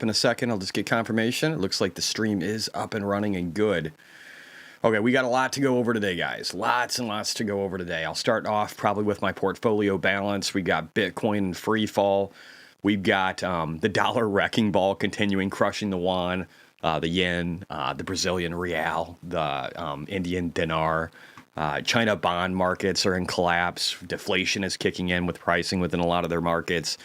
in a second. I'll just get confirmation. It looks like the stream is up and running and good. Okay, we got a lot to go over today, guys. Lots and lots to go over today. I'll start off probably with my portfolio balance. We got Bitcoin in free fall. We've got the dollar wrecking ball continuing, crushing the yuan, the yen, the Brazilian real, the Indian dinar. China bond markets are in collapse. Deflation is kicking in with pricing within a lot of their markets.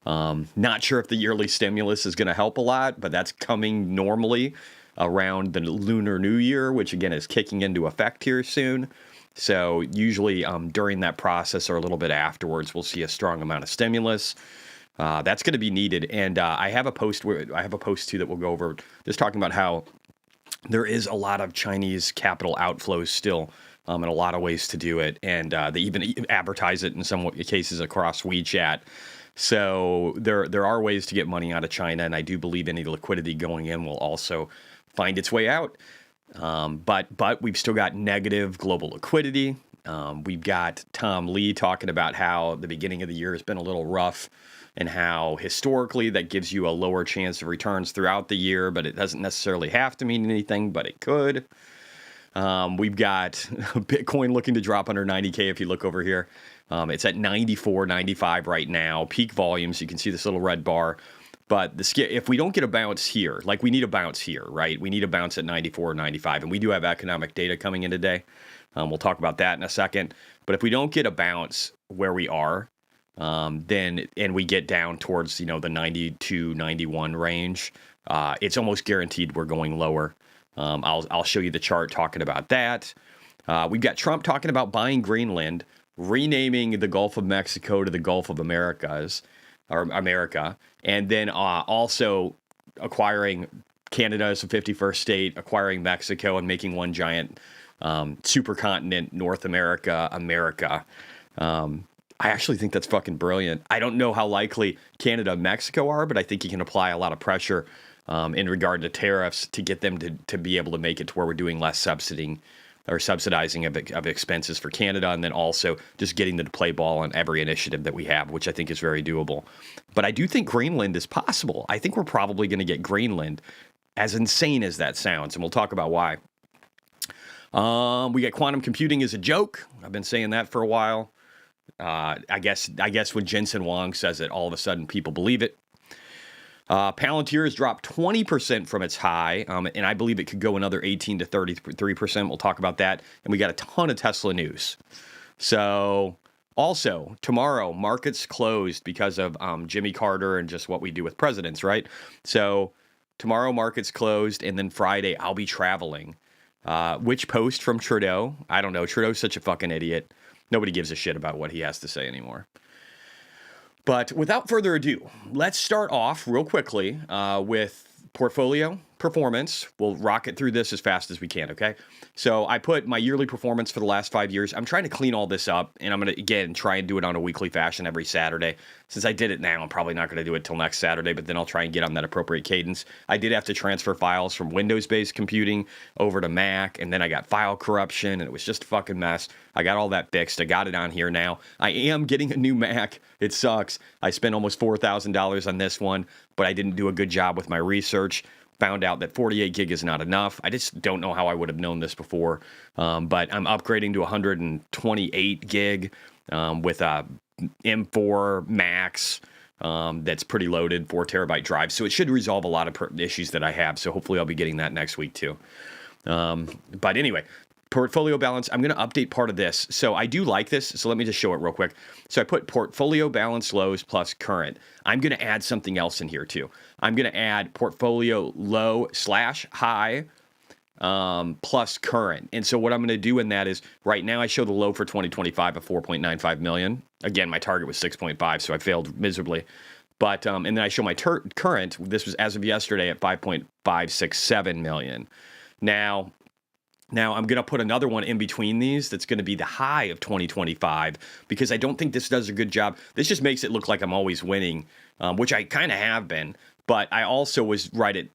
Not sure if the yearly stimulus is going to help a lot, but that's coming normally around the Lunar New Year, which again is kicking into effect here soon. So usually during that process or a little bit afterwards, we'll see a strong amount of stimulus. That's going to be needed. And I have a post too that we'll go over, just talking about how there is a lot of Chinese capital outflows still, and a lot of ways to do it. And they even advertise it in some cases across WeChat. So there are ways to get money out of China, and I do believe any liquidity going in will also find its way out. But we've still got negative global liquidity. We've got Tom Lee talking about how the beginning of the year has been a little rough and how historically that gives you a lower chance of returns throughout the year, but it doesn't necessarily have to mean anything, but it could. We've got Bitcoin looking to drop under 90K if you look over here. It's at 94, 95 right now. Peak volumes, you can see this little red bar. But if we don't get a bounce here, like we need a bounce here, right? We need a bounce at 94 or 95. And we do have economic data coming in today. We'll talk about that in a second. But if we don't get a bounce where we are, then we get down towards, the 92, 91 range, it's almost guaranteed we're going lower. I'll show you the chart talking about that. We've got Trump talking about buying Greenland, renaming the Gulf of Mexico to the Gulf of America, and then also acquiring Canada as a 51st state, acquiring Mexico, and making one giant supercontinent, North America, America. I actually think that's fucking brilliant. I don't know how likely Canada and Mexico are, but I think you can apply a lot of pressure in regard to tariffs to get them to be able to make it to where we're doing less subsidizing of expenses for Canada, and then also just getting them to play ball on every initiative that we have, which I think is very doable. But I do think Greenland is possible. I think we're probably going to get Greenland, as insane as that sounds, and we'll talk about why. We got quantum computing is a joke. I've been saying that for a while. I guess when Jensen Huang says it, all of a sudden people believe it. Palantir has dropped 20% from its high, and I believe it could go another 18 to 33%. We'll talk about that. And we got a ton of Tesla news. So also, tomorrow, markets closed because of Jimmy Carter and just what we do with presidents, right? So tomorrow, markets closed, and then Friday, I'll be traveling. Which post from Trudeau? I don't know. Trudeau's such a fucking idiot. Nobody gives a shit about what he has to say anymore. But without further ado, let's start off real quickly with portfolio performance. We'll rocket through this as fast as we can, okay? So I put my yearly performance for the last 5 years. I'm trying to clean all this up, and I'm going to, again, try and do it on a weekly fashion every Saturday. Since I did it now, I'm probably not going to do it till next Saturday, but then I'll try and get on that appropriate cadence. I did have to transfer files from Windows-based computing over to Mac, and then I got file corruption, and it was just a fucking mess. I got all that fixed. I got it on here now. I am getting a new Mac. It sucks. I spent almost $4,000 on this one, but I didn't do a good job with my research. Found out that 48 gig is not enough. I just don't know how I would have known this before. But I'm upgrading to 128 gig with a M4 Max that's pretty loaded, 4 terabyte drive. So it should resolve a lot of issues that I have. So hopefully I'll be getting that next week too. But anyway, portfolio balance, I'm going to update part of this. So I do like this. So let me just show it real quick. So I put portfolio balance lows plus current. I'm going to add something else in here too. I'm going to add portfolio low / high plus current. And so what I'm going to do in that is right now I show the low for 2025 of 4.95 million. Again, my target was 6.5, so I failed miserably. But and then I show my current. This was as of yesterday at 5.567 million. Now I'm going to put another one in between these that's going to be the high of 2025 because I don't think this does a good job. This just makes it look like I'm always winning, which I kind of have been. But I also was right at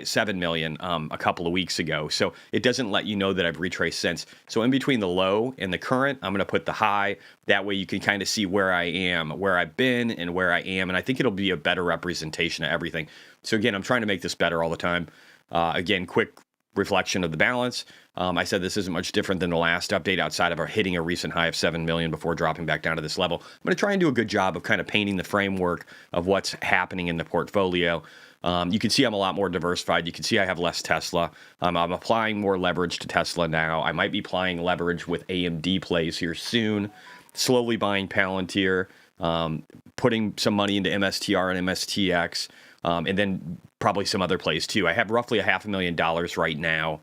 7 million a couple of weeks ago. So it doesn't let you know that I've retraced since. So in between the low and the current, I'm going to put the high. That way you can kind of see where I am, where I've been, and where I am. And I think it'll be a better representation of everything. So again, I'm trying to make this better all the time. Again, quick reflection of the balance. I said this isn't much different than the last update outside of our hitting a recent high of 7 million before dropping back down to this level. I'm going to try and do a good job of kind of painting the framework of what's happening in the portfolio. You can see I'm a lot more diversified. You can see I have less Tesla. I'm applying more leverage to Tesla now. I might be applying leverage with AMD plays here soon. Slowly buying Palantir, putting some money into MSTR and MSTX, and then probably some other plays too. I have roughly $500,000 right now,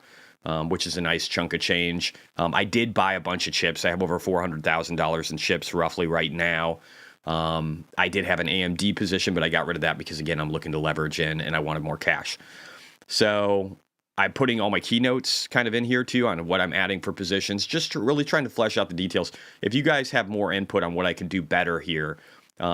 which is a nice chunk of change. I did buy a bunch of chips. I have over $400,000 in chips roughly right now. I did have an AMD position, but I got rid of that because, again, I'm looking to leverage in and I wanted more cash. So I'm putting all my keynotes kind of in here too on what I'm adding for positions, just to really trying to flesh out the details. If you guys have more input on what I can do better here.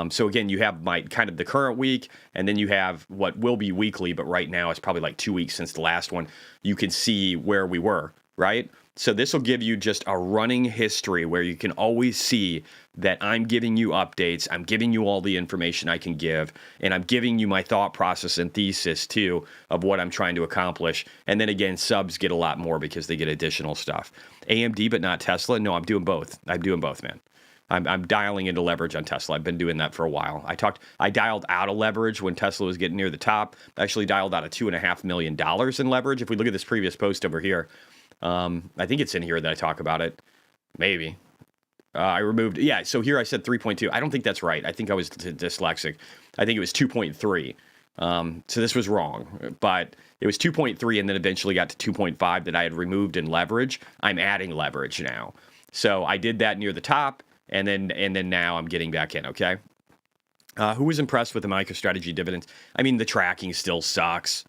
So again, you have my kind of the current week, and then you have what will be weekly, but right now it's probably like 2 weeks since the last one. You can see where we were, right? So this will give you just a running history where you can always see that I'm giving you updates. I'm giving you all the information I can give, and I'm giving you my thought process and thesis too of what I'm trying to accomplish. And then again, subs get a lot more because they get additional stuff. AMD, but not Tesla. No, I'm doing both. I'm doing both, man. I'm dialing into leverage on Tesla. I've been doing that for a while. I dialed out of leverage when Tesla was getting near the top. I actually dialed out of $2.5 million in leverage. If we look at this previous post over here, I think it's in here that I talk about it. Maybe. I removed, yeah, so here I said 3.2. I don't think that's right. I think I was dyslexic. I think it was 2.3. So this was wrong, but it was 2.3 and then eventually got to 2.5 that I had removed in leverage. I'm adding leverage now. So I did that near the top. And then now I'm getting back in, okay? Who was impressed with the MicroStrategy dividends? I mean, the tracking still sucks.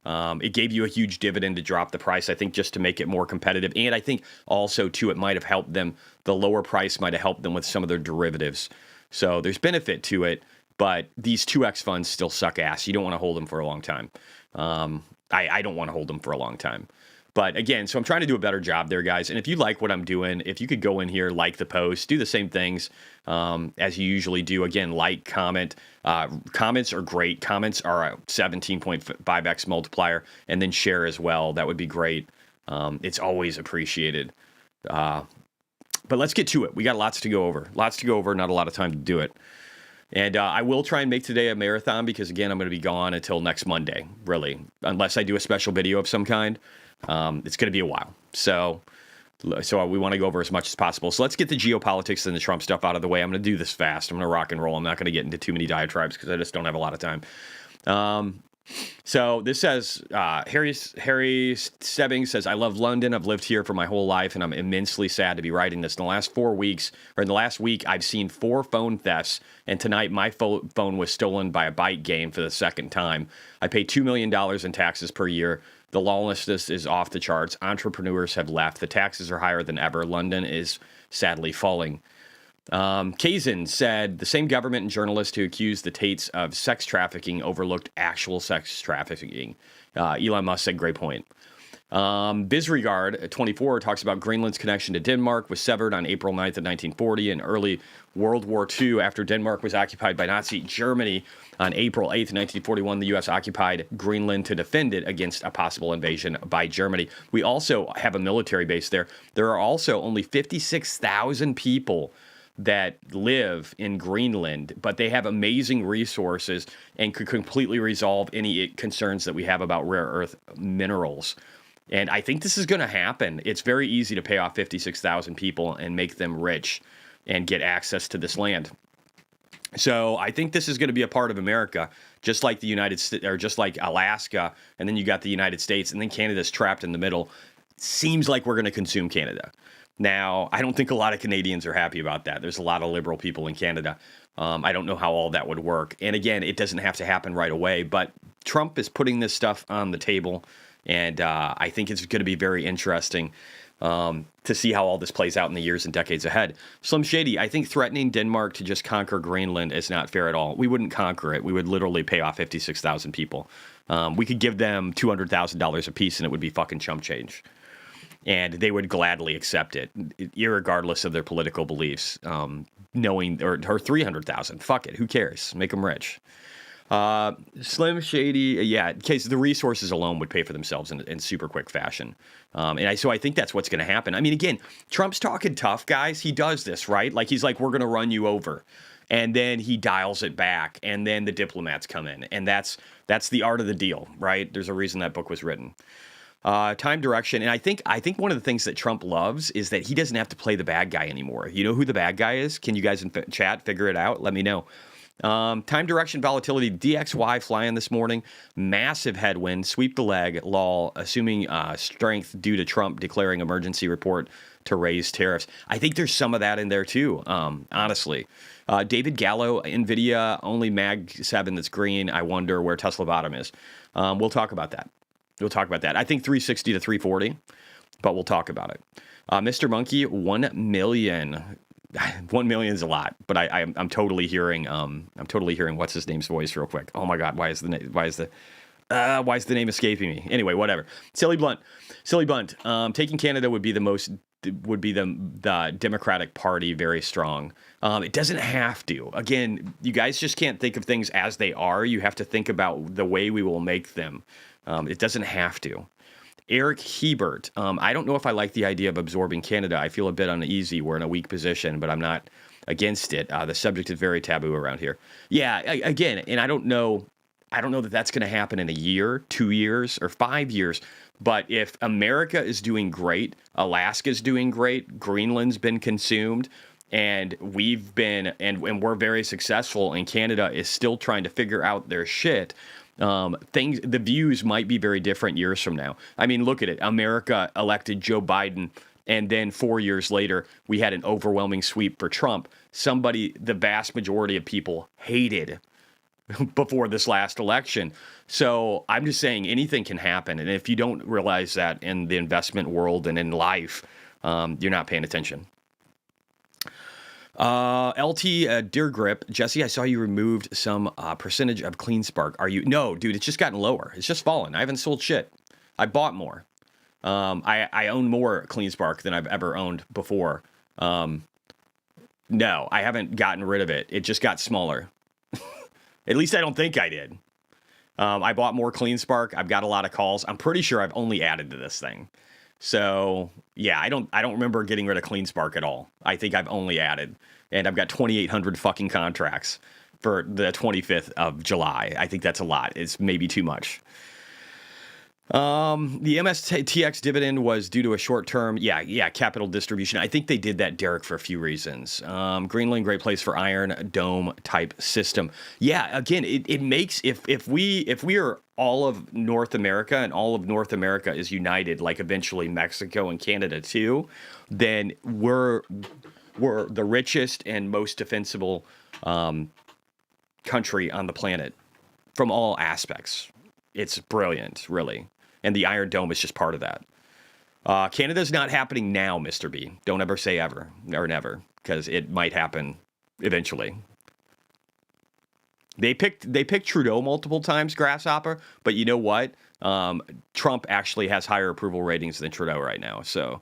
It gave you a huge dividend to drop the price, I think, just to make it more competitive. And I think also, too, it might have helped them. The lower price might have helped them with some of their derivatives. So there's benefit to it, but these 2X funds still suck ass. You don't want to hold them for a long time. I don't want to hold them for a long time. But again, so I'm trying to do a better job there, guys. And if you like what I'm doing, if you could go in here, like the post, do the same things as you usually do. Again, like, comment. Comments are great. Comments are a 17.5x multiplier. And then share as well. That would be great. It's always appreciated. But let's get to it. We got lots to go over. Not a lot of time to do it. And I will try and make today a marathon because, again, I'm going to be gone until next Monday, really. Unless I do a special video of some kind. It's going to be a while. So we want to go over as much as possible. So let's get the geopolitics and the Trump stuff out of the way. I'm going to do this fast. I'm going to rock and roll. I'm not going to get into too many diatribes because I just don't have a lot of time. So this says, Harry Stebbing says, I love London. I've lived here for my whole life, and I'm immensely sad to be writing this. In the last 4 weeks, or in the last week, I've seen 4 phone thefts, and tonight my phone was stolen by a bike gang for the second time. I pay $2 million in taxes per year. The lawlessness is off the charts. Entrepreneurs have left. The taxes are higher than ever. London is sadly falling. Kazin said, the same government and journalist who accused the Tates of sex trafficking overlooked actual sex trafficking. Elon Musk said, great point. Bizregard 24 talks about Greenland's connection to Denmark was severed on April 9th of 1940 in early World War II after Denmark was occupied by Nazi Germany. On April 8th, 1941, the U.S. occupied Greenland to defend it against a possible invasion by Germany. We also have a military base there. There are also only 56,000 people that live in Greenland, but they have amazing resources and could completely resolve any concerns that we have about rare earth minerals. And I think this is going to happen. It's very easy to pay off 56,000 people and make them rich and get access to this land. So I think this is going to be a part of America, just like the United States, or just like Alaska, and then you got the United States, and then Canada's trapped in the middle. Seems like we're going to consume Canada. Now, I don't think a lot of Canadians are happy about that. There's a lot of liberal people in Canada. I don't know how all that would work. And again, it doesn't have to happen right away, but Trump is putting this stuff on the table, and I think it's going to be very interesting to see how all this plays out in the years and decades ahead. Slim Shady, I think threatening Denmark to just conquer Greenland is not fair at all. We wouldn't conquer it. We would literally pay off 56,000 people. We could give them $200,000 a piece and it would be fucking chump change. And they would gladly accept it, irregardless of their political beliefs, knowing, or 300,000. Fuck it. Who cares? Make them rich. Slim Shady, yeah, case the resources alone would pay for themselves in super quick fashion. So I think that's what's going to happen. I mean, again, Trump's talking tough, guys. He does this, right? Like, he's like, we're going to run you over. And then he dials it back, and then the diplomats come in. And that's the art of the deal, right? There's a reason that book was written. Time direction. And I think one of the things that Trump loves is that he doesn't have to play the bad guy anymore. You know who the bad guy is? Can you guys in chat figure it out? Let me know. Time direction volatility, DXY flying this morning, massive headwind, sweep the leg, lol, assuming strength due to Trump declaring emergency report to raise tariffs. I think there's some of that in there too, honestly. David Gallo, NVIDIA, only Mag 7 that's green. I wonder where Tesla bottom is. We'll talk about that. I think 360 to 340, but we'll talk about it. Mr. Monkey, 1 million. 1 million is a lot, but I'm totally hearing what's his name's voice real quick. Oh my God, why is the name escaping me? Anyway, whatever. Silly Blunt. Taking Canada would be the Democratic Party very strong. It doesn't have to. Again, you guys just can't think of things as they are. You have to think about the way we will make them. It doesn't have to. Eric Hebert, I don't know if I like the idea of absorbing Canada. I feel a bit uneasy. We're in a weak position, but I'm not against it. The subject is very taboo around here. Yeah, again, and I don't know that that's going to happen in a year, 2 years, or 5 years. But if America is doing great, Alaska's doing great, Greenland's been consumed, and we've been, and we're very successful, and Canada is still trying to figure out their shit. The views might be very different years from now. I mean, look at it. America elected Joe Biden, and then 4 years later, we had an overwhelming sweep for Trump. The vast majority of people hated before this last election. So I'm just saying anything can happen. And if you don't realize that in the investment world and in life, you're not paying attention. Dear Grip, Jesse, I saw you removed some percentage of Clean Spark. Are you? No, dude, it's just gotten lower. It's just fallen. I haven't sold shit. I bought more. I own more Clean Spark than I've ever owned before. No, I haven't gotten rid of it. It just got smaller. At least I don't think I did. I bought more Clean Spark. I've got a lot of calls. I'm pretty sure I've only added to this thing. So yeah, I don't remember getting rid of Clean Spark at all. I think I've only added, and I've got 2,800 fucking contracts for the 25th of July. I think that's a lot. It's maybe too much. The MSTX dividend was due to a short-term, capital distribution. I think they did that, Derek, for a few reasons. Greenland, great place for iron dome type system. Yeah, again, it makes, if we are all of North America and all of North America is united, like eventually Mexico and Canada too, then we're the richest and most defensible country on the planet from all aspects. It's brilliant, really. And the Iron Dome is just part of that. Canada's not happening now, Mr. B. Don't ever say ever or never, because it might happen eventually. They picked Trudeau multiple times, Grasshopper, but you know what? Trump actually has higher approval ratings than Trudeau right now. So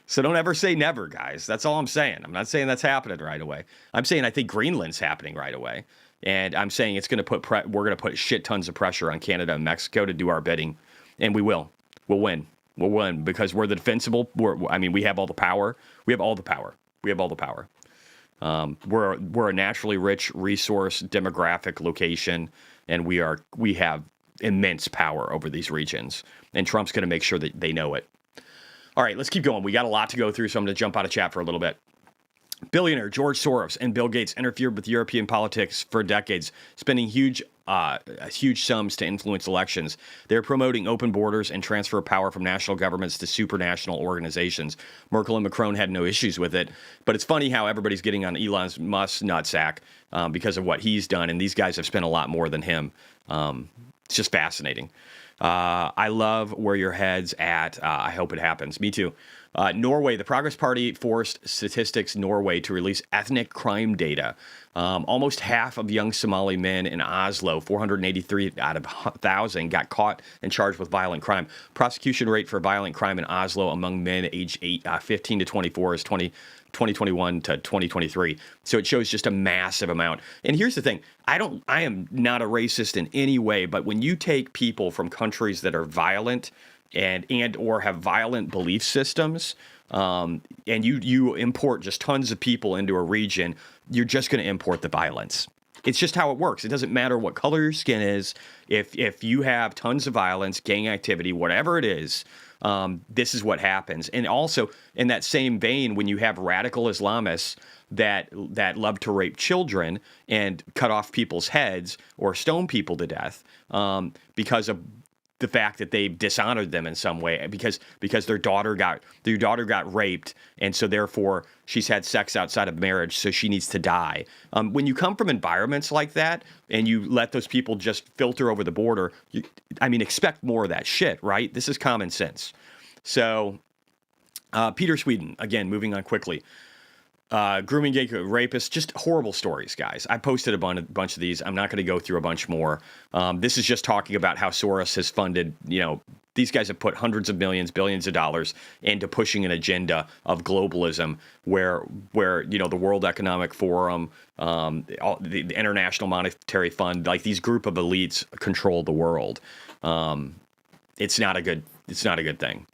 so don't ever say never, guys. That's all I'm saying. I'm not saying that's happening right away. I'm saying I think Greenland's happening right away. And I'm saying it's going to we're going to put shit tons of pressure on Canada and Mexico to do our bidding, and we will. We'll win. We'll win because we're the defensible. We have all the power. We have all the power. We're a naturally rich resource demographic location, and we have immense power over these regions. And Trump's going to make sure that they know it. All right, let's keep going. We got a lot to go through, so I'm going to jump out of chat for a little bit. Billionaire George Soros and Bill Gates interfered with European politics for decades, spending huge sums to influence elections. They're promoting open borders and transfer of power from national governments to supranational organizations. Merkel and Macron had no issues with it, but it's funny how everybody's getting on Elon Musk's nutsack because of what he's done, and these guys have spent a lot more than him. It's just fascinating. I love where your head's at. I hope it happens. Me too. Norway, the Progress Party forced Statistics Norway to release ethnic crime data. Almost half of young Somali men in Oslo, 483 out of 1,000, got caught and charged with violent crime. Prosecution rate for violent crime in Oslo among men aged 15 to 24 is 2021 to 2023. So it shows just a massive amount. And here's the thing. I am not a racist in any way, but when you take people from countries that are violent and or have violent belief systems, and you import just tons of people into a region, you're just going to import the violence. It's just how it works. It doesn't matter what color your skin is. If you have tons of violence, gang activity, whatever it is, this is what happens. And also, in that same vein, when you have radical Islamists that love to rape children and cut off people's heads or stone people to death because of the fact that they dishonored them in some way because their daughter got raped, and so therefore she's had sex outside of marriage, so she needs to die. When you come from environments like that and you let those people just filter over the border, expect more of that shit, right? This is common sense. So Peter Sweden, again, moving on quickly. Grooming gay rapists, just horrible stories, guys. I posted a bunch of these. I'm not going to go through a bunch more. This is just talking about how Soros has funded, these guys have put hundreds of millions, billions of dollars into pushing an agenda of globalism where the World Economic Forum, the International Monetary Fund, like these group of elites control the world. It's not a good thing.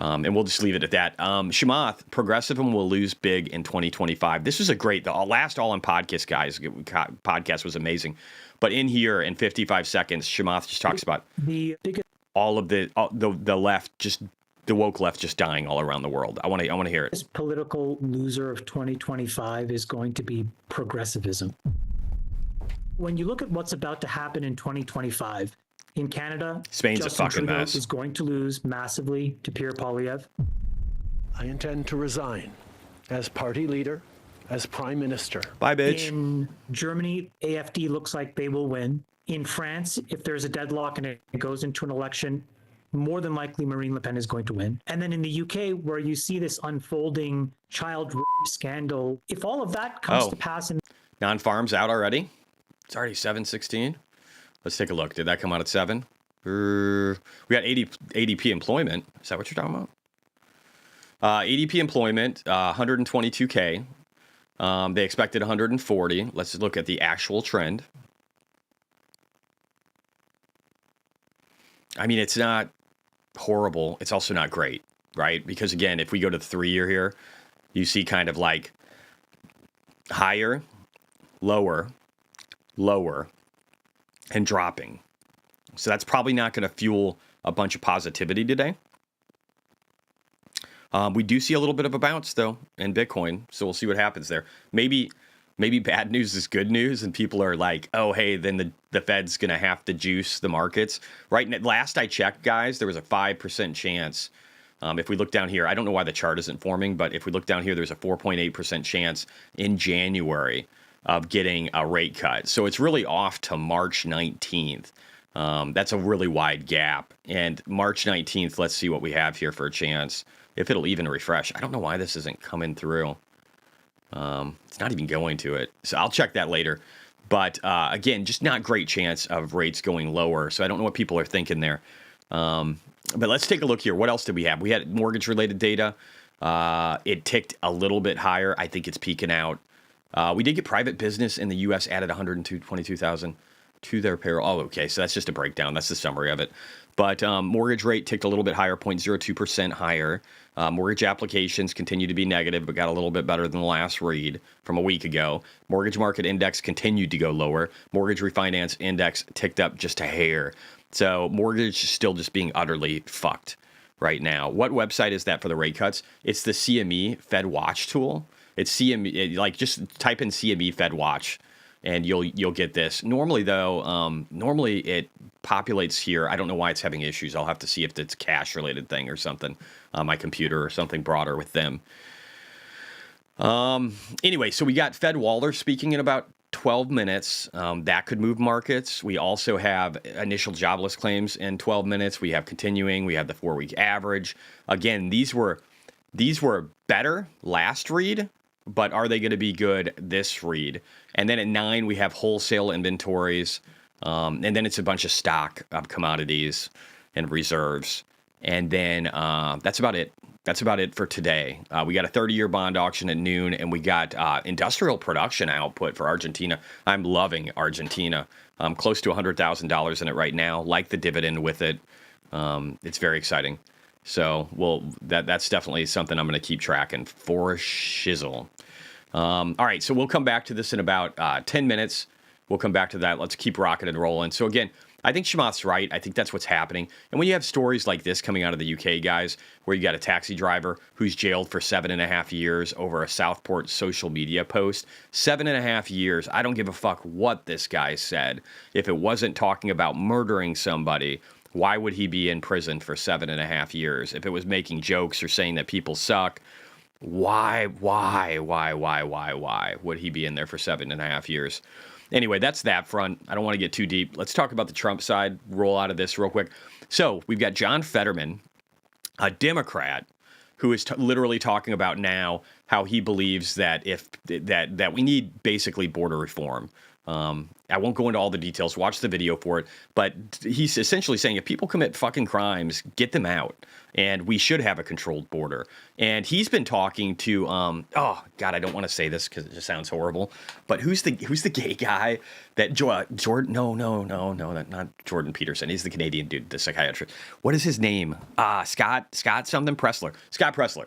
And we'll just leave it at that. Shamath, Progressivism will lose big in 2025. This was the last All In Podcast, guys. Podcast was amazing. But in here, in 55 seconds, Shamath just talks about all of the left, just the woke left just dying all around the world. I want to hear it. This political loser of 2025 is going to be progressivism. When you look at what's about to happen in 2025, in Canada, Spain's Justin a fucking Trudeau mess. Is going to lose massively to Pierre Poilievre. I intend to resign as party leader, as prime minister. Bye, bitch. In Germany, AfD looks like they will win. In France, if there's a deadlock and it goes into an election, more than likely Marine Le Pen is going to win. And then in the UK, where you see this unfolding child rape scandal, if all of that comes to pass... Non-farms out already? It's already 7:16. Let's take a look. Did that come out at 7? We got ADP employment. Is that what you're talking about? ADP employment, 122K. They expected 140. Let's look at the actual trend. It's not horrible. It's also not great, right? Because again, if we go to the 3-year here, you see kind of like higher, lower, and dropping. So that's probably not going to fuel a bunch of positivity today. We do see a little bit of a bounce, though, in Bitcoin. So we'll see what happens there. Maybe bad news is good news, and people are like, oh, hey, then the Fed's going to have to juice the markets. Right, last I checked, guys, there was a 5% chance. If we look down here, I don't know why the chart isn't forming, but if we look down here, there's a 4.8% chance in January of getting a rate cut. So it's really off to March 19th. That's a really wide gap. And March 19th, let's see what we have here for a chance. If it'll even refresh. I don't know why this isn't coming through. It's not even going to it. So I'll check that later. But again, just not great chance of rates going lower. So I don't know what people are thinking there. But let's take a look here. What else did we have? We had mortgage-related data. It ticked a little bit higher. I think it's peaking out. We did get private business in the U.S. added 122,000 to their payroll. Oh, okay. So that's just a breakdown. That's the summary of it. But mortgage rate ticked a little bit higher, 0.02% higher. Mortgage applications continue to be negative, but got a little bit better than the last read from a week ago. Mortgage market index continued to go lower. Mortgage refinance index ticked up just a hair. So mortgage is still just being utterly fucked right now. What website is that for the rate cuts? It's the CME Fed Watch tool. It's CME, like just type in CME Fed Watch and you'll get this. Normally though, normally it populates here. I don't know why it's having issues. I'll have to see if it's a cache related thing or something on my computer or something broader with them. Anyway, so we got Fed Waller speaking in about 12 minutes. That could move markets. We also have initial jobless claims in 12 minutes. We have continuing. We have the 4-week average. Again, these were These were better last read, but are they going to be good this read? And then at 9, we have wholesale inventories. And then it's a bunch of stock commodities and reserves. And then that's about it. That's about it for today. We got a 30-year bond auction at noon, and we got industrial production output for Argentina. I'm loving Argentina. I'm close to $100,000 in it right now. Like the dividend with it. It's very exciting. So, that's definitely something I'm going to keep tracking for shizzle. All right, so we'll come back to this in about 10 minutes. We'll come back to that. Let's keep rocking and rolling. So again, I think Chamath's right. I think that's what's happening. And when you have stories like this coming out of the UK, guys, where you got a taxi driver who's jailed for 7.5 years over a Southport social media post, 7.5 years. I don't give a fuck what this guy said. If it wasn't talking about murdering somebody, why would he be in prison for 7.5 years? If it was making jokes or saying that people suck, why would he be in there for 7.5 years? Anyway, that's that front. I don't want to get too deep. Let's talk about the Trump side, roll out of this real quick. So we've got John Fetterman, a Democrat, who is literally talking about now how he believes that that we need basically border reform. I won't go into all the details. Watch the video for it. But he's essentially saying if people commit fucking crimes, get them out. And we should have a controlled border. And he's been talking to, oh, God, I don't want to say this because it just sounds horrible. But who's the gay guy that Jordan? No, not Jordan Peterson. He's the Canadian dude, the psychiatrist. What is his name? Scott something Pressler. Scott Pressler.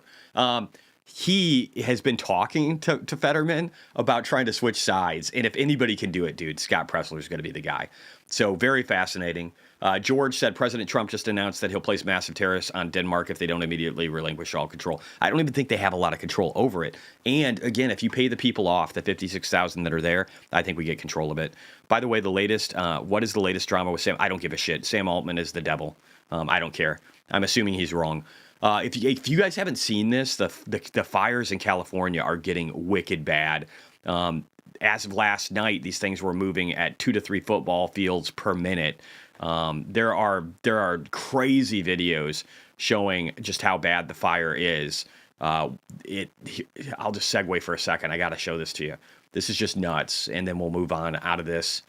He has been talking to Fetterman about trying to switch sides. And if anybody can do it, dude, Scott Pressler is going to be the guy. So very fascinating. George said President Trump just announced that he'll place massive tariffs on Denmark if they don't immediately relinquish all control. I don't even think they have a lot of control over it. And again, if you pay the people off, the 56,000 that are there, I think we get control of it. By the way, the latest, what is the latest drama with Sam? I don't give a shit. Sam Altman is the devil. I don't care. I'm assuming he's wrong. If you guys haven't seen this, the fires in California are getting wicked bad. As of last night, these things were moving at 2 to 3 football fields per minute. There are crazy videos showing just how bad the fire is. I'll just segue for a second. I got to show this to you. This is just nuts, and then we'll move on out of this.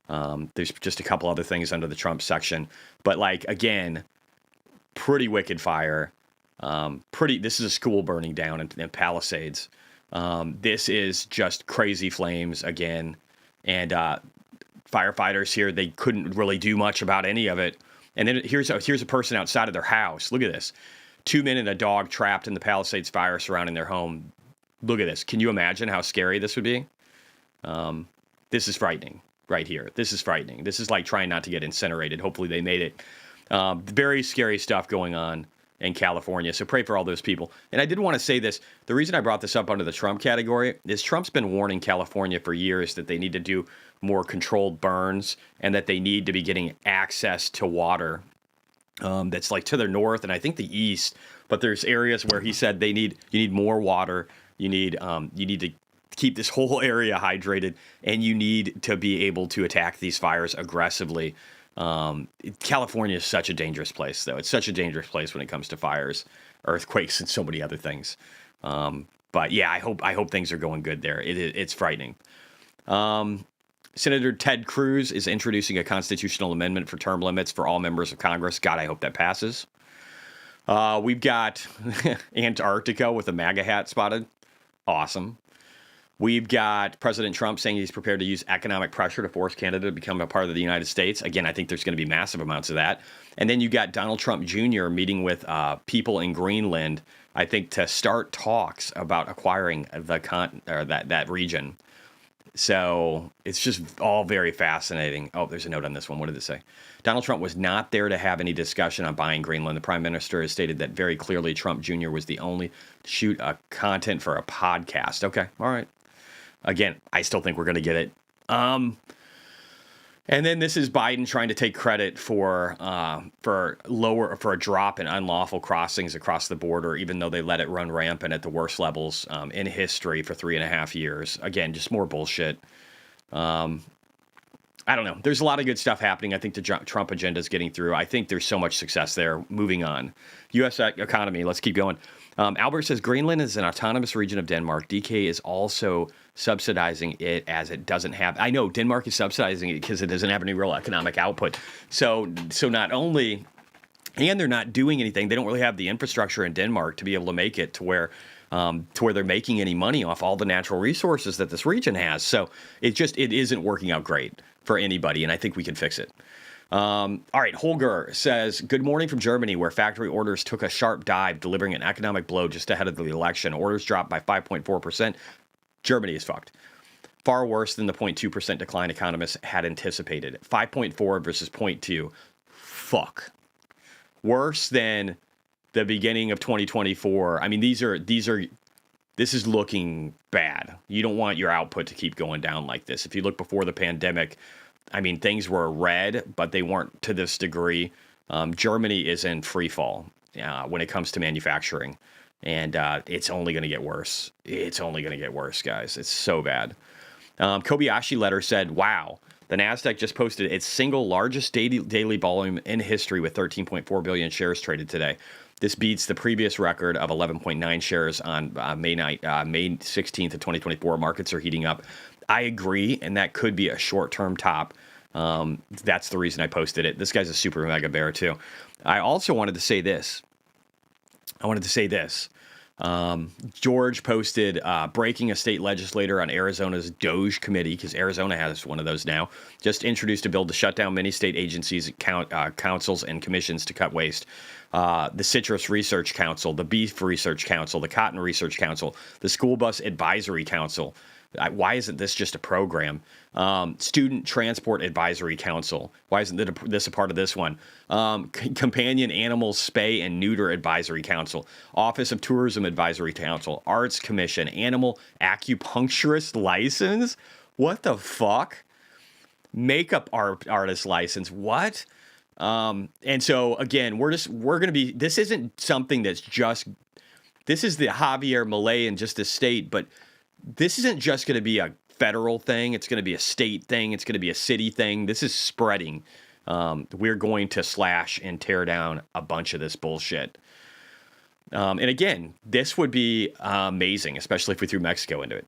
There's just a couple other things under the Trump section, but again, pretty wicked fire. This is a school burning down in Palisades. This is just crazy flames again. And firefighters here, they couldn't really do much about any of it. And then here's a person outside of their house. Look at this. 2 men and a dog trapped in the Palisades fire surrounding their home. Look at this. Can you imagine how scary this would be? This is frightening right here. This is frightening. This is like trying not to get incinerated. Hopefully they made it. Very scary stuff going on in California. So pray for all those people. And I did want to say this. The reason I brought this up under the Trump category is Trump's been warning California for years that they need to do more controlled burns and that they need to be getting access to water that's to their north and I think the east. But there's areas where he said you need more water. You need to keep this whole area hydrated, and you need to be able to attack these fires aggressively. California is such a dangerous place, though. It's such a dangerous place when it comes to fires, earthquakes, and so many other things. But yeah, I hope things are going good there. It's frightening. Senator Ted Cruz is introducing a constitutional amendment for term limits for all members of Congress. God, I hope that passes. We've got Antarctica with a MAGA hat spotted. Awesome. We've got President Trump saying he's prepared to use economic pressure to force Canada to become a part of the United States. Again, I think there's going to be massive amounts of that. And then you got Donald Trump Jr. meeting with people in Greenland, I think, to start talks about acquiring that region. So it's just all very fascinating. Oh, there's a note on this one. What did it say? Donald Trump was not there to have any discussion on buying Greenland. The prime minister has stated that very clearly Trump Jr. was the only to shoot content for a podcast. Okay, all right. Again, I still think we're going to get it. And then this is Biden trying to take credit for a drop in unlawful crossings across the border, even though they let it run rampant at the worst levels in history for 3.5 years. Again, just more bullshit. I don't know. There's a lot of good stuff happening. I think the Trump agenda is getting through. I think there's so much success there. Moving on. U.S. economy. Let's keep going. Albert says Greenland is an autonomous region of Denmark. DK is also subsidizing it as it doesn't have. I know Denmark is subsidizing it because it doesn't have any real economic output. So not only, and they're not doing anything. They don't really have the infrastructure in Denmark to be able to make it to where they're making any money off all the natural resources that this region has. So it isn't working out great for anybody, and I think we can fix it. All right, Holger says, good morning from Germany, where factory orders took a sharp dive, delivering an economic blow just ahead of the election. Orders dropped by 5.4%. Germany is fucked. Far worse than the 0.2% decline economists had anticipated. 5.4 versus 0.2. Fuck. Worse than the beginning of 2024. I mean, this is looking bad. You don't want your output to keep going down like this. If you look before the pandemic, I mean, things were red, but they weren't to this degree. Germany is in free fall when it comes to manufacturing, and it's only going to get worse. It's only going to get worse, guys. It's so bad. Kobayashi letter said, wow, the NASDAQ just posted its single largest daily volume in history with 13.4 billion shares traded today. This beats the previous record of 11.9 shares on May 16th of 2024. Markets are heating up. I agree, and that could be a short-term top. That's the reason I posted it. This guy's a super mega bear, too. I also wanted to say this. George posted breaking a state legislator on Arizona's DOGE committee, because Arizona has one of those now, just introduced a bill to shut down many state agencies, councils, and commissions to cut waste. The Citrus Research Council, the Beef Research Council, the Cotton Research Council, the School Bus Advisory Council. Why isn't this just a program? Student Transport Advisory Council. Why isn't this a part of this one? Companion Animals Spay and Neuter Advisory Council. Office of Tourism Advisory Council. Arts Commission. Animal Acupuncturist License. What the fuck? Makeup artist license. What? And so again, we're going to be. This isn't something that's just. This is the Javier Milei in just a state, but. This isn't just going to be a federal thing. It's going to be a state thing. It's going to be a city thing. This is spreading. We're going to slash and tear down a bunch of this bullshit. And again, this would be amazing, especially if we threw Mexico into it.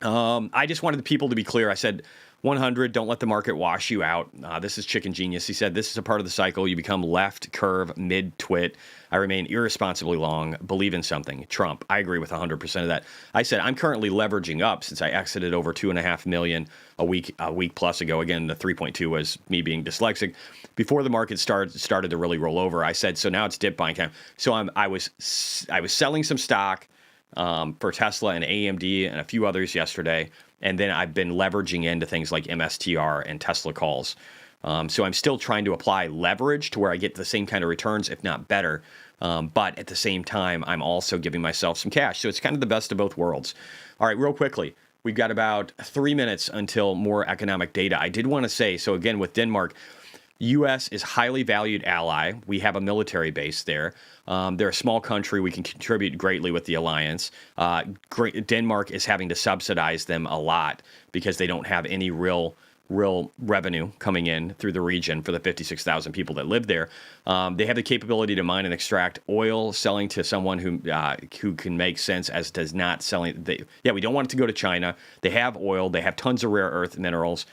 I just wanted the people to be clear. I said 100, don't let the market wash you out. This is Chicken Genius. He said, this is a part of the cycle. You become left curve, mid-twit. I remain irresponsibly long. Believe in something. Trump. I agree with 100% of that. I said, I'm currently leveraging up since I exited over 2.5 million a week plus ago. Again, the 3.2 was me being dyslexic. Before the market started to really roll over, I said, so now it's dip buying time. So I was selling some stock for Tesla and AMD and a few others yesterday. And then I've been leveraging into things like MSTR and Tesla calls. So I'm still trying to apply leverage to where I get the same kind of returns, if not better. But at the same time, I'm also giving myself some cash. So it's kind of the best of both worlds. All right, real quickly. We've got about 3 minutes until more economic data. I did want to say, so again, with Denmark, U.S. is highly valued ally. We have a military base there. They're a small country. We can contribute greatly with the alliance. Denmark is having to subsidize them a lot because they don't have any real revenue coming in through the region for the 56,000 people that live there. They have the capability to mine and extract oil, selling to someone who can make sense as does not selling. We don't want it to go to China. They have oil. They have tons of rare earth minerals.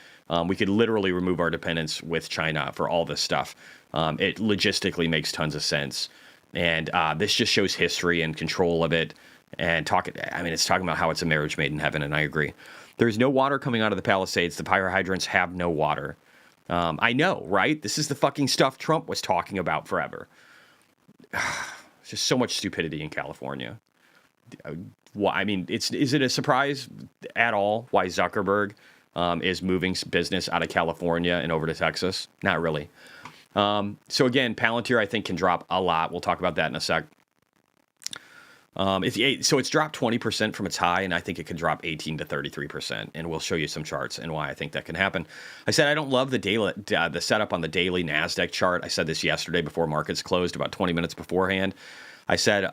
We could literally remove our dependence with China for all this stuff. It logistically makes tons of sense. And this just shows history and control of it. And it's talking about how it's a marriage made in heaven, and I agree. There's no water coming out of the Palisades. The fire hydrants have no water. I know, right? This is the fucking stuff Trump was talking about forever. It's just so much stupidity in California. Is it a surprise at all why Zuckerberg is moving business out of California and over to Texas? Not really. So again, Palantir, I think, can drop a lot. We'll talk about that in a sec. It's dropped 20% from its high, and I think it could drop 18 to 33%. And we'll show you some charts and why I think that can happen. I said I don't love the setup on the daily NASDAQ chart. I said this yesterday before markets closed, about 20 minutes beforehand. I said,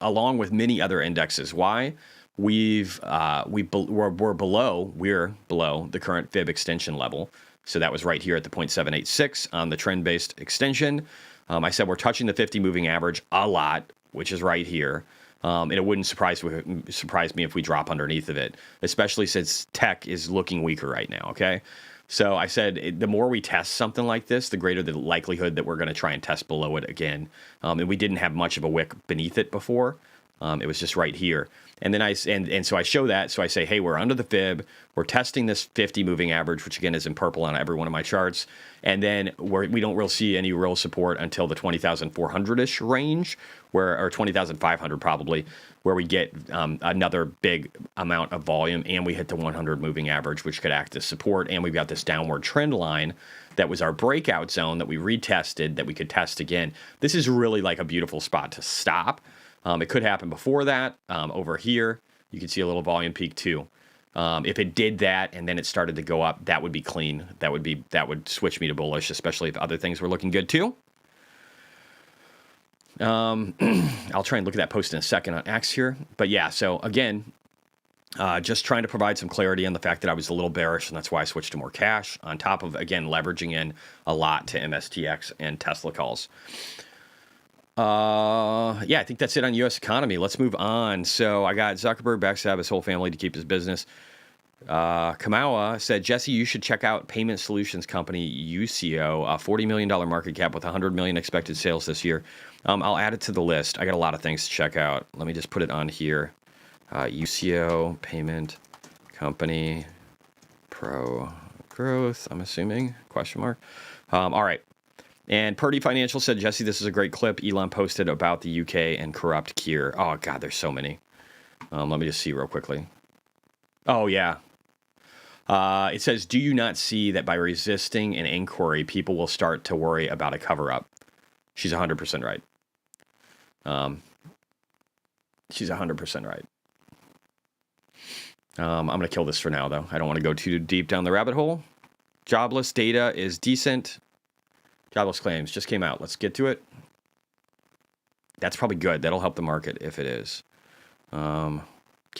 along with many other indexes. Why? we're below the current fib extension level. So that was right here at the 0.786 on the trend-based extension. I said we're touching the 50 moving average a lot, which is right here. And it wouldn't surprise me if we drop underneath of it, especially since tech is looking weaker right now, okay? So I said the more we test something like this, the greater the likelihood that we're going to try and test below it again. And we didn't have much of a wick beneath it before. It was just right here. And then so I show that. So I say, hey, we're under the fib. We're testing this 50 moving average, which again is in purple on every one of my charts. And then we don't really see any real support until the 20,400-ish range, or 20,500 probably, where we get another big amount of volume and we hit the 100 moving average, which could act as support. And we've got this downward trend line that was our breakout zone that we retested that we could test again. This is really like a beautiful spot to stop. It could happen before that. Over here, you can see a little volume peak too. If it did that and then it started to go up, that would be clean. That would switch me to bullish, especially if other things were looking good too. I'll try and look at that post in a second on X here. But yeah, so again, just trying to provide some clarity on the fact that I was a little bearish, and that's why I switched to more cash on top of, again, leveraging in a lot to MSTX and Tesla calls. Yeah, I think that's it on U.S. economy. Let's move on. So I got Zuckerberg backstab his whole family to keep his business. Kamawa said, Jesse, you should check out payment solutions company UCO, a $40 million market cap with $100 million expected sales this year. I'll add it to the list. I got a lot of things to check out. Let me just put it on here. UCO payment company pro growth, I'm assuming, question mark. All right. And Purdy Financial said, Jesse, this is a great clip Elon posted about the UK and corrupt Kier. Oh, God, there's so many. Let me just see real quickly. Oh, yeah. It says, do you not see that by resisting an inquiry, people will start to worry about a cover-up? She's 100% right. She's 100% right. I'm going to kill this for now, though. I don't want to go too deep down the rabbit hole. Jobless data is decent. Jobless claims just came out. Let's get to it. That's probably good. That'll help the market if it is. Can't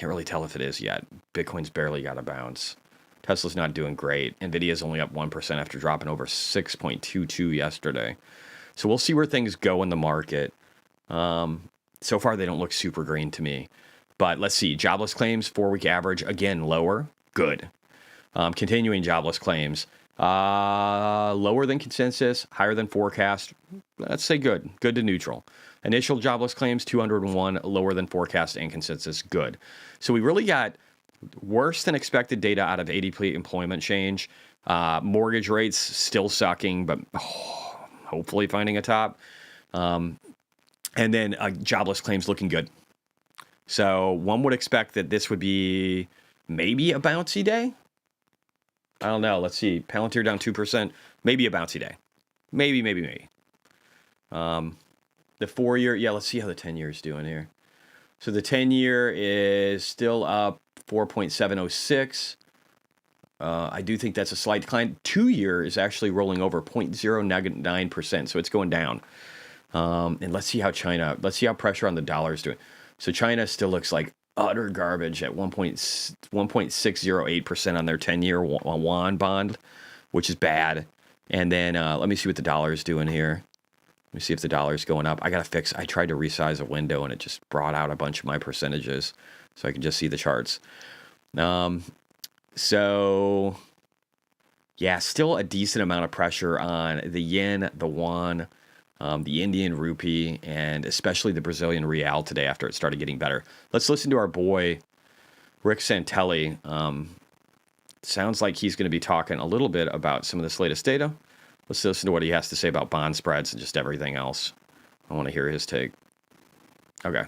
really tell if it is yet. Bitcoin's barely got a bounce. Tesla's not doing great. Nvidia's only up 1% after dropping over 6.22 yesterday. So we'll see where things go in the market. So far, they don't look super green to me. But let's see. Jobless claims, 4-week average, again, lower. Good. Continuing jobless claims. Lower than consensus, higher than forecast. Let's say good. Good to neutral. Initial jobless claims, 201, lower than forecast and consensus. Good. So we really got worse than expected data out of ADP employment change. Mortgage rates still sucking, but hopefully finding a top. And then jobless claims looking good. So one would expect that this would be maybe a bouncy day. I don't know. Let's see. Palantir down 2%. Maybe a bouncy day. Maybe. The 4-year, yeah, let's see how the 10-year is doing here. So the 10-year is still up 4.706. I do think that's a slight decline. 2-year is actually rolling over 0.09%, so it's going down. And let's see how pressure on the dollar is doing. So China still looks like utter garbage at 1.608% on their 10-year yuan bond, which is bad. And then let me see what the dollar is doing here. Let me see if the dollar is going up. I tried to resize a window and it just brought out a bunch of my percentages so I can just see the charts. So yeah, still a decent amount of pressure on the yen, the yuan, the Indian rupee, and especially the Brazilian real today after it started getting better. Let's listen to our boy, Rick Santelli. Sounds like he's going to be talking a little bit about some of this latest data. Let's listen to what he has to say about bond spreads and just everything else. I want to hear his take. Okay.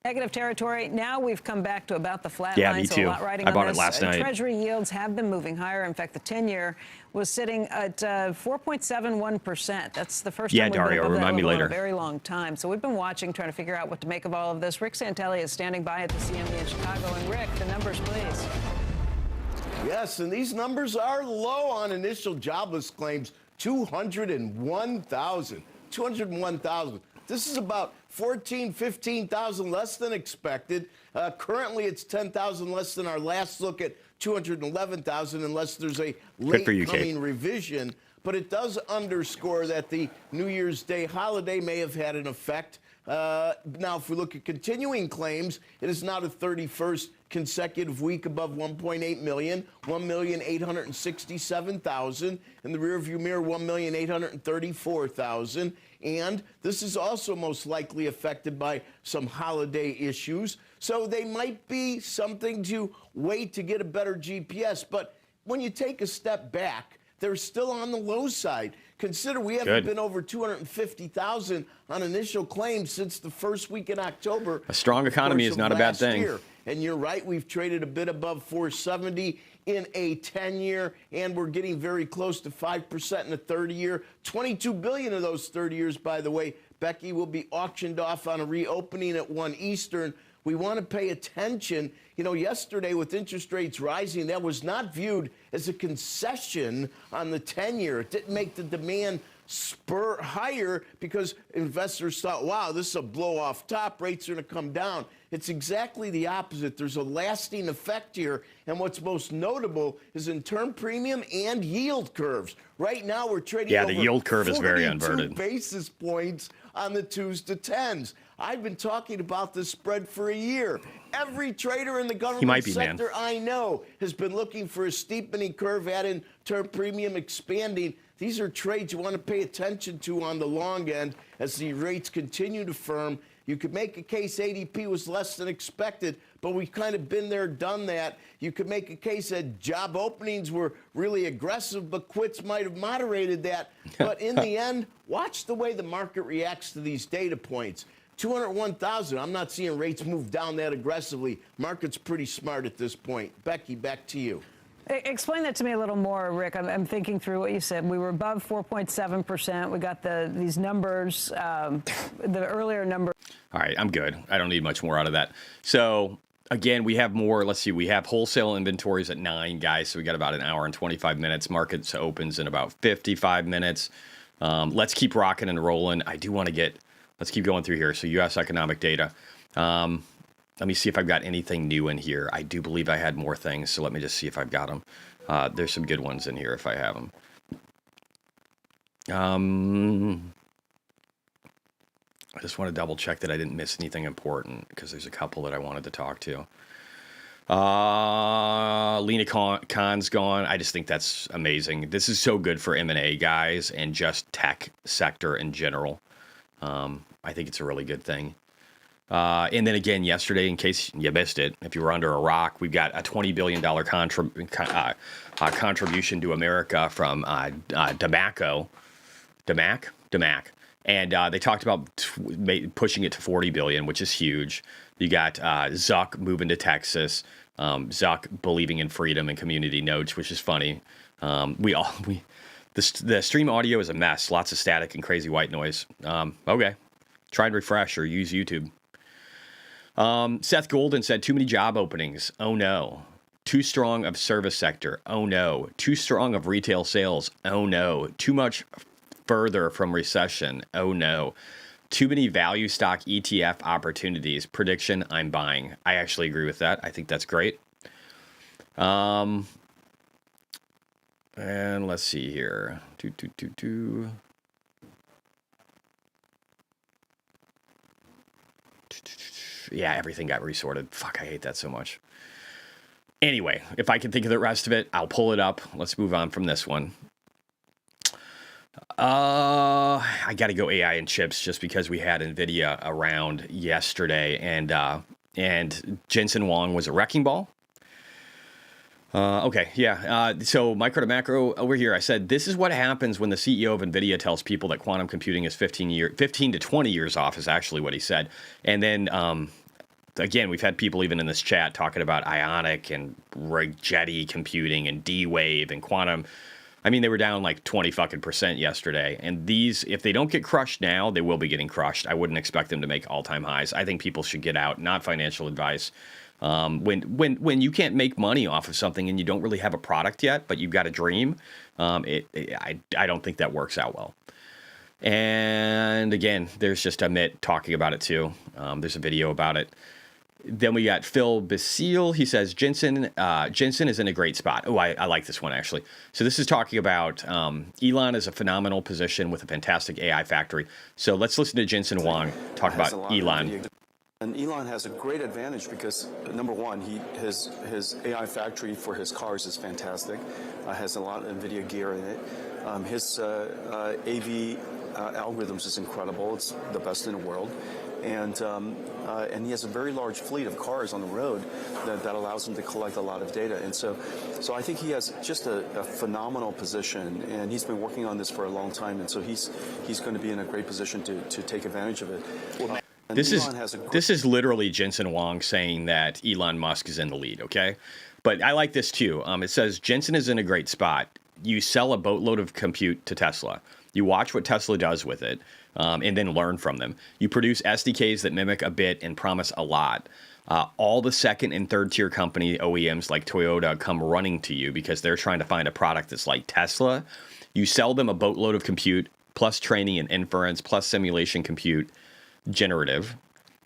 Negative territory. Now we've come back to about the flat line. line. Me too. So a lot riding I on bought this. it last night. Treasury yields have been moving higher. In fact, the 10-year was sitting at 4.71%. That's the first time we've been above that level in a very long time. So we've been watching, trying to figure out what to make of all of this. Rick Santelli is standing by at the CME in Chicago. And Rick, the numbers, please. Yes, and these numbers are low on initial jobless claims. 201,000. This is about 14, 15,000 less than expected. Currently, it's 10,000 less than our last look at 211,000, unless there's a late coming revision. But it does underscore that the New Year's Day holiday may have had an effect. Now, if we look at continuing claims, it is now the 31st consecutive week above 1.8 million, 1,867,000. In the rearview mirror, 1,834,000. And this is also most likely affected by some holiday issues. So they might be something to wait to get a better GPS. But when you take a step back, they're still on the low side. Consider we haven't been over 250,000 on initial claims since the first week in October. A strong economy is not a bad thing. And you're right, we've traded a bit above 470 in a 10-year, and we're getting very close to 5% in a 30-year. 22 billion of those 30 years, by the way, Becky, will be auctioned off on a reopening at 1 Eastern. We want to pay attention. You know, yesterday with interest rates rising, that was not viewed as a concession on the 10-year. It didn't make the demand spur higher because investors thought, wow, this is a blow off top. Rates are going to come down. It's exactly the opposite. There's a lasting effect here. And what's most notable is in term premium and yield curves. Right now, we're trading over the yield curve is very inverted. Basis points on the 2s to 10s. I've been talking about this spread for a year. Every trader in the government sector I know has been looking for a steepening curve, adding term premium expanding. These are trades you want to pay attention to on the long end as the rates continue to firm. You could make a case ADP was less than expected, but we've kind of been there, done that. You could make a case that job openings were really aggressive, but quits might have moderated that. But in the end, watch the way the market reacts to these data points. 201,000, I'm not seeing rates move down that aggressively. Market's pretty smart at this point. Becky, back to you. Explain that to me a little more, Rick. I'm thinking through what you said. We were above 4.7%. We got these numbers, the earlier number. All right, I'm good. I don't need much more out of that. So, again, we have more. Let's see. We have wholesale inventories at 9, guys. So we got about an hour and 25 minutes. Markets opens in about 55 minutes. Let's keep rocking and rolling. I do want to get, let's keep going through here. So U.S. economic data. Let me see if I've got anything new in here. I do believe I had more things, so let me just see if I've got them. There's some good ones in here if I have them. I just want to double check that I didn't miss anything important because there's a couple that I wanted to talk to. Lena Khan's gone. I just think that's amazing. This is so good for M&A guys and just tech sector in general. I think it's a really good thing. And then again, yesterday, in case you missed it, if you were under a rock, we've got a $20 billion contribution to America from DMAC. And they talked about pushing it to $40 billion, which is huge. You got Zuck moving to Texas, Zuck believing in freedom and community notes, which is funny. The stream audio is a mess, lots of static and crazy white noise. Okay, try and refresh or use YouTube. Seth Golden said, too many job openings. Oh, no. Too strong of service sector. Oh, no. Too strong of retail sales. Oh, no. Too much further from recession. Oh, no. Too many value stock ETF opportunities. Prediction, I'm buying. I actually agree with that. I think that's great. And let's see here. Yeah, everything got resorted. Fuck, I hate that so much. Anyway, if I can think of the rest of it, I'll pull it up. Let's move on from this one. I got to go AI and chips just because we had NVIDIA around yesterday, and Jensen Huang was a wrecking ball. Okay, yeah. So micro to macro over here, I said, this is what happens when the CEO of NVIDIA tells people that quantum computing is 15 to 20 years off is actually what he said. And then, again, we've had people even in this chat talking about ionic and Rigetti computing and D-Wave and quantum. I mean, they were down like 20% yesterday. And these, if they don't get crushed now, they will be getting crushed. I wouldn't expect them to make all-time highs. I think people should get out, not financial advice. When you can't make money off of something and you don't really have a product yet, but you've got a dream, I don't think that works out well. And again, there's just Amit talking about it too. There's a video about it. Then we got Phil Basile. He says, Jensen is in a great spot. Oh, I like this one, actually. So this is talking about Elon is a phenomenal position with a fantastic AI factory. So let's listen to Jensen Huang talk about Elon. And Elon has a great advantage because, number one, his AI factory for his cars is fantastic. Has a lot of NVIDIA gear in it. His AV algorithms is incredible. It's the best in the world. And he has a very large fleet of cars on the road that allows him to collect a lot of data. And so I think he has just a phenomenal position, and he's been working on this for a long time. And so he's going to be in a great position to take advantage of it. This is literally Jensen Huang saying that Elon Musk is in the lead, okay? But I like this too. It says, Jensen is in a great spot. You sell a boatload of compute to Tesla. You watch what Tesla does with it, and then learn from them. You produce SDKs that mimic a bit and promise a lot. All the second and third tier company OEMs like Toyota come running to you because they're trying to find a product that's like Tesla. You sell them a boatload of compute, plus training and inference, plus simulation compute, generative,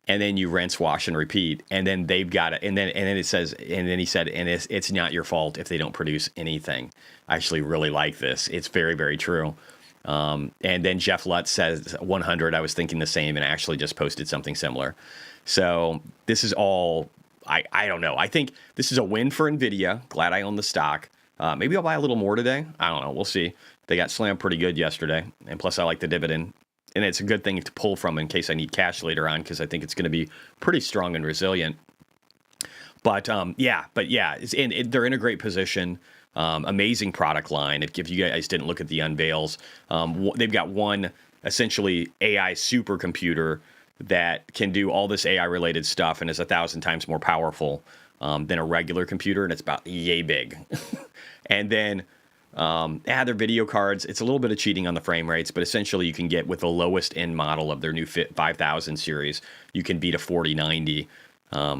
and then you rinse, wash, and repeat, and then they've got it, and then it says, and then he said, and it's not your fault if they don't produce anything. I actually really like this. It's very, very true. And then Jeff Lutz says 100. I was thinking the same, and actually just posted something similar. So this is all, I don't know. I think this is a win for NVIDIA. Glad I own the stock. Maybe I'll buy a little more today. I don't know. We'll see. They got slammed pretty good yesterday, and plus I like the dividend. And it's a good thing to pull from in case I need cash later on, because I think it's going to be pretty strong and resilient. But yeah, they're in a great position. Amazing product line. If you guys didn't look at the unveils, they've got one essentially AI supercomputer that can do all this AI related stuff and is 1,000 times more powerful than a regular computer, and it's about yay big. And then their video cards, it's a little bit of cheating on the frame rates, but essentially you can get with the lowest end model of their new 5000 series, you can beat a 4090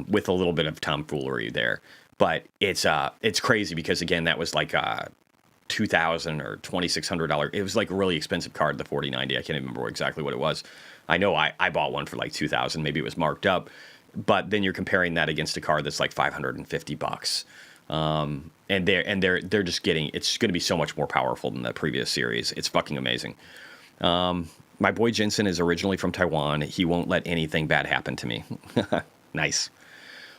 with a little bit of tomfoolery there. But it's crazy because, again, that was like $2,000 or $2,600. It was like a really expensive card, the 4090. I can't even remember exactly what it was. I know I bought one for like $2,000. Maybe it was marked up. But then you're comparing that against a card that's like $550. And they're just getting, it's going to be so much more powerful than the previous series. It's fucking amazing. My boy Jensen is originally from Taiwan. He won't let anything bad happen to me. Nice.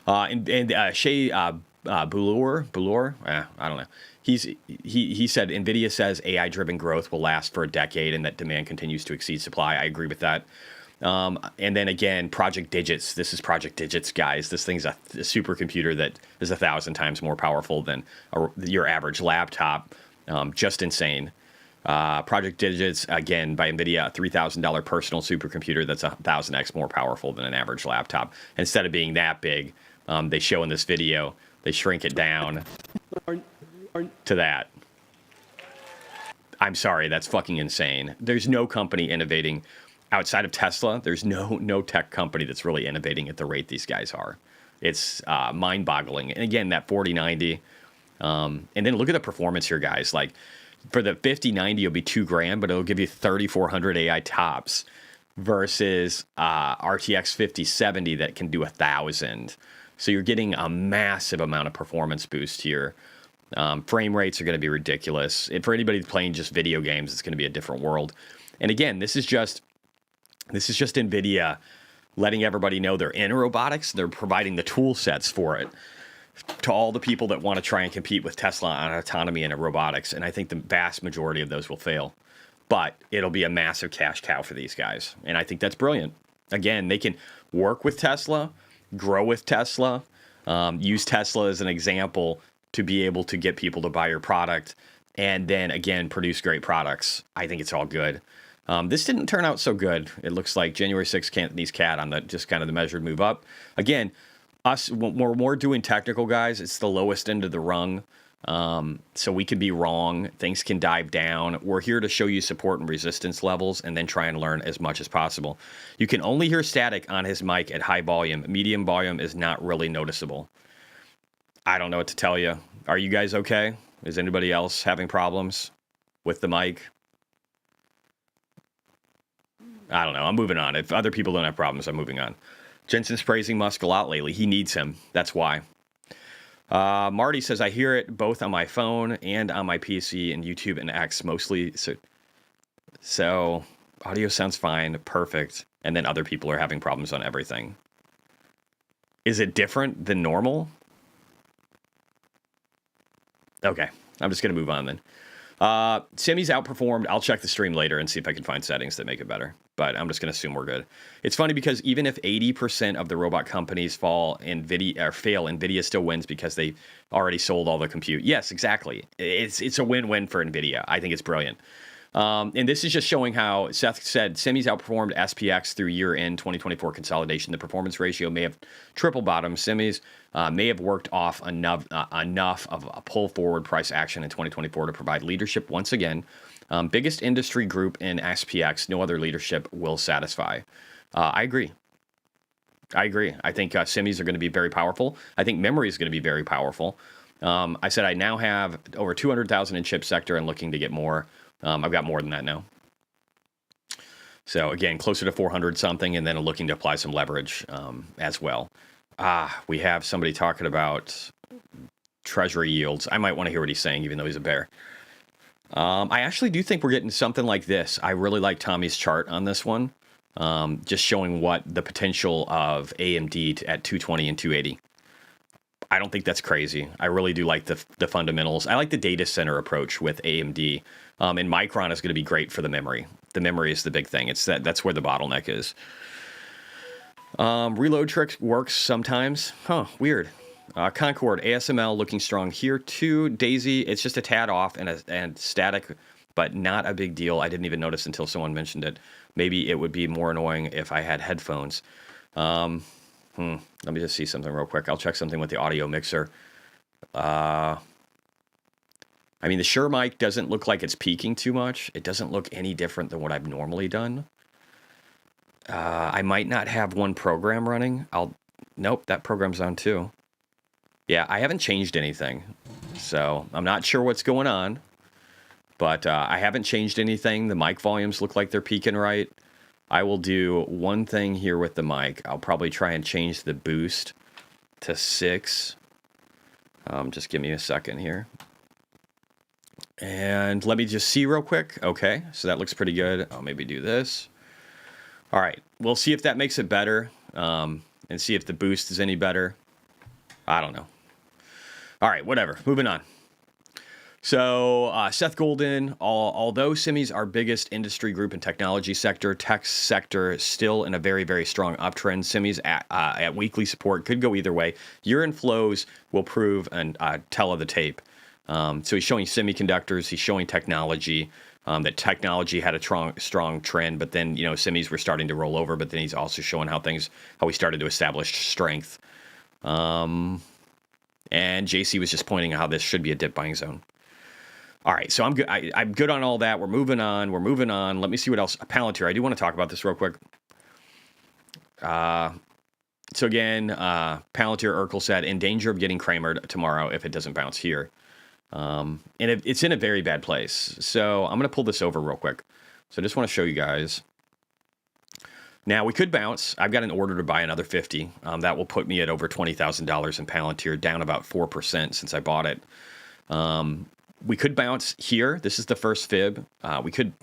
And Shay Boulor, I don't know. He said NVIDIA says AI-driven growth will last for a decade and that demand continues to exceed supply. I agree with that. And then again, Project Digits. This is Project Digits, guys. This thing's a supercomputer that is 1,000 times more powerful than your average laptop. Just insane. Project Digits, again, by NVIDIA, a $3,000 personal supercomputer that's 1,000x more powerful than an average laptop. Instead of being that big, they show in this video, they shrink it down to that. I'm sorry, that's fucking insane. There's no company innovating outside of Tesla. There's no tech company that's really innovating at the rate these guys are. It's mind-boggling. And again, that 4090. And then look at the performance here, guys. Like for the 5090, it'll be $2,000, but it'll give you 3,400 AI tops versus RTX 5070 that can do 1,000. So you're getting a massive amount of performance boost here. Frame rates are going to be ridiculous. And for anybody playing just video games, it's going to be a different world. And again, this is just NVIDIA letting everybody know they're in robotics. They're providing the tool sets for it to all the people that want to try and compete with Tesla on autonomy and robotics. And I think the vast majority of those will fail. But it'll be a massive cash cow for these guys. And I think that's brilliant. Again, they can work with Tesla, grow with Tesla, use Tesla as an example to be able to get people to buy your product, and then, again, produce great products. I think it's all good. This didn't turn out so good. It looks like January 6th Cantonese cat on the just kind of the measured move up. Again, when we're doing technical, guys, it's the lowest end of the rung. So we could be wrong. Things can dive down. We're here to show you support and resistance levels and then try and learn as much as possible. You can only hear static on his mic at high volume. Medium volume is not really noticeable. I don't know what to tell you. Are you guys okay? Is anybody else having problems with the mic? I don't know. I'm moving on. If other people don't have problems, I'm moving on. Jensen's praising Musk a lot lately. He needs him. That's why. Marty says, I hear it both on my phone and on my PC and YouTube and X mostly. So audio sounds fine. Perfect. And then other people are having problems on everything. Is it different than normal? Okay. I'm just going to move on then. Semi's outperformed. I'll check the stream later and see if I can find settings that make it better. But I'm just going to assume we're good. It's funny because even if 80% of the robot companies fail, NVIDIA still wins because they already sold all the compute. Yes, exactly. It's a win-win for NVIDIA. I think it's brilliant. And this is just showing how Seth said semis outperformed SPX through year-end 2024 consolidation. The performance ratio may have triple bottom. Semis may have worked off enough of a pull-forward price action in 2024 to provide leadership once again. Biggest industry group in SPX, no other leadership will satisfy. I agree. I think semis are going to be very powerful. I think memory is going to be very powerful. I said I now have over 200,000 in chip sector and looking to get more. I've got more than that now. So again, closer to 400 something, and then looking to apply some leverage as well. We have somebody talking about treasury yields. I might want to hear what he's saying, even though he's a bear. I actually do think we're getting something like this. I really like Tommy's chart on this one, just showing what the potential of AMD at 220 and 280. I don't think that's crazy. I really do like the fundamentals. I like the data center approach with AMD. And Micron is going to be great for the memory. The memory is the big thing. That's where the bottleneck is. Reload trick works sometimes. Weird. Concord, ASML looking strong here too. Daisy, it's just a tad off and static, but not a big deal. I didn't even notice until someone mentioned it. Maybe it would be more annoying if I had headphones. Let me just see something real quick. I'll check something with the audio mixer. I mean, the Shure mic doesn't look like it's peaking too much. It doesn't look any different than what I've normally done. I might not have one program running. Nope, that program's on too. Yeah, I haven't changed anything. So I'm not sure what's going on. But I haven't changed anything. The mic volumes look like they're peaking right. I will do one thing here with the mic. I'll probably try and change the boost to 6. Just give me a second here. And let me just see real quick. Okay, so that looks pretty good. I'll maybe do this. All right, we'll see if that makes it better and see if the boost is any better. I don't know. All right, whatever. Moving on. So Seth Golden, although semis are biggest industry group in technology sector, tech sector still in a very, very strong uptrend. Semis at weekly support could go either way. Year-end flows will prove and tell of the tape. So he's showing semiconductors, he's showing technology, that technology had a strong trend, but then, semis were starting to roll over, but then he's also showing how we started to establish strength. And JC was just pointing out how this should be a dip buying zone. All right, so I'm good. I'm good on all that. We're moving on. Let me see what else. Palantir. I do want to talk about this real quick. So again, Palantir Urkel said, in danger of getting Cramered tomorrow if it doesn't bounce here. And it's in a very bad place. So I'm going to pull this over real quick. So I just want to show you guys. Now, we could bounce. I've got an order to buy another 50. That will put me at over $20,000 in Palantir, down about 4% since I bought it. We could bounce here. This is the first fib. We could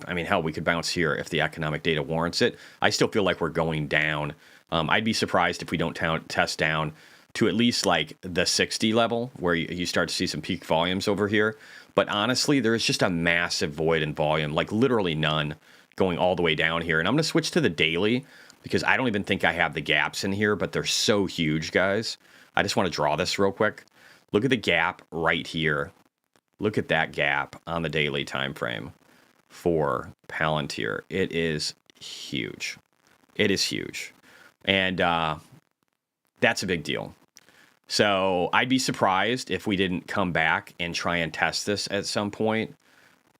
bounce here if the economic data warrants it. I still feel like we're going down. I'd be surprised if we don't test down to at least like the 60 level where you start to see some peak volumes over here. But honestly, there is just a massive void in volume, like literally none, going all the way down here. And I'm going to switch to the daily because I don't even think I have the gaps in here, but they're so huge, guys. I just want to draw this real quick. Look at the gap right here. Look at that gap on the daily time frame for Palantir. It is huge. It is huge. And that's a big deal. So I'd be surprised if we didn't come back and try and test this at some point.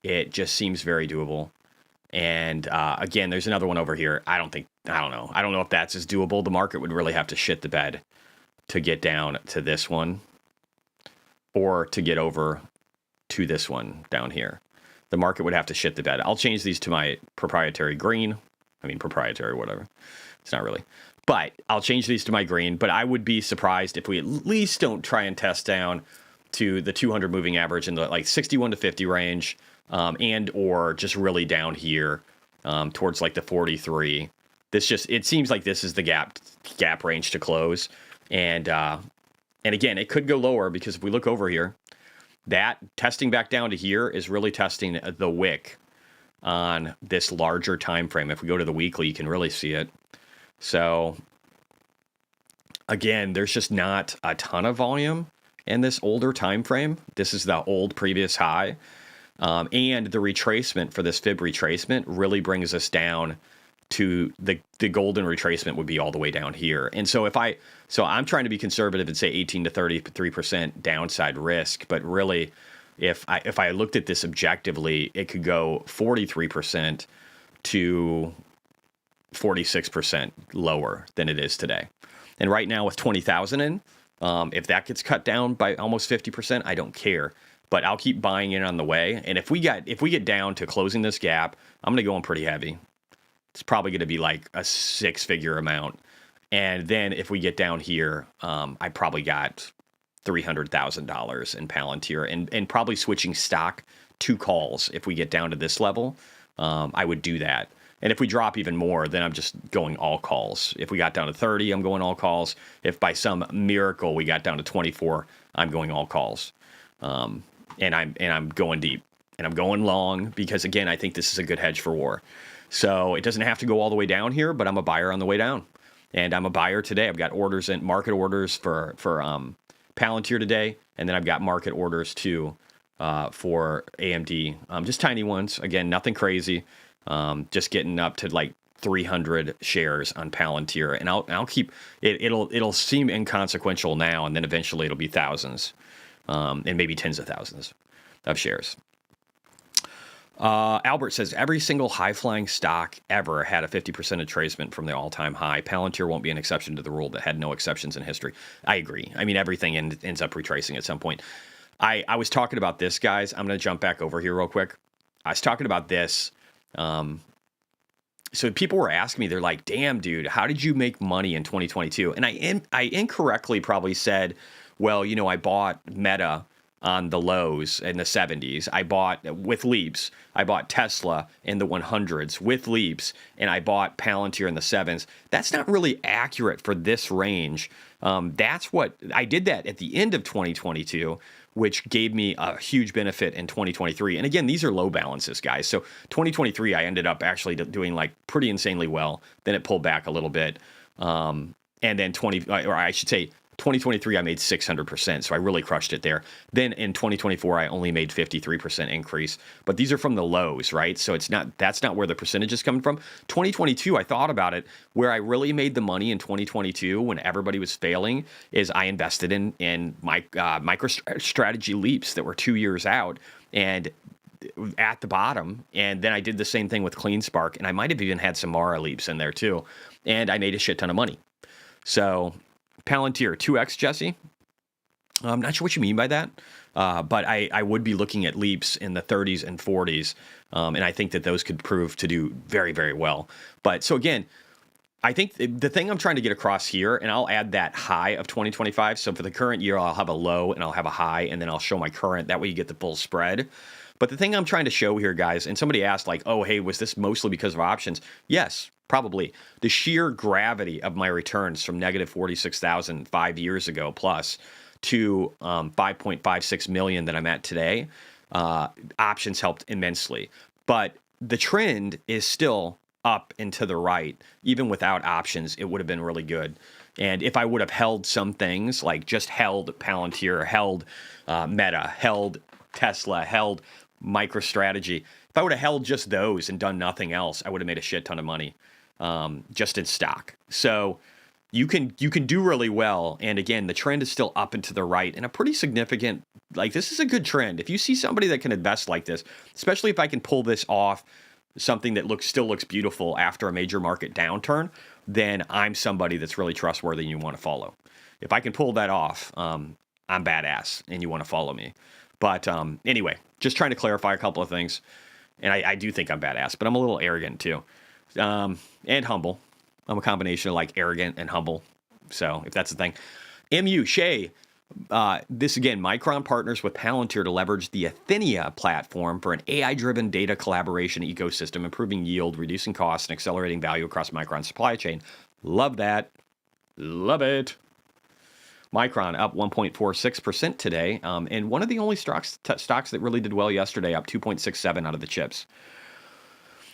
It just seems very doable. And again, there's another one over here. I don't know. I don't know if that's as doable. The market would really have to shit the bed to get down to this one or to get over to this one down here. The market would have to shit the bed. I'll change these to my proprietary green. I mean, proprietary, whatever. It's not really. But I'll change these to my green. But I would be surprised if we at least don't try and test down to the 200 moving average in the like 61 to 50 range, and or just really down here towards like the 43. It seems like this is the gap range to close. And again, it could go lower because if we look over here, that testing back down to here is really testing the wick on this larger time frame. If we go to the weekly, you can really see it. So again, there's just not a ton of volume in this older time frame. This is the old previous high. And the retracement for this fib retracement really brings us down to the golden retracement would be all the way down here. And so I'm trying to be conservative and say 18 to 33% downside risk, but really if I looked at this objectively, it could go 43% to 46% lower than it is today. And right now with 20,000 in, if that gets cut down by almost 50%, I don't care. But I'll keep buying in on the way. And if we get down to closing this gap, I'm going to go in pretty heavy. It's probably going to be like a 6-figure amount. And then if we get down here, I probably got $300,000 in Palantir and probably switching stock to calls. If we get down to this level, I would do that. And if we drop even more, then I'm just going all calls. If we got down to 30, I'm going all calls. If by some miracle we got down to 24, I'm going all calls. And I'm going deep and I'm going long because again, I think this is a good hedge for war. So it doesn't have to go all the way down here, but I'm a buyer on the way down, and I'm a buyer today. I've got orders in market orders for Palantir today, and then I've got market orders too for AMD. Just tiny ones. Again, nothing crazy. Just getting up to like 300 shares on Palantir, and I'll keep it. It'll seem inconsequential now, and then eventually it'll be thousands. And maybe tens of thousands of shares. Albert says, every single high-flying stock ever had a 50% retracement from the all-time high. Palantir won't be an exception to the rule that had no exceptions in history. I agree. I mean, everything ends up retracing at some point. I was talking about this, guys. I'm going to jump back over here real quick. I was talking about this. So people were asking me, they're like, damn, dude, how did you make money in 2022? And I incorrectly probably said, well, you know, I bought Meta on the lows in the 70s. I bought with leaps. I bought Tesla in the 100s with leaps, and I bought Palantir in the 7s. That's not really accurate for this range. That's what I did that at the end of 2022, which gave me a huge benefit in 2023. And again, these are low balances, guys. So 2023, I ended up actually doing like pretty insanely well. Then it pulled back a little bit. And then 2023, I made 600%, so I really crushed it there. Then in 2024, I only made 53% increase. But these are from the lows, right? So that's not where the percentage is coming from. 2022, I thought about it. Where I really made the money in 2022 when everybody was failing is I invested in my microstrategy leaps that were 2 years out and at the bottom. And then I did the same thing with CleanSpark, and I might have even had some Mara leaps in there too. And I made a shit ton of money. So Palantir, 2x, Jesse. I'm not sure what you mean by that, but I would be looking at leaps in the 30s and 40s, and I think that those could prove to do very, very well. But so again, I think the thing I'm trying to get across here, and I'll add that high of 2025. So for the current year, I'll have a low and I'll have a high, and then I'll show my current. That way you get the full spread. But the thing I'm trying to show here, guys, and somebody asked like, oh, hey, was this mostly because of options? Yes. Probably. The sheer gravity of my returns from negative 46,000 5 years ago plus to 5.56 million that I'm at today, options helped immensely. But the trend is still up and to the right. Even without options, it would have been really good. And if I would have held some things, like just held Palantir, held Meta, held Tesla, held MicroStrategy, if I would have held just those and done nothing else, I would have made a shit ton of money. Just in stock. So you can do really well. And again, the trend is still up and to the right and a pretty significant, like this is a good trend. If you see somebody that can invest like this, especially if I can pull this off, something that still looks beautiful after a major market downturn, then I'm somebody that's really trustworthy and you want to follow. If I can pull that off, I'm badass and you want to follow me. But anyway, just trying to clarify a couple of things. And I do think I'm badass, but I'm a little arrogant too. and humble. I'm a combination of like arrogant and humble. So if that's the thing. MU, Shay, this again, Micron partners with Palantir to leverage the Athenia platform for an AI-driven data collaboration ecosystem, improving yield, reducing costs, and accelerating value across Micron's supply chain. Love that. Love it. Micron up 1.46% today, and one of the only stocks that really did well yesterday, up 2.67 out of the chips.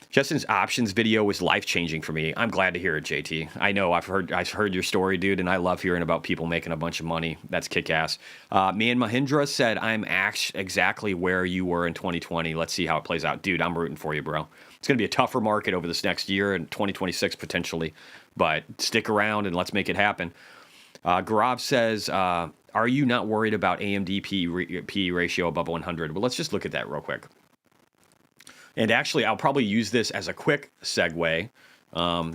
Justin's options video was life-changing for me. I'm glad to hear it, JT. I know I've heard your story, dude, and I love hearing about people making a bunch of money. That's kick-ass. Me and Mahindra said I'm exactly where you were in 2020. Let's see how it plays out. Dude, I'm rooting for you, bro. It's going to be a tougher market over this next year and 2026 potentially, but stick around and let's make it happen. Gaurav says, are you not worried about AMD P ratio above 100? Well, let's just look at that real quick. And actually, I'll probably use this as a quick segue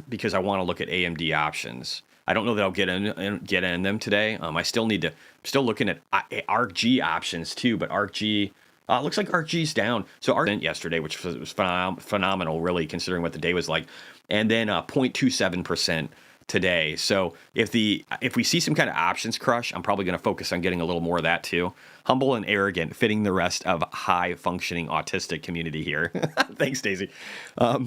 because I want to look at AMD options. I don't know that I'll get in them today. I'm still looking at ARCG options too, but ARCG looks like ARCG's down. So ARC yesterday, which was phenomenal, really, considering what the day was like, and then 0.27% today. So if we see some kind of options crush, I'm probably going to focus on getting a little more of that too. Humble and arrogant, fitting the rest of high functioning autistic community here. Thanks, Daisy. All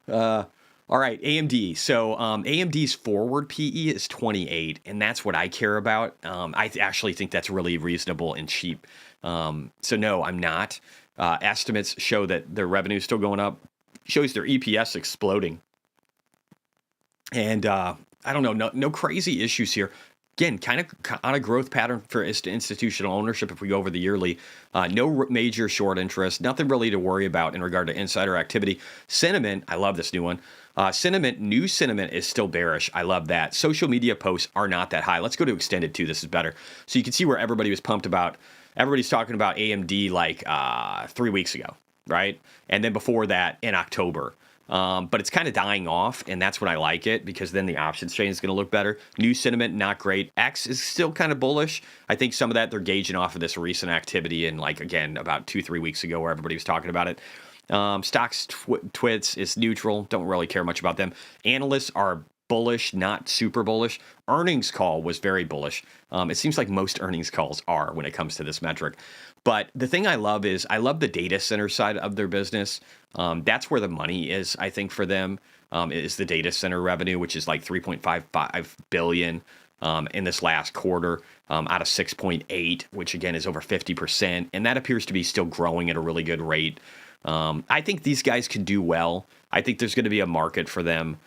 right, AMD. So AMD's forward PE is 28, and that's what I care about. I actually think that's really reasonable and cheap. So no, I'm not. Estimates show that their revenue is still going up. Shows their EPS exploding. And I don't know, no crazy issues here. Again, kind of on a growth pattern for institutional ownership if we go over the yearly. No major short interest, nothing really to worry about in regard to insider activity. Sentiment, I love this new one. New sentiment is still bearish. I love that. Social media posts are not that high. Let's go to extended too. This is better. So you can see where everybody was pumped about. Everybody's talking about AMD like 3 weeks ago, right? And then before that in October. But it's kind of dying off, and that's when I like it because then the options chain is going to look better. New sentiment, not great. X is still kind of bullish. I think some of that they're gauging off of this recent activity and like, again, about 2-3 weeks ago where everybody was talking about it. Stocks twits is neutral. Don't really care much about them. Analysts are bullish, not super bullish. Earnings call was very bullish. It seems like most earnings calls are when it comes to this metric. But the thing I love is I love the data center side of their business. That's where the money is, I think, for them, is the data center revenue, which is like $3.55 billion in this last quarter out of 6.8, which again is over 50%. And that appears to be still growing at a really good rate. I think these guys can do well. I think there's going to be a market for them.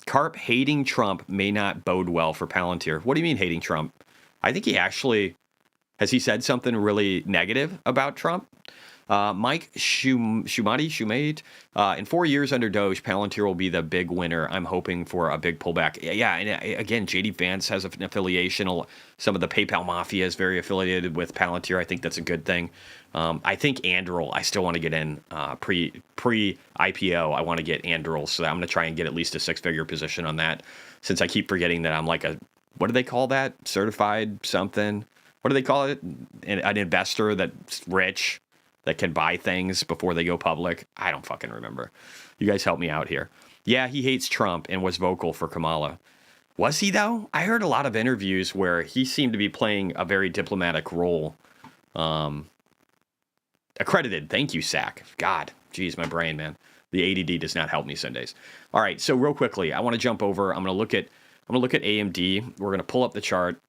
Carp hating Trump may not bode well for Palantir. What do you mean hating Trump? I think he actually... Has he said something really negative about Trump? Mike Shumate, in 4 years under Doge, Palantir will be the big winner. I'm hoping for a big pullback. Yeah, and again, JD Vance has an affiliation. Some of the PayPal mafia is very affiliated with Palantir. I think that's a good thing. I think Anduril, I still want to get in pre-IPO. I want to get Anduril, so I'm going to try and get at least a six-figure position on that since I keep forgetting that I'm like what do they call that? Certified something? What do they call it? An investor that's rich, that can buy things before they go public. I don't fucking remember. You guys help me out here. Yeah, he hates Trump and was vocal for Kamala. Was he, though? I heard a lot of interviews where he seemed to be playing a very diplomatic role. Accredited. Thank you, Sack. God, geez, my brain, man. The ADD does not help me Sundays. All right, so real quickly, I want to jump over. I'm going to look at AMD. We're going to pull up the chart.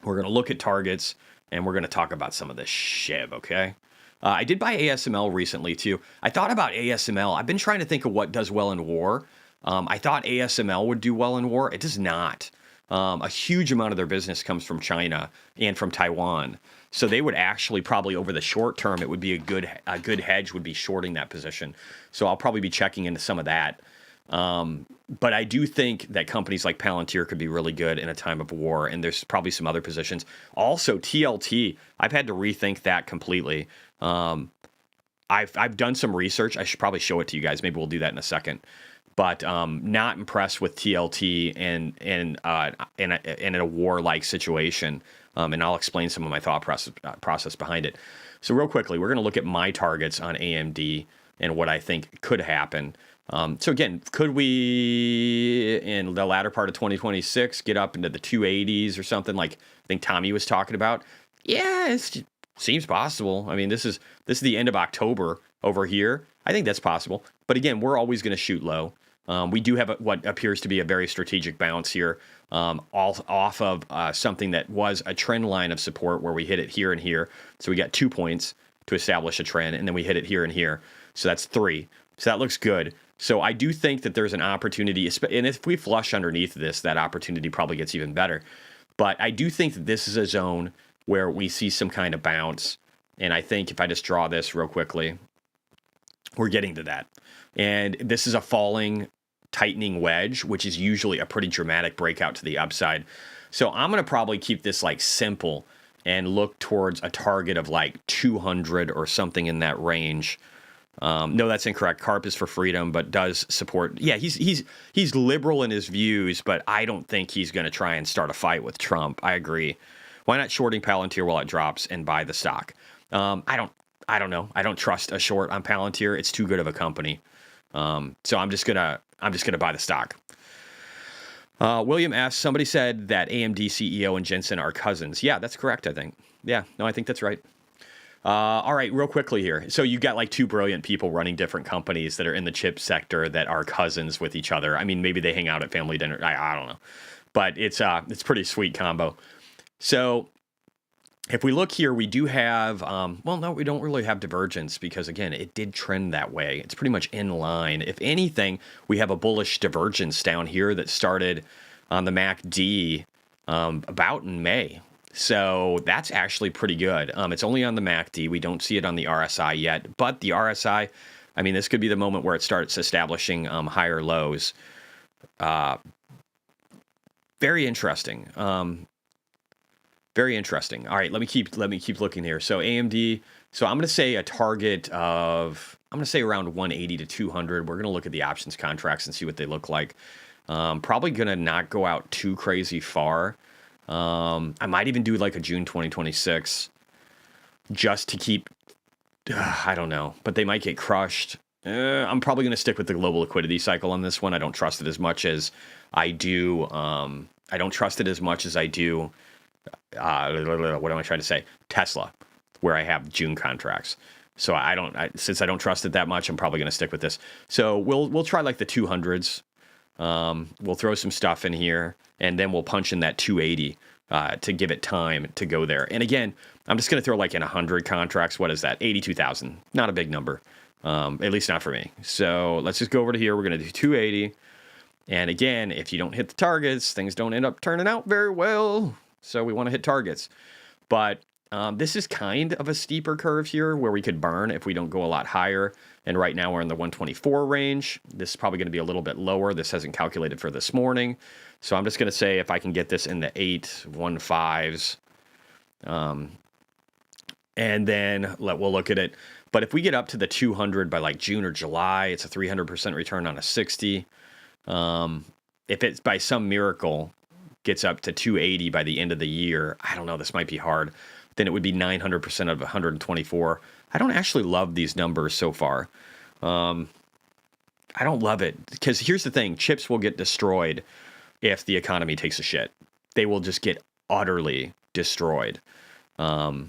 We're going to look at targets, and we're going to talk about some of this shit, okay? I did buy ASML recently, too. I thought about ASML. I've been trying to think of what does well in war. I thought ASML would do well in war. It does not. A huge amount of their business comes from China and from Taiwan. So they would actually probably over the short term, it would be a good hedge would be shorting that position. So I'll probably be checking into some of that. But I do think that companies like Palantir could be really good in a time of war, and there's probably some other positions. Also, TLT, I've had to rethink that completely. I've done some research. I should probably show it to you guys. Maybe we'll do that in a second. But not impressed with TLT in a war-like situation. And I'll explain some of my thought process behind it. So real quickly, we're going to look at my targets on AMD. and what I think could happen. So again, could we, in the latter part of 2026, get up into the 280s or something like I think Tommy was talking about? Yeah, it seems possible. I mean, this is the end of October over here. I think that's possible. But again, we're always going to shoot low. We do have what appears to be a very strategic bounce here, off of something that was a trend line of support where we hit it here and here. So we got 2 points to establish a trend, and then we hit it here and here. So that's 3. So that looks good. So I do think that there's an opportunity, and if we flush underneath this, that opportunity probably gets even better. But I do think that this is a zone where we see some kind of bounce. And I think if I just draw this real quickly, we're getting to that. And this is a falling, tightening wedge, which is usually a pretty dramatic breakout to the upside. So I'm going to probably keep this like simple and look towards a target of like 200 or something in that range. No, that's incorrect. Carp is for freedom, but does support. Yeah, he's liberal in his views, but I don't think he's going to try and start a fight with Trump. I agree. Why not shorting Palantir while it drops and buy the stock? I don't know. I don't trust a short on Palantir. It's too good of a company. So I'm just gonna buy the stock. William asks, somebody said that AMD CEO and Jensen are cousins. Yeah, that's correct, I think. Yeah, no, I think that's right. All right, real quickly here. So you got like two brilliant people running different companies that are in the chip sector that are cousins with each other. I mean, maybe they hang out at family dinner. I don't know. But it's pretty sweet combo. So if we look here, we do have, well, no, we don't really have divergence because, again, it did trend that way. It's pretty much in line. If anything, we have a bullish divergence down here that started on the MACD about in May. So that's actually pretty good. It's only on the MACD. We don't see it on the RSI yet. But the RSI, I mean, this could be the moment where it starts establishing higher lows. Very interesting. Very interesting. All right, let me keep looking here. So AMD. So I'm going to say a target of, I'm going to say around 180 to 200. We're going to look at the options contracts and see what they look like. Probably going to not go out too crazy far. I might even do like a June 2026 just to keep, I don't know, but they might get crushed. I'm probably going to stick with the global liquidity cycle on this one. I don't trust it as much as I do. I don't trust it as much as I do. What am I trying to say? Tesla, where I have June contracts. So since I don't trust it that much, I'm probably going to stick with this. So we'll try like the 200s. We'll throw some stuff in here, and then we'll punch in that 280 to give it time to go there. And again, I'm just going to throw like in 100 contracts. What is that? 82,000. Not a big number, at least not for me. So let's just go over to here. We're going to do 280. And again, if you don't hit the targets, things don't end up turning out very well. So we want to hit targets. But this is kind of a steeper curve here where we could burn if we don't go a lot higher. And right now we're in the 124 range. This is probably going to be a little bit lower. This hasn't calculated for this morning. So I'm just going to say if I can get this in the 815s, and then we'll look at it. But if we get up to the 200 by like June or July, it's a 300% return on a 60. If it's by some miracle gets up to 280 by the end of the year, I don't know, this might be hard, then it would be 900% of 124. I don't actually love these numbers so far. I don't love it because here's the thing, chips will get destroyed if the economy takes a shit. They will just get utterly destroyed. Or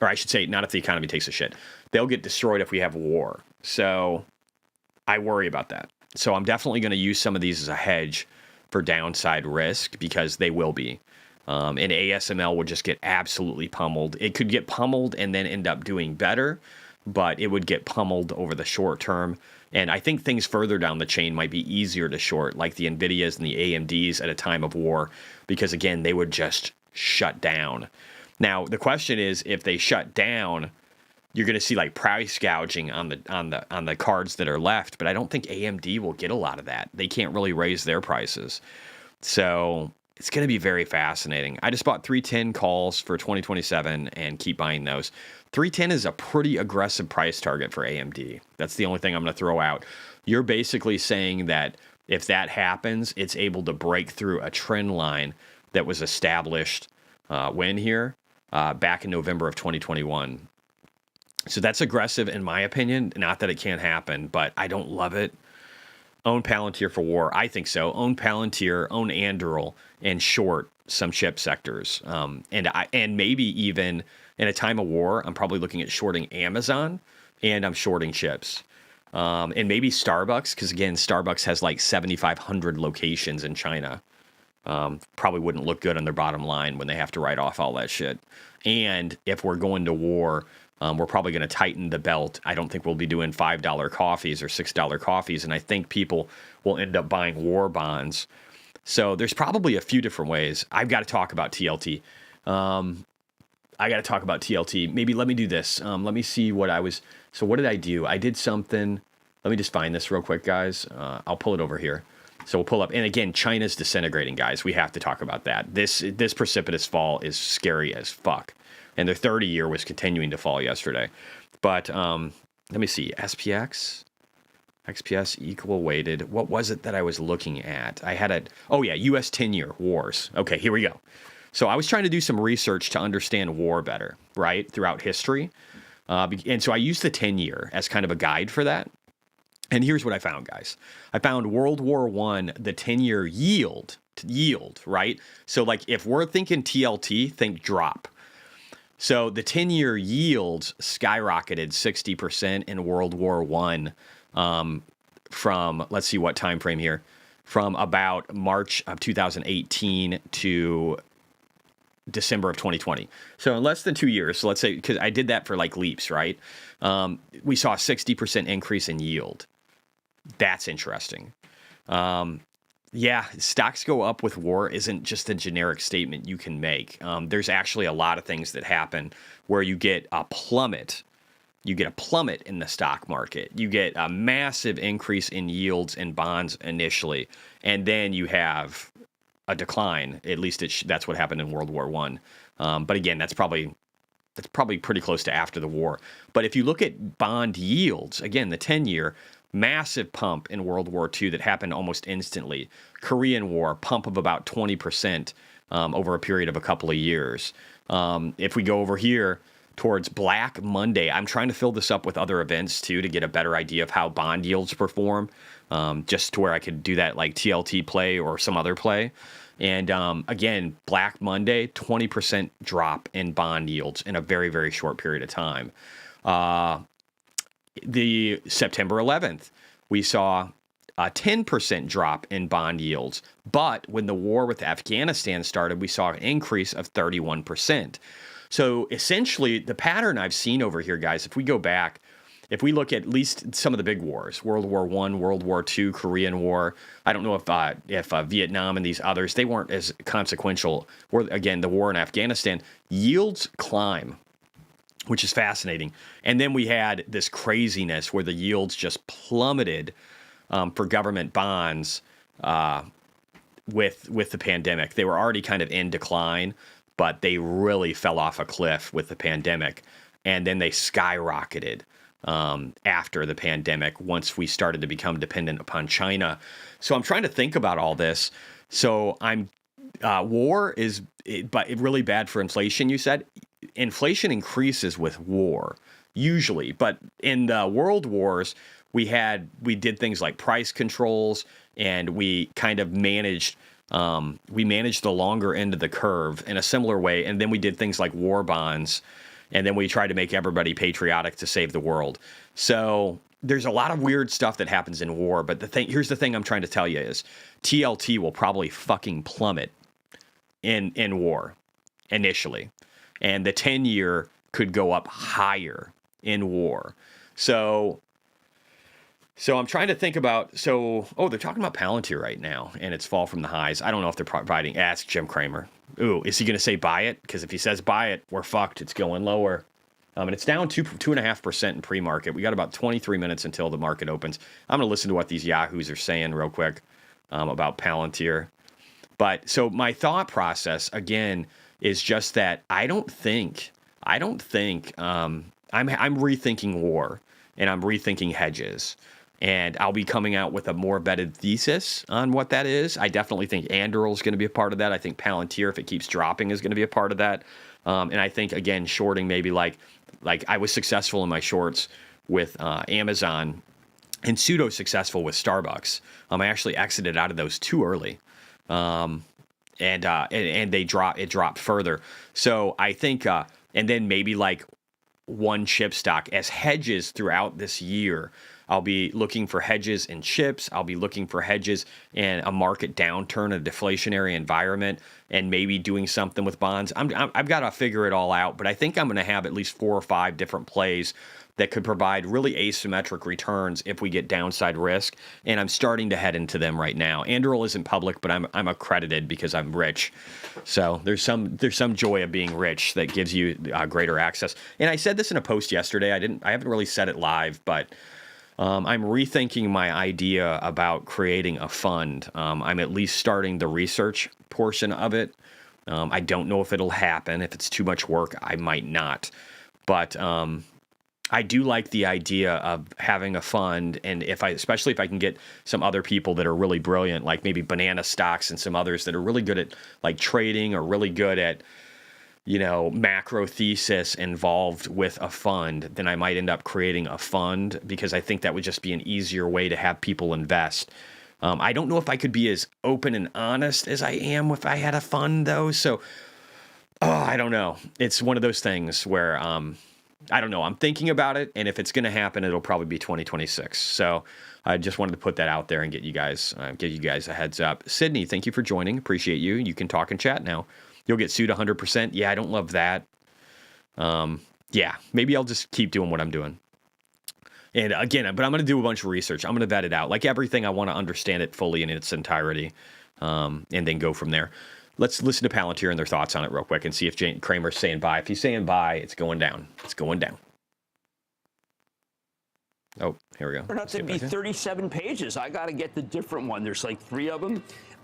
I should say, not if the economy takes a shit. They'll get destroyed if we have war. So I worry about that. So I'm definitely going to use some of these as a hedge for downside risk because they will be. And ASML would just get absolutely pummeled. It could get pummeled and then end up doing better, but it would get pummeled over the short term. And I think things further down the chain might be easier to short, like the NVIDIAs and the AMDs at a time of war, because again, they would just shut down. Now, the question is, if they shut down, you're going to see like price gouging on the cards that are left, but I don't think AMD will get a lot of that. They can't really raise their prices. So it's going to be very fascinating. I just bought 310 calls for 2027 and keep buying those. 310 is a pretty aggressive price target for AMD. That's the only thing I'm going to throw out. You're basically saying that if that happens, it's able to break through a trend line that was established back in November of 2021. So that's aggressive in my opinion. Not that it can't happen, but I don't love it. Own Palantir for war. I think so. Own Palantir, own Anduril, and short some chip sectors. And maybe even in a time of war, I'm probably looking at shorting Amazon, and I'm shorting chips. And maybe Starbucks, because again, Starbucks has like 7,500 locations in China. Probably wouldn't look good on their bottom line when they have to write off all that shit. And if we're going to war, we're probably going to tighten the belt. I don't think we'll be doing $5 coffees or $6 coffees. And I think people will end up buying war bonds. So there's probably a few different ways. I've got to talk about TLT. Maybe let me do this. Let me see what I was. So what did I do? I did something. Let me just find this real quick, guys. I'll pull it over here. So we'll pull up. And again, China's disintegrating, guys. We have to talk about that. This precipitous fall is scary as fuck. And their 30-year was continuing to fall yesterday. But let me see. SPX, XPS equal weighted. What was it that I was looking at? I had US 10-year wars. Okay, here we go. So I was trying to do some research to understand war better, right, throughout history. And so I used the 10-year as kind of a guide for that. And here's what I found, guys. I found World War I, the 10-year yield, right? So like if we're thinking TLT, think drop. So the 10-year yields skyrocketed 60% in World War I from, let's see what time frame here, from about March of 2018 to December of 2020. So in less than 2 years, so let's say, because I did that for like leaps, right? We saw a 60% increase in yield. That's interesting. Yeah, stocks go up with war isn't just a generic statement you can make. There's actually a lot of things that happen where you get a plummet. You get a plummet in the stock market. You get a massive increase in yields and bonds initially, and then you have a decline. At least that's what happened in World War I. But again, that's probably pretty close to after the war. But if you look at bond yields, again, the 10-year, massive pump in World War II that happened almost instantly. Korean War, pump of about 20% over a period of a couple of years. If we go over here towards Black Monday, I'm trying to fill this up with other events too to get a better idea of how bond yields perform, just to where I could do that like TLT play or some other play. And again, Black Monday, 20% drop in bond yields in a very, very short period of time. The September 11th, we saw a 10% drop in bond yields. But when the war with Afghanistan started, we saw an increase of 31%. So essentially, the pattern I've seen over here, guys, if we go back, if we look at least some of the big wars, World War I, World War II, Korean War, I don't know if Vietnam and these others, they weren't as consequential. Or again, the war in Afghanistan, yields climb, which is fascinating. And then we had this craziness where the yields just plummeted for government bonds with the pandemic. They were already kind of in decline, but they really fell off a cliff with the pandemic. And then they skyrocketed after the pandemic once we started to become dependent upon China. So I'm trying to think about all this. So war is really bad for inflation, you said. Inflation increases with war, usually. But in the world wars, we did things like price controls, and we kind of managed the longer end of the curve in a similar way. And then we did things like war bonds, and then we tried to make everybody patriotic to save the world. So there's a lot of weird stuff that happens in war. But here's the thing I'm trying to tell you is TLT will probably fucking plummet in war initially. And the 10-year could go up higher in war. So I'm trying to think about, they're talking about Palantir right now and its fall from the highs. I don't know if they're providing, ask Jim Cramer. Ooh, is he going to say buy it? Because if he says buy it, we're fucked. It's going lower. And it's down 2.5% in pre-market. We got about 23 minutes until the market opens. I'm going to listen to what these yahoos are saying real quick about Palantir. But so my thought process, again, is just that I'm rethinking war, and I'm rethinking hedges, and I'll be coming out with a more vetted thesis on what that is. I definitely think Anduril is going to be a part of that. I think Palantir, if it keeps dropping, is going to be a part of that. And I think, again, shorting maybe like like I was successful in my shorts with Amazon and pseudo successful with Starbucks. I actually exited out of those too early. And it dropped further. So I think, and then maybe like one chip stock as hedges throughout this year. I'll be looking for hedges in chips. I'll be looking for hedges in a market downturn, a deflationary environment, and maybe doing something with bonds. I've got to figure it all out, but I think I'm going to have at least 4 or 5 different plays that could provide really asymmetric returns if we get downside risk, and I'm starting to head into them right now. Anduril isn't public, but I'm accredited because I'm rich. So there's some joy of being rich that gives you greater access. And I said this in a post yesterday. I haven't really said it live, but I'm rethinking my idea about creating a fund. I'm at least starting the research portion of it. I don't know if it'll happen. If it's too much work, I might not. But I do like the idea of having a fund, and especially if I can get some other people that are really brilliant, like maybe banana stocks and some others that are really good at like trading or really good at, macro thesis involved with a fund, then I might end up creating a fund because I think that would just be an easier way to have people invest. I don't know if I could be as open and honest as I am if I had a fund, though. So, I don't know. It's one of those things where I don't know. I'm thinking about it, and if it's going to happen, it'll probably be 2026. So I just wanted to put that out there and give you guys a heads up. Sydney, thank you for joining. Appreciate you. You can talk and chat now. You'll get sued 100%. Yeah, I don't love that. Yeah, maybe I'll just keep doing what I'm doing. And again, but I'm going to do a bunch of research. I'm going to vet it out. Like everything, I want to understand it fully in its entirety, and then go from there. Let's listen to Palantir and their thoughts on it real quick and see if Cramer's saying buy. If he's saying buy, it's going down. It's going down. Oh, here we go. Turned out to be 37 pages. I got to get the different one. There's like 3 of them.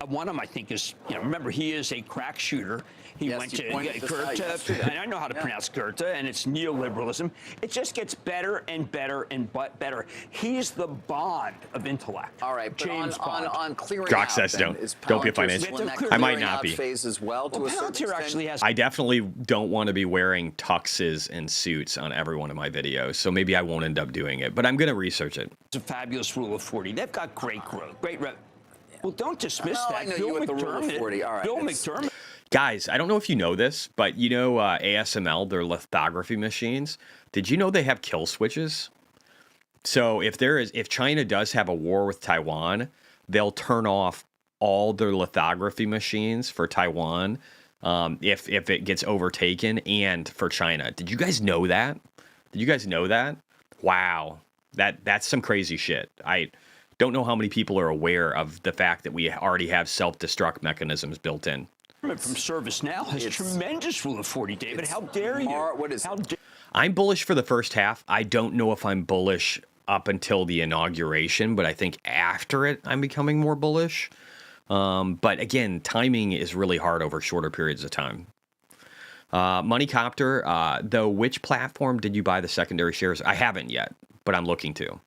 One of them, I think, is, remember, he is a crack shooter. He went to Goethe, and I know how to pronounce Goethe, and it's neoliberalism. It just gets better and better and better. He's the Bond of intellect. All right, but James Bond. on clearing Jock out, says don't be a financial. I might not be. As well, to a Palantir actually has. I definitely don't want to be wearing tuxes and suits on every one of my videos, so maybe I won't end up doing it, but I'm going to research it. It's a fabulous rule of 40. They've got great growth, great revenue. Well, don't dismiss that. I know you with the rule of 40. All right, Bill McDermott. Guys, I don't know if you know this, but ASML, their lithography machines, did you know they have kill switches? So if China does have a war with Taiwan, they'll turn off all their lithography machines for Taiwan if it gets overtaken, and for China. Did you guys know that? Wow. That's some crazy shit. I don't know how many people are aware of the fact that we already have self-destruct mechanisms built in. From ServiceNow has tremendous rule of 40, David. How dare you? I'm bullish for the first half. I don't know if I'm bullish up until the inauguration, but I think after it, I'm becoming more bullish. But again, timing is really hard over shorter periods of time. Moneycopter, though, which platform did you buy the secondary shares? I haven't yet, but I'm looking to.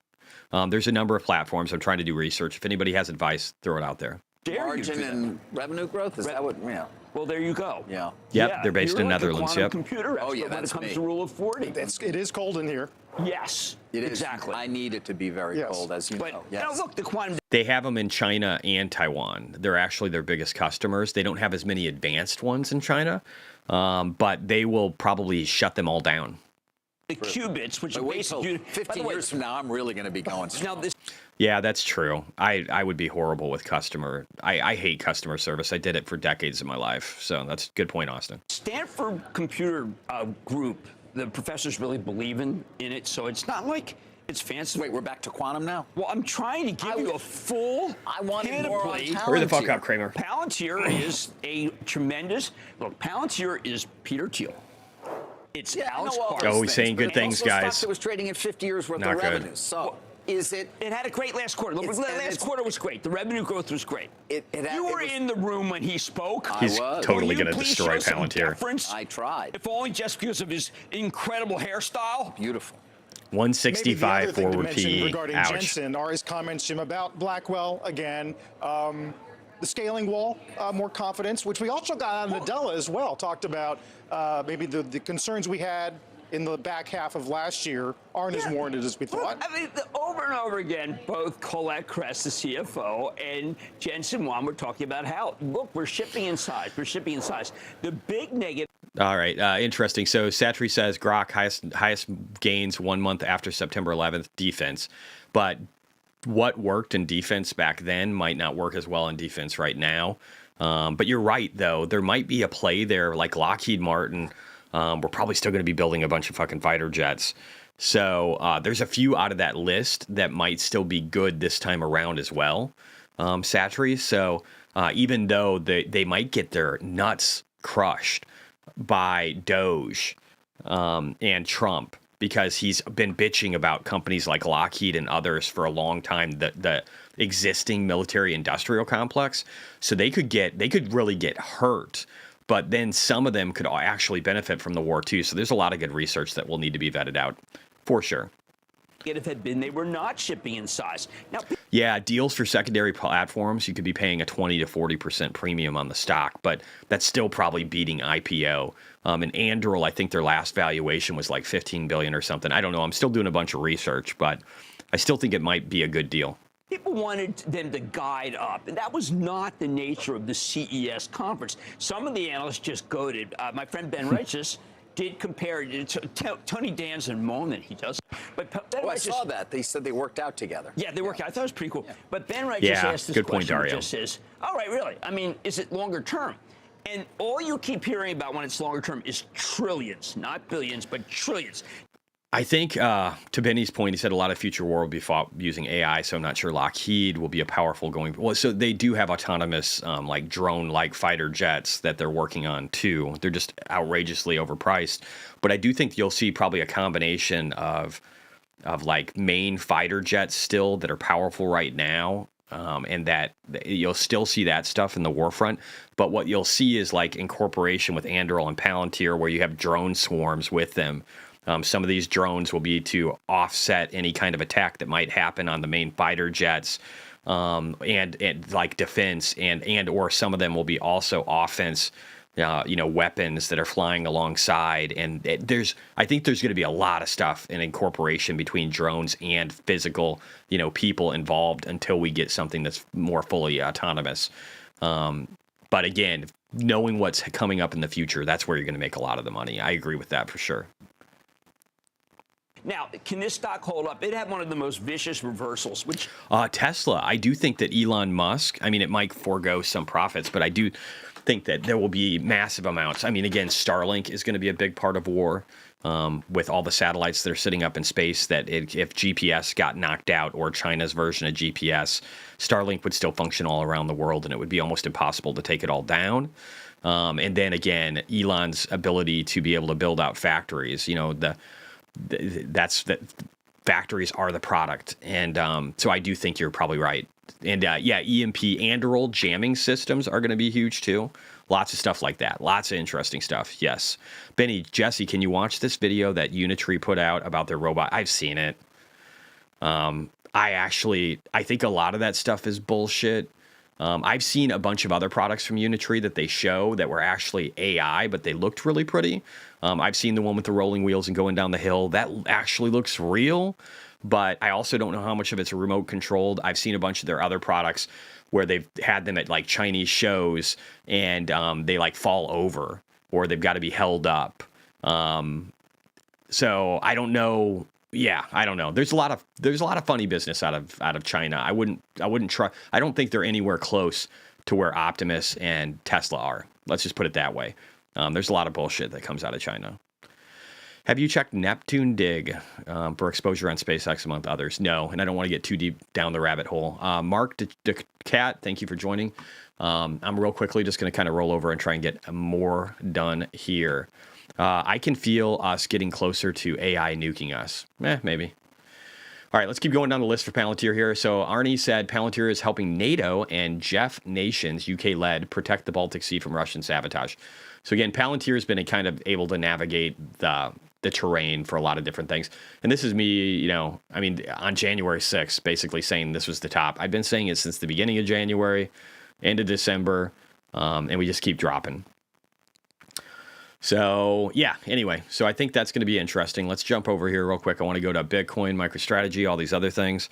There's a number of platforms. I'm trying to do research. If anybody has advice, throw it out there. Margin and revenue growth? Is that what? Yeah. Well, there you go. Yeah. Yep, they're based in Netherlands. Yep. Computer oh, yeah, when that's it comes me. to rule of 40. It is cold in here. Yes, it is. Exactly. I need it to be very cold, as you know. But now look, the quantum. They have them in China and Taiwan. They're actually their biggest customers. They don't have as many advanced ones in China, but they will probably shut them all down. The qubits, which wait till 15 years from now, I'm really going to be going strong. Yeah, that's true. I would be horrible with customer. I hate customer service. I did it for decades of my life. So that's a good point, Austin. Stanford Computer Group, the professors really believe in it. So it's not like it's fancy. Wait, we're back to quantum now? Well, I'm trying to give you a full panoply. Hurry the fuck up, Cramer. Palantir is a tremendous. Look, Palantir is Peter Thiel. It's Alex Carr. Oh, he's saying good things, guys. It was trading at 50 years worth of revenue. So is it? It had a great last quarter. Look, last quarter was great. The revenue growth was great. You were in the room when he spoke. He's totally going to destroy Palantir. I tried. If only just because of his incredible hairstyle. Beautiful. 165 forward P. Regarding Jensen are his comments, Jim, about Blackwell again. The scaling wall, more confidence, which we also got on Nadella as well. Talked about maybe the concerns we had in the back half of last year aren't as warranted as we thought. I mean, over and over again, both Colette Kress, the CFO, and Jensen Huang were talking about how, look, we're shipping in size. We're shipping in size. The big negative. All right, interesting. So Satri says Grok highest gains 1 month after September 11th, defense. But what worked in defense back then might not work as well in defense right now. But you're right, though. There might be a play there like Lockheed Martin. We're probably still going to be building a bunch of fucking fighter jets. So there's a few out of that list that might still be good this time around as well, Satri. So even though they might get their nuts crushed by Doge and Trump, because he's been bitching about companies like Lockheed and others for a long time, the existing military industrial complex. So they could really get hurt. But then some of them could actually benefit from the war, too. So there's a lot of good research that will need to be vetted out, for sure. If had been they were not shipping in size. Now, yeah, deals for secondary platforms, you could be paying a 20 to 40% premium on the stock, but that's still probably beating IPO. And Anduril, I think their last valuation was like $15 billion or something. I don't know. I'm still doing a bunch of research, but I still think it might be a good deal. people wanted them to guide up, and that was not the nature of the CES conference. Some of the analysts just goaded. My friend Ben Reiches did compare it to Tony Danza moment. He does. But Ben I saw that. They said they worked out together. Yeah, they worked out. I thought it was pretty cool. Yeah. But Ben Reiches asked this good question, point, Dario. which just says, all right, really? I mean, is it longer term? And all you keep hearing about when it's longer term is trillions, not billions, but trillions. I think, to Benny's point, he said a lot of future war will be fought using AI, so I'm not sure Lockheed will be a powerful going... Well, so they do have autonomous, like, drone-like fighter jets that they're working on, too. They're just outrageously overpriced. But I do think you'll see probably a combination of like, main fighter jets still that are powerful right now, and that you'll still see that stuff in the war front. But what you'll see is, like, incorporation with Anduril and Palantir, where you have drone swarms with them. Some of these drones will be to offset any kind of attack that might happen on the main fighter jets, and like defense, and or some of them will be also offense, weapons that are flying alongside. And I think there's going to be a lot of stuff in incorporation between drones and physical, people involved until we get something that's more fully autonomous. But again, knowing what's coming up in the future, that's where you're going to make a lot of the money. I agree with that for sure. Now, can this stock hold up? It had one of the most vicious reversals, which... Tesla, I do think that Elon Musk, it might forego some profits, but I do think that there will be massive amounts. Again, Starlink is going to be a big part of war, with all the satellites that are sitting up in space, that if GPS got knocked out, or China's version of GPS, Starlink would still function all around the world, and it would be almost impossible to take it all down. And then again, Elon's ability to be able to build out factories, that factories are the product. And so I do think you're probably right. And EMP Anduril jamming systems are going to be huge too. Lots of stuff like that. Lots of interesting stuff. Yes. Benny, Jesse, can you watch this video that Unitree put out about their robot? I've seen it. I think a lot of that stuff is bullshit. I've seen a bunch of other products from Unitree that they show that were actually AI, but they looked really pretty. I've seen the one with the rolling wheels and going down the hill. That actually looks real, but I also don't know how much of it's remote controlled. I've seen a bunch of their other products where they've had them at like Chinese shows, and they like fall over, or they've got to be held up. So I don't know. Yeah, I don't know. There's a lot of funny business out of China. I wouldn't try. I don't think they're anywhere close to where Optimus and Tesla are. Let's just put it that way. There's a lot of bullshit that comes out of China. Have you checked Neptune Dig for exposure on SpaceX among others? No, and I don't want to get too deep down the rabbit hole. Mark DeCat, thank you for joining. I'm real quickly just going to kind of roll over and try and get more done here. I can feel us getting closer to AI nuking us. Maybe. All right, let's keep going down the list for Palantir here. So Arnie said Palantir is helping NATO and Jeff Nations, UK-led, protect the Baltic Sea from Russian sabotage. So again, Palantir has been kind of able to navigate the terrain for a lot of different things. And this is me, on January 6th, basically saying this was the top. I've been saying it since the beginning of January, end of December, and we just keep dropping. So, yeah, anyway, so I think that's going to be interesting. Let's jump over here real quick. I want to go to Bitcoin, MicroStrategy, all these other things.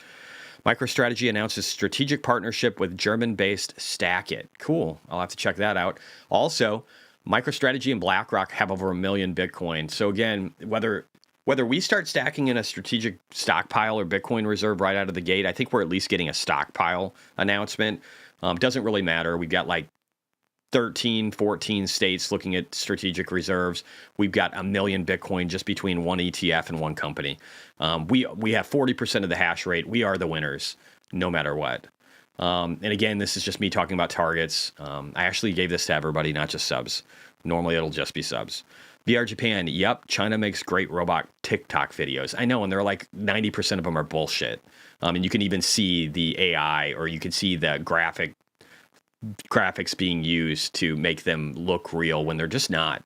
MicroStrategy announces strategic partnership with German-based Stackit. Cool. I'll have to check that out. Also, MicroStrategy and BlackRock have over 1 million Bitcoin. So again, whether we start stacking in a strategic stockpile or Bitcoin reserve right out of the gate, I think we're at least getting a stockpile announcement. Doesn't really matter. We've got like 13, 14 states looking at strategic reserves. We've got 1 million Bitcoin just between one ETF and one company. We have 40% of the hash rate. We are the winners, no matter what. And again, this is just me talking about targets. I actually gave this to everybody, not just subs. Normally, it'll just be subs. VR Japan, yep, China makes great robot TikTok videos. I know, and they're like 90% of them are bullshit. And you can even see the AI, or you can see the graphics being used to make them look real when they're just not.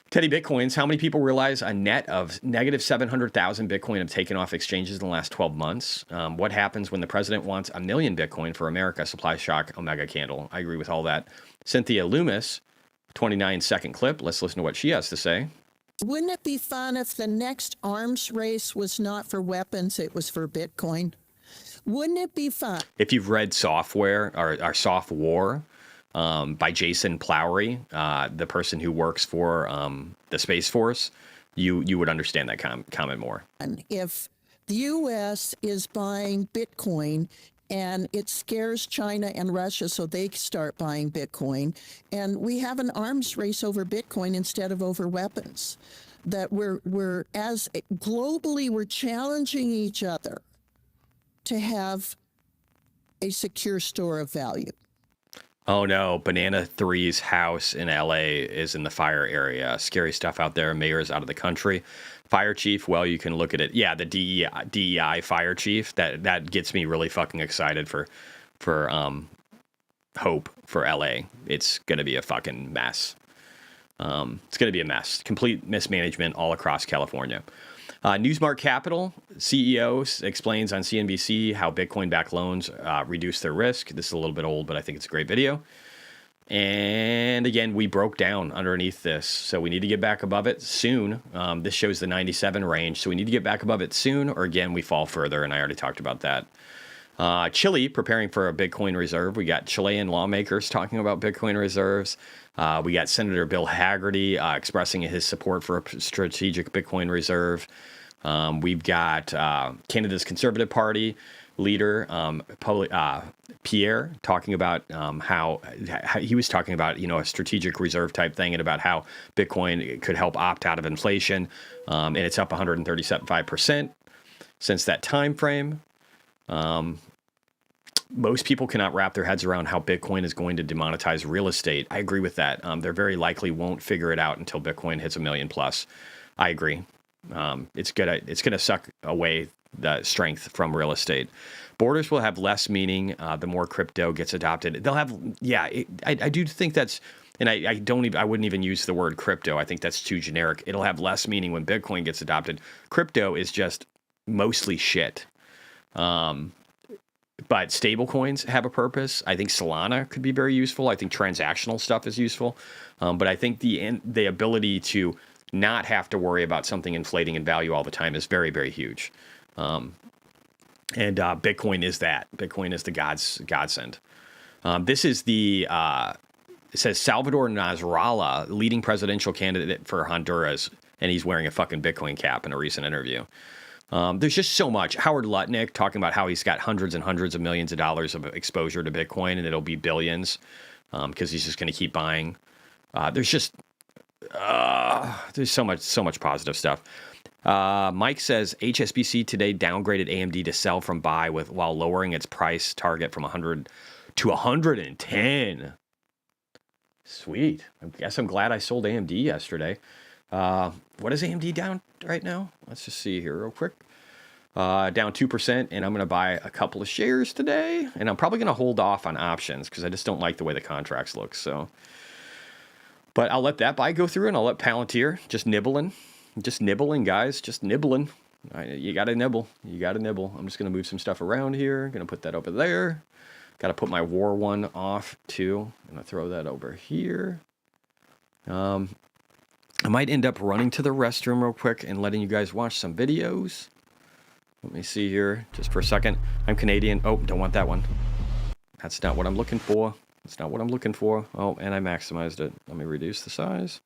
Teddy Bitcoins, how many people realize a net of negative 700,000 Bitcoin have taken off exchanges in the last 12 months? What happens when the president wants 1 million Bitcoin for America? Supply shock, Omega candle. I agree with all that. Cynthia Loomis, 29-second clip. Let's listen to what she has to say. Wouldn't it be fun if the next arms race was not for weapons, it was for Bitcoin? Wouldn't it be fun? If you've read Software or Soft War by Jason Plowry, the person who works for the Space Force, you would understand that comment more. And if the U.S. is buying Bitcoin and it scares China and Russia, so they start buying Bitcoin, and we have an arms race over Bitcoin instead of over weapons, that we're as globally we're challenging each other to have a secure store of value. Oh no, Banana 3's house in LA is in the fire area. Scary stuff out there. Mayor's out of the country. Fire chief, well, you can look at it. Yeah, the DEI fire chief. That gets me really fucking excited for hope for LA. It's gonna be a fucking mess. It's gonna be a mess. Complete mismanagement all across California. Newsmark Capital CEO explains on CNBC how Bitcoin-backed loans reduce their risk. This is a little bit old, but I think it's a great video. And again, we broke down underneath this, so we need to get back above it soon. This shows the 97 range, so we need to get back above it soon, or again, we fall further, and I already talked about that. Chile preparing for a Bitcoin reserve. We got Chilean lawmakers talking about Bitcoin reserves. We got Senator Bill Hagerty expressing his support for a strategic Bitcoin reserve. We've got Canada's Conservative Party leader, Pierre, talking about how he was talking about, a strategic reserve type thing, and about how Bitcoin could help opt out of inflation. And it's up 137.5% since that time frame. Most people cannot wrap their heads around how Bitcoin is going to demonetize real estate. I agree with that. They very likely won't figure it out until Bitcoin hits 1 million plus. I agree. It's gonna suck away the strength from real estate. Borders will have less meaning the more crypto gets adopted. They'll have, I do think that's, and I wouldn't even use the word crypto. I think that's too generic. It'll have less meaning when Bitcoin gets adopted. Crypto is just mostly shit. But stable coins have a purpose. I think Solana could be very useful. I think transactional stuff is useful. But I think the ability to not have to worry about something inflating in value all the time is very, very huge. And Bitcoin is that. Bitcoin is the godsend. This is it says Salvador Nasrallah, leading presidential candidate for Honduras, and he's wearing a fucking Bitcoin cap in a recent interview. There's just so much. Howard Lutnick talking about how he's got hundreds and hundreds of millions of dollars of exposure to Bitcoin, and it'll be billions because he's just going to keep buying. There's just there's so much positive stuff. Mike says HSBC today downgraded AMD to sell from buy while lowering its price target from 100 to 110. Sweet. I guess I'm glad I sold AMD yesterday. What is AMD down right now? Let's just see here real quick. Down 2%, and I'm going to buy a couple of shares today, and I'm probably going to hold off on options because I just don't like the way the contracts look. So, but I'll let that buy go through, and I'll let Palantir just nibbling, guys, just nibbling. You got to nibble. I'm just going to move some stuff around here. Going to put that over there. Got to put my war one off too. I'm going to throw that over here. I might end up running to the restroom real quick and letting you guys watch some videos. Let me see here just for a second. I'm Canadian. Oh, don't want that one. That's not what I'm looking for. That's not what I'm looking for. Oh, and I maximized it. Let me reduce the size.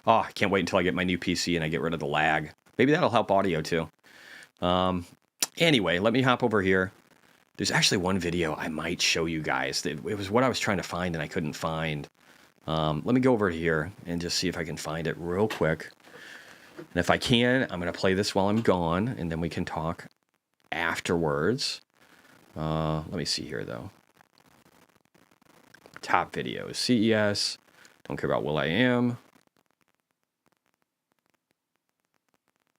Oh, I can't wait until I get my new PC and I get rid of the lag. Maybe that'll help audio too. Anyway, let me hop over here. There's actually one video I might show you guys. It was what I was trying to find and I couldn't find. Let me go over here and just see if I can find it real quick. And if I can, I'm going to play this while I'm gone, and then we can talk afterwards. Let me see here, though. Top videos. CES. Don't care about will.i.am.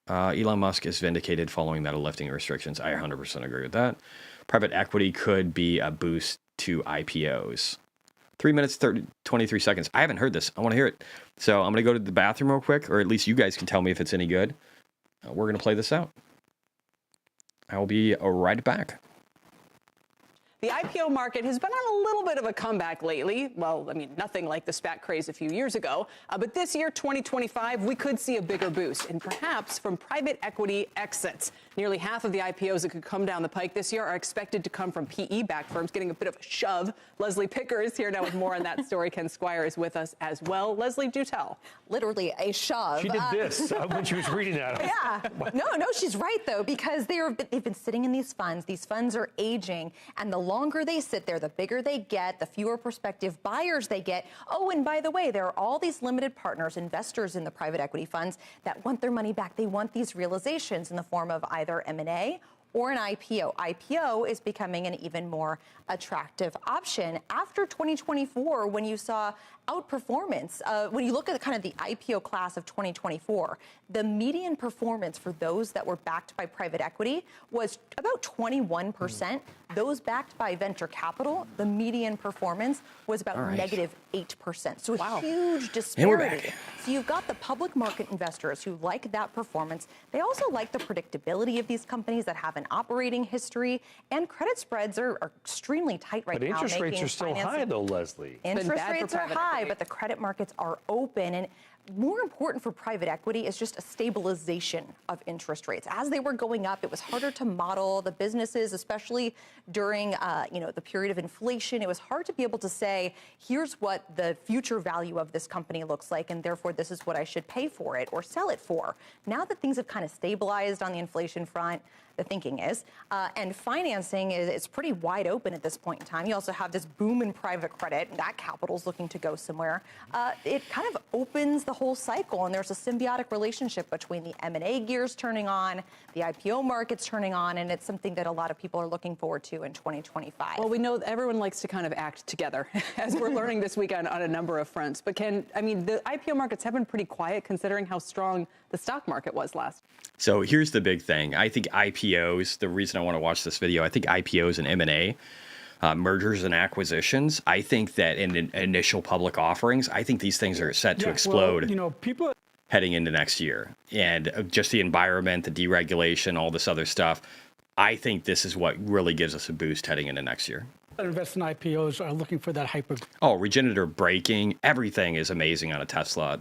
Elon Musk is vindicated following that lifting restrictions. I 100% agree with that. Private equity could be a boost to IPOs. 3 minutes, 23 seconds. I haven't heard this. I want to hear it. So I'm going to go to the bathroom real quick, or at least you guys can tell me if it's any good. We're going to play this out. I will be right back. The IPO market has been on a little bit of a comeback lately. Well, I mean, nothing like the SPAC craze a few years ago. But this year, 2025, we could see a bigger boost, and perhaps from private equity exits. Nearly half of the IPOs that could come down the pike this year are expected to come from PE-backed firms, getting a bit of a shove. Leslie Picker is here now with more on that story. Ken Squire is with us as well. Leslie, do tell. Literally a shove. She did this when she was reading that. Yeah. No, she's right, though, because they've been sitting in these funds. These funds are aging, and the longer they sit there, the bigger they get, the fewer prospective buyers they get. Oh, and by the way, there are all these limited partners, investors in the private equity funds that want their money back. They want these realizations in the form of either M&A or an IPO. IPO is becoming an even more attractive option after 2024, when you saw outperformance. When you look at kind of the IPO class of 2024, the median performance for those that were backed by private equity was about 21%. Those backed by venture capital, the median performance was about negative 8%. So a huge disparity. So you've got the public market investors who like that performance. They also like the predictability of these companies that have an operating history, and credit spreads are extremely tight right now. But interest rates are still high, though, Leslie. Interest rates are high, but the credit markets are open. And more important for private equity is just a stabilization of interest rates. As they were going up, it was harder to model the businesses, especially during the period of inflation. It was hard to be able to say, here's what the future value of this company looks like, and therefore this is what I should pay for it or sell it for. Now that things have kind of stabilized on the inflation front, the thinking is, and financing is pretty wide open at this point in time. You also have this boom in private credit, and that capital's looking to go somewhere. It kind of opens the whole cycle, and there's a symbiotic relationship between the M&A gears turning on, the IPO markets turning on, and it's something that a lot of people are looking forward to in 2025. Well, we know everyone likes to kind of act together, as we're learning this weekend on a number of fronts. But the IPO markets have been pretty quiet considering how strong the stock market was last. So here's the big thing. I think IPOs, the reason I want to watch this video, I think IPOs and M&A, mergers and acquisitions, I think that in initial public offerings, I think these things are set to explode. Well, people heading into next year, and just the environment, the deregulation, all this other stuff. I think this is what really gives us a boost heading into next year. Invest in IPOs are looking for that hyper. Oh, regenerative braking, everything is amazing on a Tesla.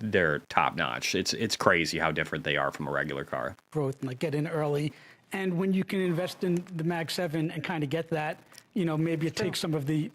They're top notch. It's crazy how different they are from a regular car. Growth and get in early, and when you can invest in the Mag 7 and kind of get that, maybe it takes some of the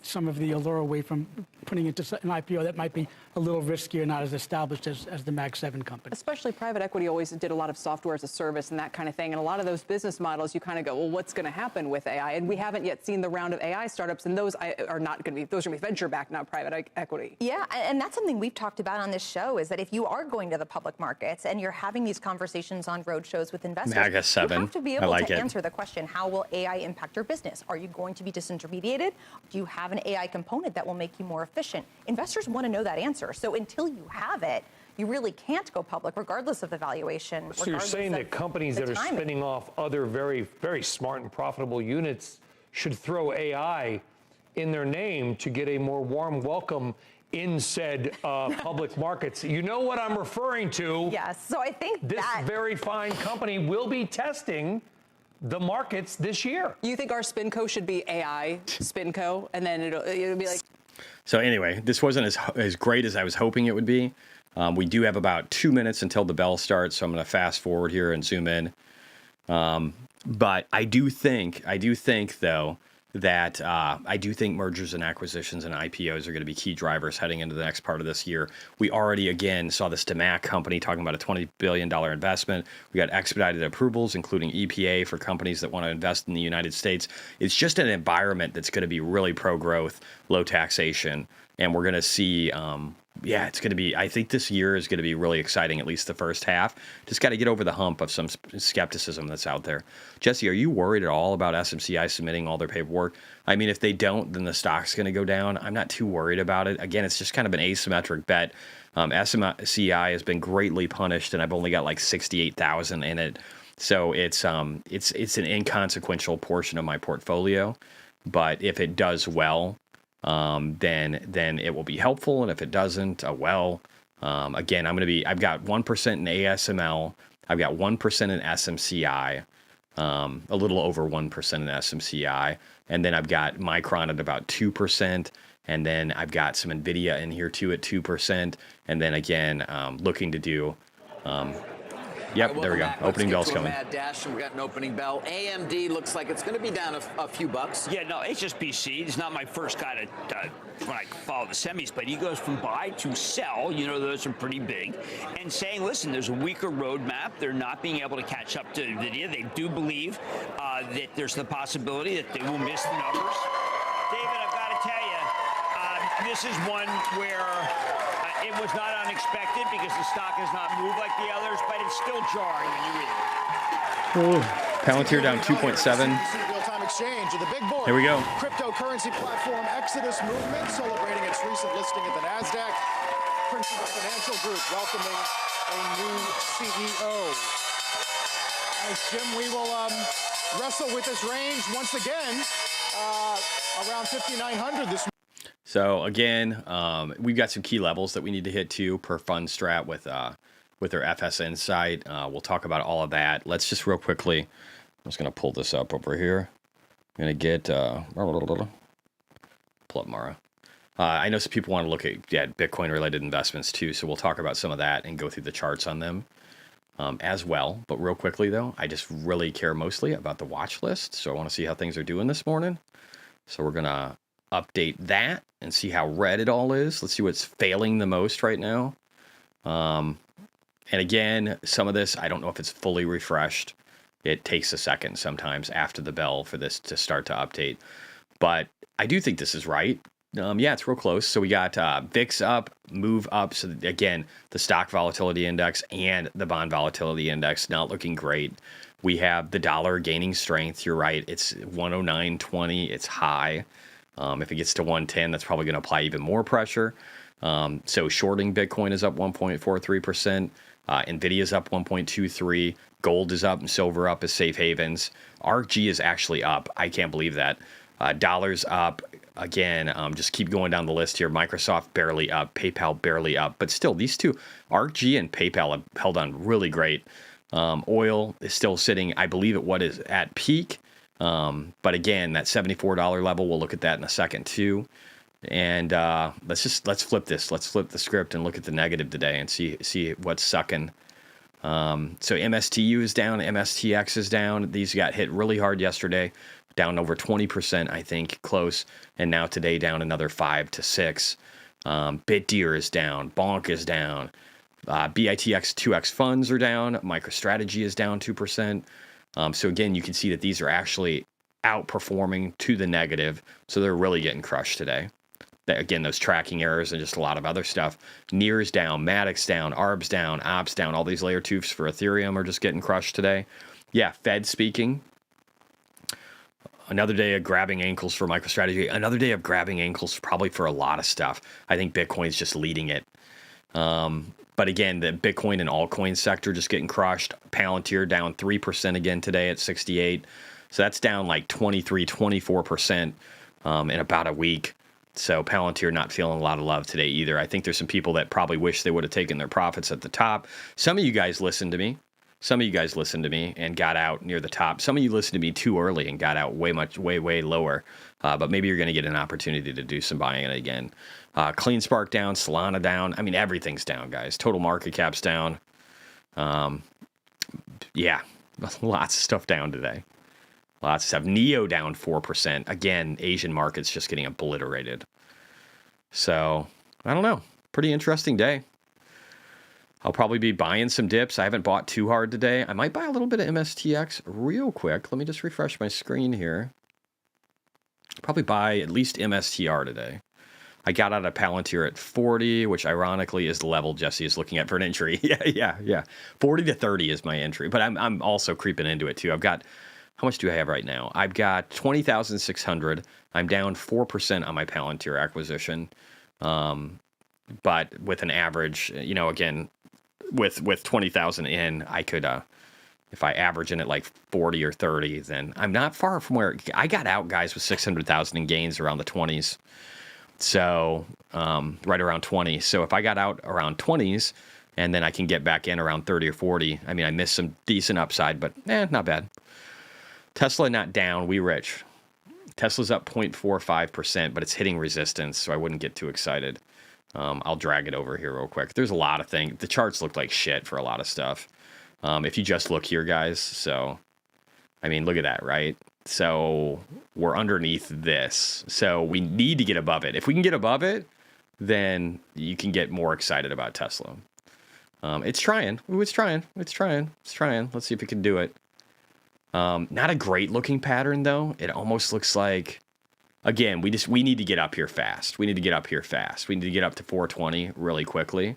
allure away from putting into an IPO that might be a little riskier, not as established as the Mag 7 company. Especially private equity always did a lot of software as a service and that kind of thing. And a lot of those business models, you kind of go, well, what's going to happen with AI? And we haven't yet seen the round of AI startups, and those are not going to be, those are going to be venture-backed, not private equity. Yeah, and that's something we've talked about on this show, is that if you are going to the public markets and you're having these conversations on roadshows with investors, Mag 7. you have to be able to answer the question, how will AI impact your business? Are you going to be disintermediated? Do you have an AI component that will make you more efficient? Investors want to know that answer. So until you have it, you really can't go public, regardless of the valuation. So you're saying that companies that are spinning off other very, very smart and profitable units should throw AI in their name to get a more warm welcome in said public markets. You know what I'm referring to? Yes. So I think this very fine company will be testing the markets this year. You think our SpinCo should be AI SpinCo, and then it'll be like... So anyway, this wasn't as great as I was hoping it would be. We do have about 2 minutes until the bell starts, so I'm going to fast forward here and zoom in. But I do think though that I do think mergers and acquisitions and IPOs are going to be key drivers heading into the next part of this year. We already, again, saw this DMAC company talking about a $20 billion investment. We got expedited approvals, including EPA for companies that want to invest in the United States. It's just an environment that's going to be really pro-growth, low taxation, and we're going to see it's going to be, I think this year is going to be really exciting, at least the first half. Just got to get over the hump of some skepticism that's out there. Jesse, are you worried at all about SMCI submitting all their paperwork? I mean, if they don't, then the stock's going to go down. I'm not too worried about it. Again, it's just kind of an asymmetric bet. SMCI has been greatly punished, and I've only got like 68,000 in it. So it's an inconsequential portion of my portfolio. But if it does well, then it will be helpful. And if it doesn't, again, I've got 1% in ASML. I've got 1% in SMCI, a little over 1% in SMCI. And then I've got Micron at about 2%. And then I've got some NVIDIA in here too at 2%. And then again, looking to do, yep, there we go. Opening bell's coming. Mad dash, and we got an opening bell. AMD looks like it's going to be down a few bucks. Yeah, no, HSBC is not my first guy when I follow the semis, but he goes from buy to sell. You know, those are pretty big. And saying, listen, there's a weaker roadmap. They're not being able to catch up to NVIDIA. They do believe that there's the possibility that they will miss the numbers. David, I've got to tell you, this is one where it was not unexpected because the stock has not moved like the others, but it's still jarring when you read it. Palantir down 2.7. Real-time exchange of the big board. Here we go. Cryptocurrency platform Exodus Movement celebrating its recent listing at the NASDAQ. Principal Financial Group welcoming a new CEO. As Jim, we will wrestle with this range once again around 5,900 this morning. So again, we've got some key levels that we need to hit too per fund strat with our FS Insight. We'll talk about all of that. Let's just real quickly, I'm just going to pull this up over here. I'm going to get, pull up Mara. I know some people want to look at Bitcoin related investments too. So we'll talk about some of that and go through the charts on them as well. But real quickly though, I just really care mostly about the watch list. So I want to see how things are doing this morning. So we're going to update that and see how red it all is. Let's see what's failing the most right now. And again, some of this, I don't know if it's fully refreshed. It takes a second sometimes after the bell for this to start to update. But I do think this is right. Yeah, it's real close. So we got VIX up, move up. So again, the stock volatility index and the bond volatility index not looking great. We have the dollar gaining strength. You're right. It's 109.20. It's high. If it gets to 110, that's probably going to apply even more pressure. So shorting Bitcoin is up 1.43%. NVIDIA is up 1.23%. Gold is up and silver up as safe havens. ARKG is actually up. I can't believe that. Dollars up. Again, just keep going down the list here. Microsoft barely up. PayPal barely up. But still, these two, ARKG and PayPal, have held on really great. Oil is still sitting, I believe, at what is at peak. But again, that $74 level, we'll look at that in a second too. And let's flip this. Let's flip the script and look at the negative today and see what's sucking. So MSTU is down, MSTX is down. These got hit really hard yesterday, down over 20%, I think, close. And now today down another 5 to 6. BitDeer is down, Bonk is down. BITX 2X funds are down. MicroStrategy is down 2%. So again, you can see that these are actually outperforming to the negative. So they're really getting crushed today. Again, those tracking errors and just a lot of other stuff. NEAR's down, Matic's down, ARB's down, Ops down. All these layer 2s for Ethereum are just getting crushed today. Yeah, Fed speaking. Another day of grabbing ankles for MicroStrategy. Another day of grabbing ankles probably for a lot of stuff. I think Bitcoin's just leading it. But again, the Bitcoin and altcoin sector just getting crushed. Palantir down 3% again today at 68. So that's down like 23, 24% in about a week. So Palantir not feeling a lot of love today either. I think there's some people that probably wish they would have taken their profits at the top. Some of you guys listen to me. Some of you guys listened to me and got out near the top. Some of you listened to me too early and got out way lower. But maybe you're going to get an opportunity to do some buying it again. CleanSpark down, Solana down. I mean, everything's down, guys. Total market cap's down. Yeah, lots of stuff down today. Lots of stuff. NEO down 4%. Again, Asian markets just getting obliterated. So, I don't know. Pretty interesting day. I'll probably be buying some dips. I haven't bought too hard today. I might buy a little bit of MSTX real quick. Let me just refresh my screen here. Probably buy at least MSTR today. I got out of Palantir at 40, which ironically is the level Jesse is looking at for an entry. Yeah. 40 to 30 is my entry, but I'm also creeping into it too. I've got, how much do I have right now? I've got 20,600. I'm down 4% on my Palantir acquisition. But with an average, again, with 20,000 in, I could, if I average in at like 40 or 30, then I'm not far from where I got out, guys, with 600,000 in gains around the 20s. So, right around 20. So if I got out around 20s and then I can get back in around 30 or 40, I mean, I missed some decent upside, but not bad. Tesla not down, we rich. Tesla's up 0.45%, but it's hitting resistance, so I wouldn't get too excited. I'll drag it over here real quick. There's a lot of things. The charts look like shit for a lot of stuff. If you just look here, guys, so, I mean, look at that, right? So we're underneath this. So we need to get above it. If we can get above it, then you can get more excited about Tesla. It's trying. Ooh, it's trying. Let's see if it can do it. Not a great looking pattern, though. It almost looks like, again, we need to get up here fast. We need to get up to 420 really quickly.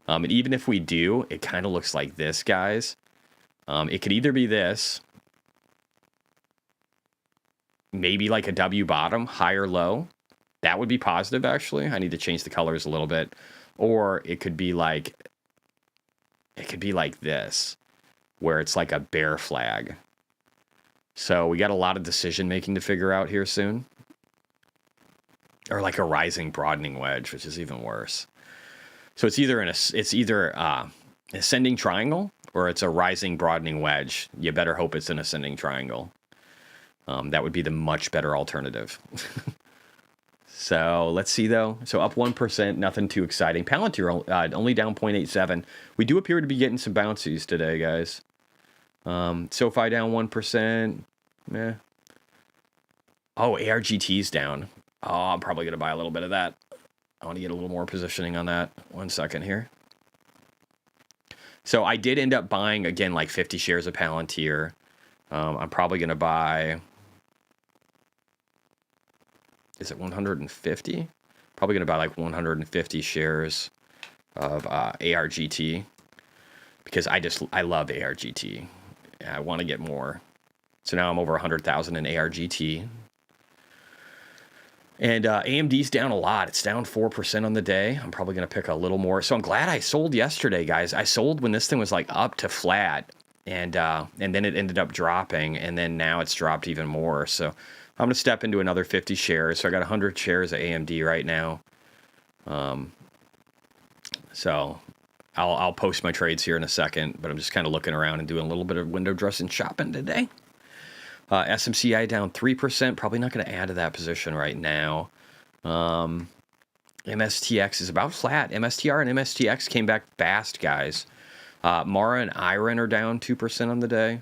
And even if we do, it kind of looks like this, guys. It could either be this, maybe like a W bottom, high or low. That would be positive, actually. I need to change the colors a little bit. Or it could be like this, where it's like a bear flag. So we got a lot of decision making to figure out here soon. Or like a rising broadening wedge, which is even worse. So it's either ascending triangle or it's a rising broadening wedge. You better hope it's an ascending triangle. That would be the much better alternative. So let's see though. So up 1%, nothing too exciting. Palantir only down 0.87. We do appear to be getting some bouncies today, guys. SoFi down 1%. Oh, ARGT's down. Oh, I'm probably going to buy a little bit of that. I want to get a little more positioning on that. 1 second here. So I did end up buying, again, like 50 shares of Palantir. I'm probably going to buy... Is it 150? Probably going to buy like 150 shares of ARGT. Because I love ARGT. I want to get more. So now I'm over 100,000 in ARGT. And AMD's down a lot. It's down 4% on the day. I'm probably going to pick a little more. So I'm glad I sold yesterday, guys. I sold when this thing was like up to flat. And then it ended up dropping. And then now it's dropped even more. So I'm going to step into another 50 shares. So I got 100 shares of AMD right now. So I'll post my trades here in a second. But I'm just kind of looking around and doing a little bit of window dressing shopping today. SMCI down 3%. Probably not going to add to that position right now. MSTX is about flat. MSTR and MSTX came back fast, guys. Mara and Iron are down 2% on the day.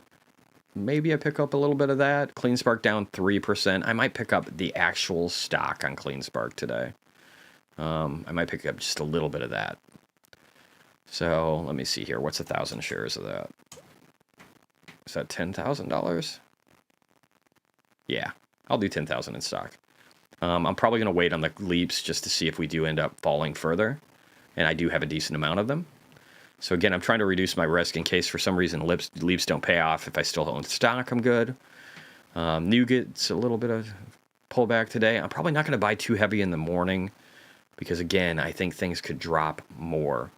Maybe I pick up a little bit of that. CleanSpark down 3%. I might pick up the actual stock on CleanSpark today. I might pick up just a little bit of that. So let me see here. What's 1,000 shares of that? Is that $10,000? Yeah, I'll do 10,000 in stock. I'm probably going to wait on the leaps just to see if we do end up falling further. And I do have a decent amount of them. So again, I'm trying to reduce my risk in case for some reason leaps don't pay off. If I still own stock, I'm good. Nougat's a little bit of pullback today. I'm probably not going to buy too heavy in the morning because, again, I think things could drop more.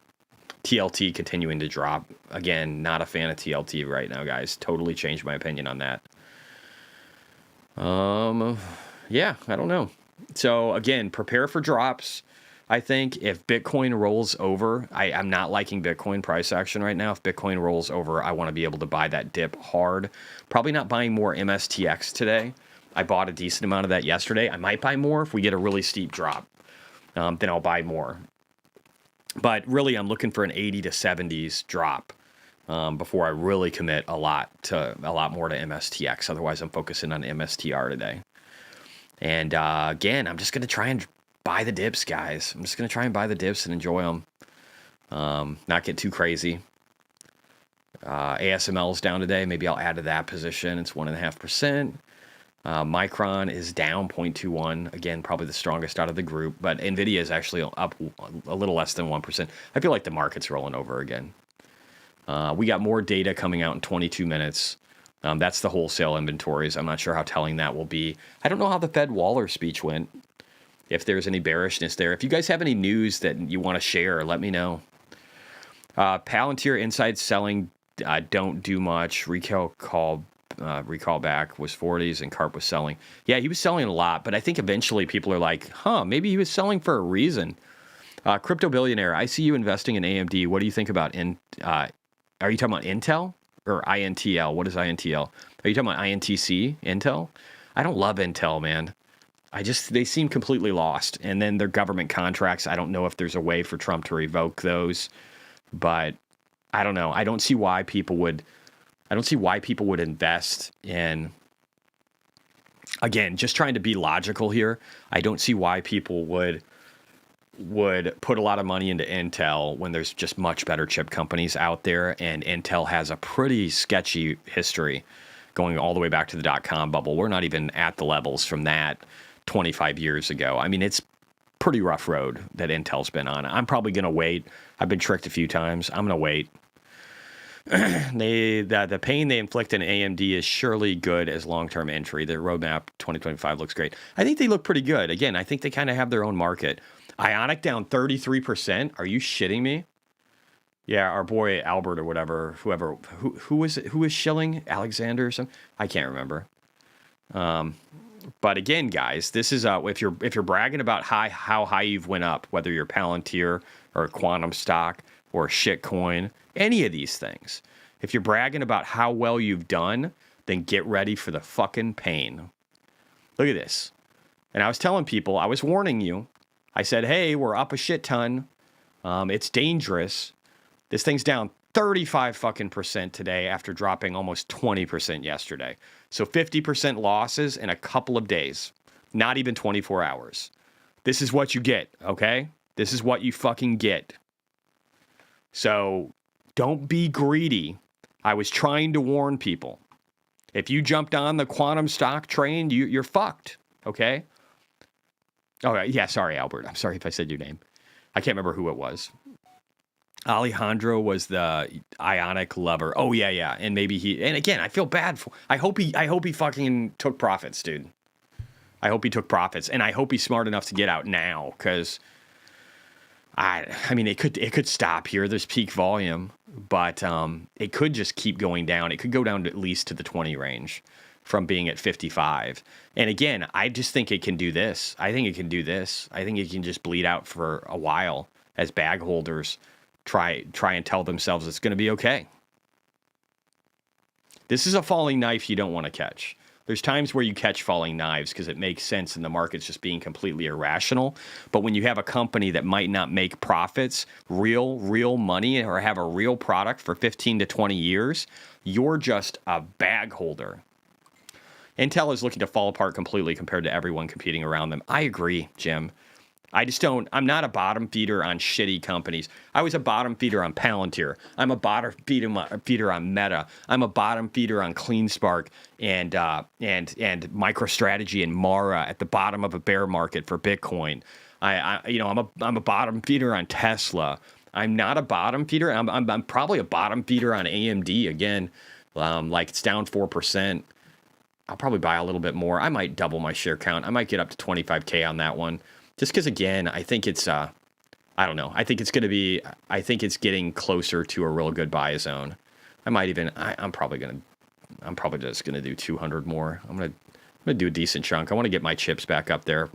TLT continuing to drop. Again, not a fan of TLT right now, guys. Totally changed my opinion on that. Yeah, I don't know. So again, prepare for drops. I think if Bitcoin rolls over, I'm not liking Bitcoin price action right now. If Bitcoin rolls over, I want to be able to buy that dip hard. Probably not buying more MSTX today. I bought a decent amount of that yesterday. I might buy more if we get a really steep drop. Then I'll buy more. But really, I'm looking for an 80 to 70s drop before I really commit a lot more to MSTX. Otherwise, I'm focusing on MSTR today. And again, I'm just going to try and buy the dips, guys. I'm just going to try and buy the dips and enjoy them. Not get too crazy. ASML's down today. Maybe I'll add to that position. It's 1.5%. Micron is down 0.21. Again, probably the strongest out of the group. But NVIDIA is actually up a little less than 1%. I feel like the market's rolling over again. We got more data coming out in 22 minutes. That's the wholesale inventories. I'm not sure how telling that will be. I don't know how the Fed Waller speech went. If there's any bearishness there. If you guys have any news that you want to share, let me know. Palantir inside selling don't do much. Recall back was 40s and Carp was selling. Yeah, he was selling a lot, but I think eventually people are like, maybe he was selling for a reason. Crypto billionaire, I see you investing in AMD. What do you think about are you talking about Intel or INTL? What is INTL? Are you talking about INTC, Intel? I don't love Intel, man. They seem completely lost. And then their government contracts, I don't know if there's a way for Trump to revoke those, but I don't know. I don't see why people would invest in, again, just trying to be logical here. I don't see why people would put a lot of money into Intel when there's just much better chip companies out there. And Intel has a pretty sketchy history going all the way back to the dot-com bubble. We're not even at the levels from that 25 years ago. I mean, it's pretty rough road that Intel's been on. I'm probably going to wait. I've been tricked a few times. I'm going to wait. The pain they inflict in AMD is surely good as long-term entry. Their roadmap 2025 looks great. I think they look pretty good. Again, I think they kind of have their own market. Ionic down 33%. Are you shitting me? Yeah, our boy Albert or whatever, who was shilling Alexander or something? I can't remember. But again, guys, this is if you're bragging about how high you've went up, whether you're Palantir or a quantum stock or a shitcoin, any of these things. If you're bragging about how well you've done, then get ready for the fucking pain. Look at this. And I was telling people, I was warning you. I said, hey, we're up a shit ton. It's dangerous. This thing's down 35 fucking % today after dropping almost 20% yesterday. So 50% losses in a couple of days. Not even 24 hours. This is what you get, okay? This is what you fucking get. So don't be greedy. I was trying to warn people. If you jumped on the quantum stock train, you're fucked, okay? Oh, yeah, sorry, Albert. I'm sorry if I said your name. I can't remember who it was. Alejandro was the Ionic lover. Oh, yeah. And maybe and again, I feel bad for, I hope he fucking took profits, dude. I hope he took profits. And I hope he's smart enough to get out now, because I mean, it could stop here. There's peak volume, but it could just keep going down. It could go down to at least to the 20 range from being at 55. And again, I just think it can do this. I think it can just bleed out for a while as bag holders try and tell themselves it's going to be okay. This is a falling knife you don't want to catch. There's times where you catch falling knives because it makes sense and the market's just being completely irrational. But when you have a company that might not make profits, real money, or have a real product for 15 to 20 years, you're just a bag holder. Intel is looking to fall apart completely compared to everyone competing around them. I agree, Jim. I'm not a bottom feeder on shitty companies. I was a bottom feeder on Palantir. I'm a bottom feeder on Meta. I'm a bottom feeder on CleanSpark and MicroStrategy and Mara at the bottom of a bear market for Bitcoin. I'm a bottom feeder on Tesla. I'm not a bottom feeder. I'm probably a bottom feeder on AMD again. Like it's down 4%. I'll probably buy a little bit more. I might double my share count. I might get up to 25K on that one. Just because, again, I think it's, I don't know. I think it's getting closer to a real good buy zone. I'm probably just going to do 200 more. I'm going to going to do a decent chunk. I want to get my chips back up there,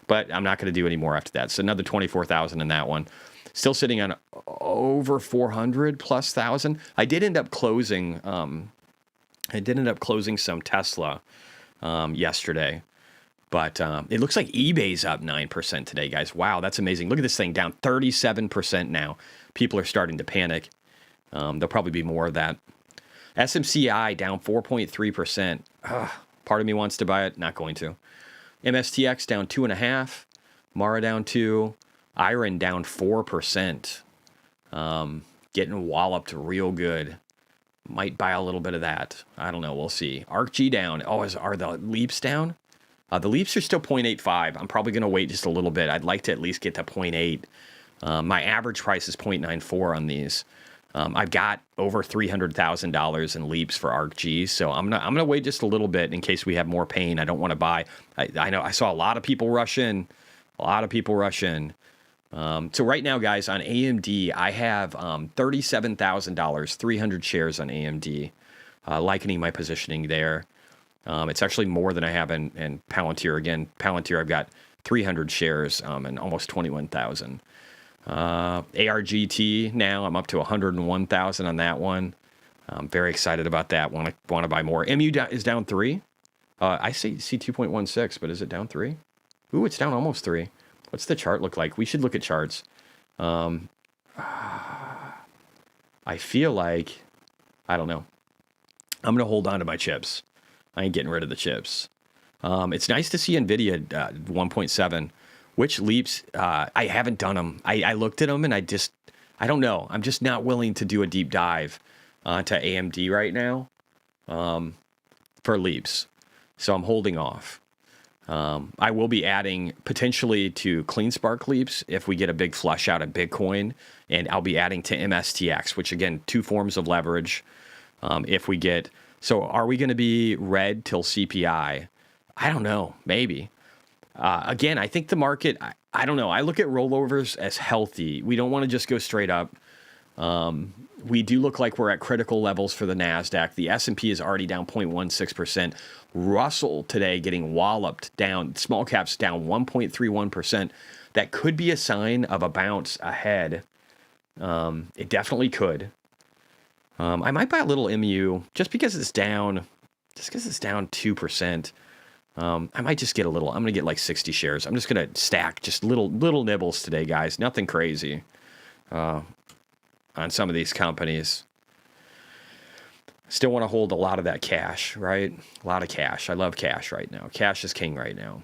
but I'm not going to do any more after that. So another 24,000 in that one. Still sitting on over 400 plus thousand. I did end up closing some Tesla yesterday, but it looks like eBay's up 9% today, guys. Wow, that's amazing. Look at this thing down 37% now. People are starting to panic. There'll probably be more of that. SMCI down 4.3%. Part of me wants to buy it, not going to. MSTX down 2.5%. Mara down 2%. Iron down 4%. Getting walloped real good. Might buy a little bit of that. I don't know. We'll see. ARKG down. Oh, are the leaps down? The leaps are still 0.85. I'm probably going to wait just a little bit. I'd like to at least get to 0.8. My average price is 0.94 on these. I've got over $300,000 in leaps for ARKG, so I'm gonna wait just a little bit in case we have more pain. I don't want to buy. I know I saw a lot of people rush in. So right now, guys, on AMD, I have $37,000, 300 shares on AMD, likening my positioning there. It's actually more than I have in Palantir. Again, Palantir, I've got 300 shares and almost 21,000. ARGT now, I'm up to 101,000 on that one. I'm very excited about that. Want to buy more. MU is down 3. I see 2.16, but is it down 3? Ooh, it's down almost 3. What's the chart look like? We should look at charts. I feel like, I don't know. I'm going to hold on to my chips. I ain't getting rid of the chips. It's nice to see NVIDIA 1.7. Which leaps? I haven't done them. I looked at them and I don't know. I'm just not willing to do a deep dive to AMD right now for leaps. So I'm holding off. I will be adding potentially to CleanSpark leaps if we get a big flush out of Bitcoin, and I'll be adding to MSTX, which again, 2 forms of leverage. If we get, so are we going to be red till CPI? I don't know, maybe. Again, I think the market, I don't know. I look at rollovers as healthy. We don't want to just go straight up. We do look like we're at critical levels for the NASDAQ. The S&P is already down 0.16%. Russell today getting walloped down. Small caps down 1.31%. That could be a sign of a bounce ahead. It definitely could. I might buy a little MU just because it's down. Just because it's down 2%. I might just get a little. I'm going to get like 60 shares. I'm just going to stack just little nibbles today, guys. Nothing crazy on some of these companies. Still want to hold a lot of that cash, right? A lot of cash. I love cash right now. Cash is king right now.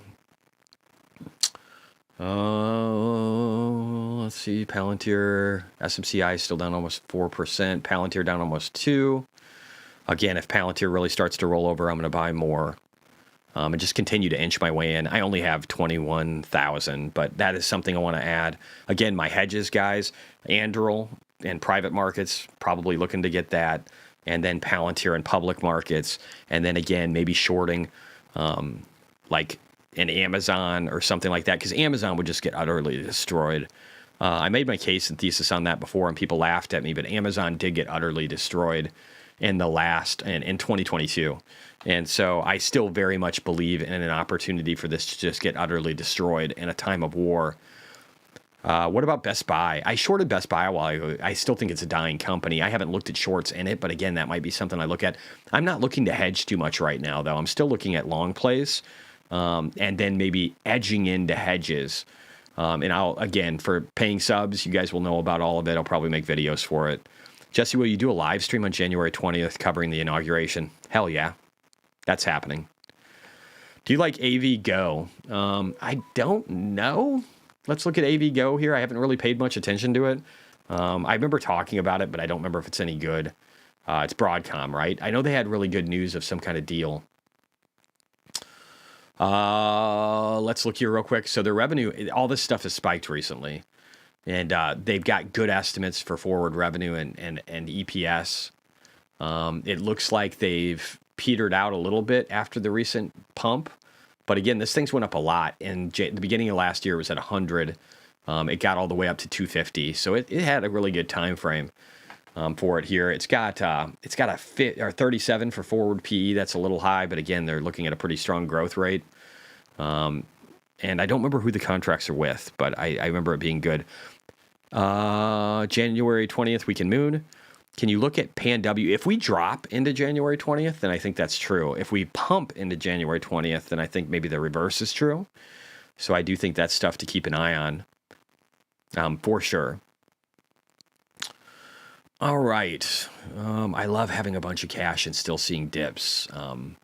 Let's see. Palantir, SMCI is still down almost 4%. Palantir down almost 2%. Again, if Palantir really starts to roll over, I'm going to buy more. And just continue to inch my way in. I only have 21,000, but that is something I want to add. Again, my hedges, guys, Anduril and private markets, probably looking to get that. And then Palantir and public markets. And then again, maybe shorting like an Amazon or something like that, because Amazon would just get utterly destroyed. I made my case and thesis on that before, and people laughed at me, but Amazon did get utterly destroyed in 2022. And so I still very much believe in an opportunity for this to just get utterly destroyed in a time of war. What about Best Buy? I shorted Best Buy a while ago. I still think it's a dying company. I haven't looked at shorts in it, but again, that might be something I look at. I'm not looking to hedge too much right now, though. I'm still looking at long plays and then maybe edging into hedges. And I'll, again, for paying subs, you guys will know about all of it. I'll probably make videos for it. Jesse, will you do a live stream on January 20th covering the inauguration? Hell yeah. That's happening. Do you like AV Go? I don't know. Let's look at AV Go here. I haven't really paid much attention to it. I remember talking about it, but I don't remember if it's any good. It's Broadcom, right? I know they had really good news of some kind of deal. Let's look here real quick. So their revenue, all this stuff has spiked recently. And they've got good estimates for forward revenue and EPS. It looks like they've petered out a little bit after the recent pump. But again, this thing's went up a lot. In the beginning of last year, it was at 100. It got all the way up to 250. So it had a really good time frame. for it here. It's got a 37 for forward PE. That's a little high, but again, they're looking at a pretty strong growth rate. And I don't remember who the contracts are with, but I remember it being good. January 20th, week in moon. Can you look at PanW? If we drop into January 20th, then I think that's true. If we pump into January 20th, then I think maybe the reverse is true. So I do think that's stuff to keep an eye on, for sure. All right. I love having a bunch of cash and still seeing dips. And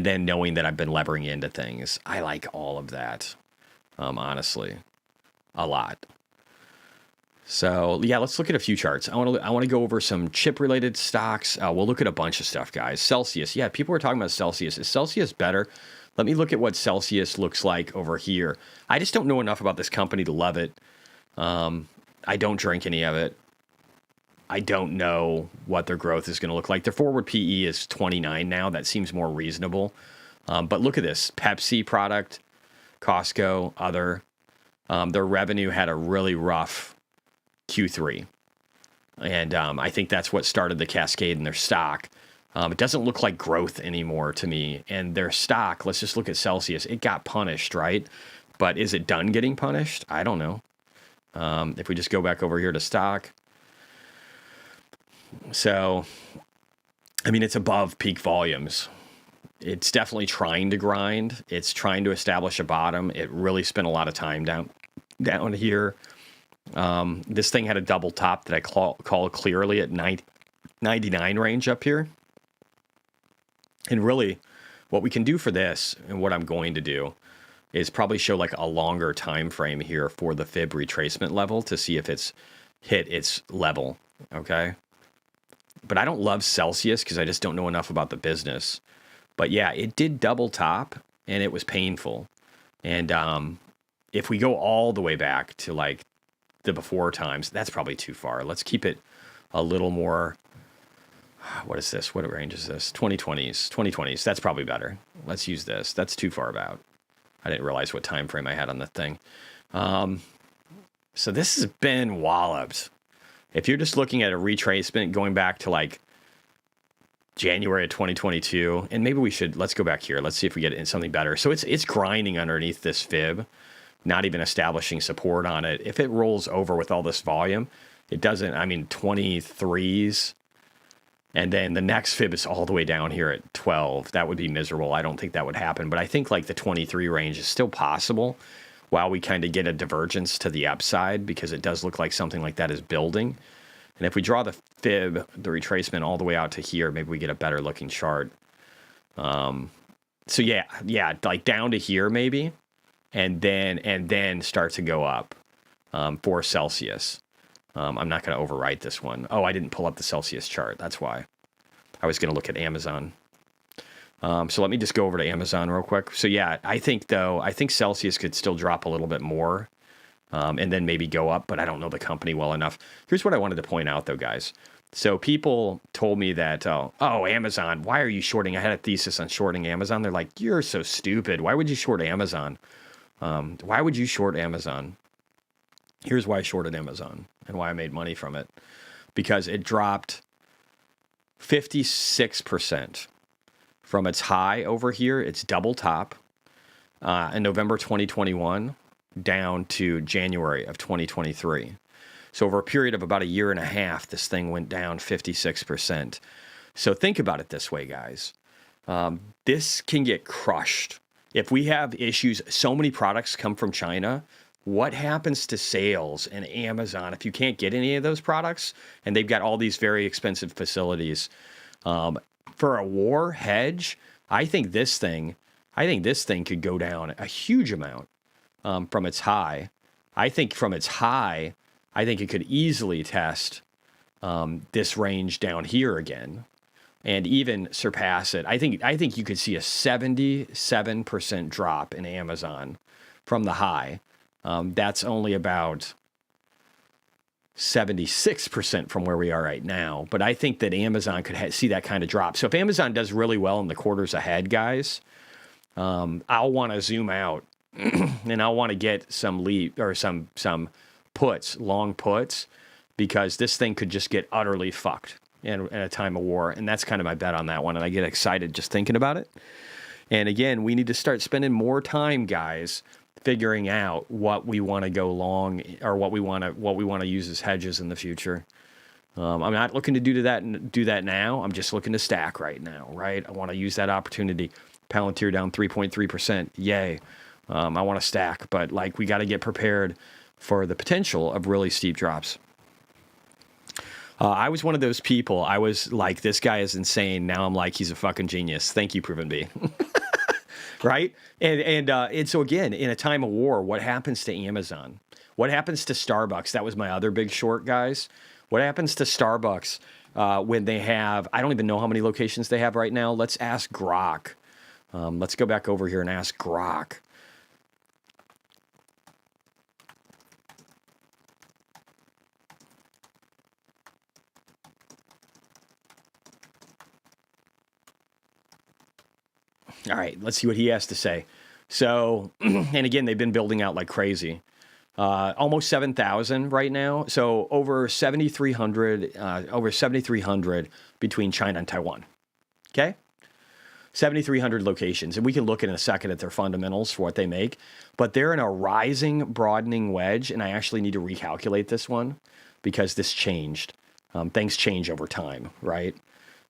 then knowing that I've been levering into things. I like all of that, honestly, a lot. So yeah, let's look at a few charts. I want to go over some chip-related stocks. We'll look at a bunch of stuff, guys. Celsius. Yeah, people are talking about Celsius. Is Celsius better? Let me look at what Celsius looks like over here. I just don't know enough about this company to love it. I don't drink any of it. I don't know what their growth is going to look like. Their forward PE is 29 now. That seems more reasonable. But look at this. Pepsi product, Costco, other. Their revenue had a really rough Q3. And I think that's what started the cascade in their stock. It doesn't look like growth anymore to me. And their stock, let's just look at Celsius. It got punished, right? But is it done getting punished? I don't know. If we just go back over here to stock. So, I mean, it's above peak volumes. It's definitely trying to grind. It's trying to establish a bottom. It really spent a lot of time down here. This thing had a double top that I call clearly at 99 range up here. And really, what we can do for this, and what I'm going to do, is probably show like a longer time frame here for the fib retracement level to see if it's hit its level, okay? But I don't love Celsius because I just don't know enough about the business. But yeah, it did double top, and it was painful. And if we go all the way back to like the before times, that's probably too far. Let's keep it a little more. What is this? What range is this? 2020s. That's probably better. Let's use this. That's too far out. I didn't realize what time frame I had on the thing. So this has been walloped. If you're just looking at a retracement going back to like January of 2022, and maybe let's go back here. Let's see if we get something better. So it's grinding underneath this fib, not even establishing support on it. If it rolls over with all this volume, it doesn't, 23s. And then the next fib is all the way down here at 12. That would be miserable. I don't think that would happen. But I think like the 23 range is still possible while we kind of get a divergence to the upside, because it does look like something like that is building. And if we draw the fib, the retracement all the way out to here, maybe we get a better looking chart. So yeah, like down to here maybe, and then start to go up for Celsius. I'm not going to overwrite this one. Oh, I didn't pull up the Celsius chart. That's why. I was going to look at Amazon. So let me just go over to Amazon real quick. So yeah, I think Celsius could still drop a little bit more and then maybe go up, but I don't know the company well enough. Here's what I wanted to point out though, guys. So people told me that, oh, Amazon, why are you shorting? I had a thesis on shorting Amazon. They're like, you're so stupid. Why would you short Amazon? Why would you short Amazon? Here's why I shorted Amazon and why I made money from it. Because it dropped 56%. From its high over here, it's double top in November 2021 down to January of 2023. So over a period of about a year and a half, this thing went down 56%. So think about it this way, guys. This can get crushed. If we have issues, so many products come from China. What happens to sales and Amazon if you can't get any of those products? And they've got all these very expensive facilities. For a war hedge, I think this thing could go down a huge amount from its high. I think it could easily test this range down here again, and even surpass it. I think you could see a 77% drop in Amazon from the high. That's only about 76% from where we are right now. But I think that Amazon could see that kind of drop. So if Amazon does really well in the quarters ahead, guys, I'll want to zoom out and I'll want to get some lead or some puts, long puts, because this thing could just get utterly fucked in a time of war. And that's kind of my bet on that one. And I get excited just thinking about it. And again, we need to start spending more time, guys, figuring out what we want to go long or what we want to use as hedges in the future. I'm not looking to do that now. I'm just looking to stack right now, right? I want to use that opportunity. Palantir down 3.3%. Yay. I want to stack, but like we got to get prepared for the potential of really steep drops. I was one of those people. I was like, this guy is insane. Now I'm like, he's a fucking genius. Thank you, Proven B. Right? And so again, in a time of war, what happens to Amazon? What happens to Starbucks? That was my other big short, guys. What happens to Starbucks when they have, I don't even know how many locations they have right now. Let's ask Grok. Let's go back over here and ask Grok. All right, let's see what he has to say. So, and again, they've been building out like crazy. Almost 7,000 right now. So over 7,300 between China and Taiwan. Okay? 7,300 locations. And we can look in a second at their fundamentals for what they make. But they're in a rising, broadening wedge. And I actually need to recalculate this one because this changed. Things change over time, right?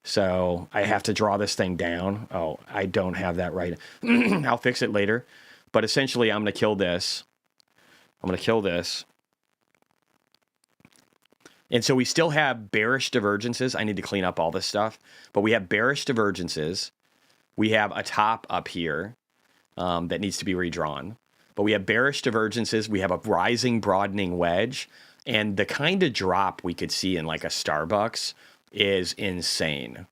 So I have to draw this thing down. Oh, I don't have that right. I'll fix it later. But essentially, I'm going to kill this. And so we still have bearish divergences. I need to clean up all this stuff. But we have bearish divergences. We have a top up here that needs to be redrawn. But we have bearish divergences. We have a rising, broadening wedge. And the kind of drop we could see in like a Starbucks is insane.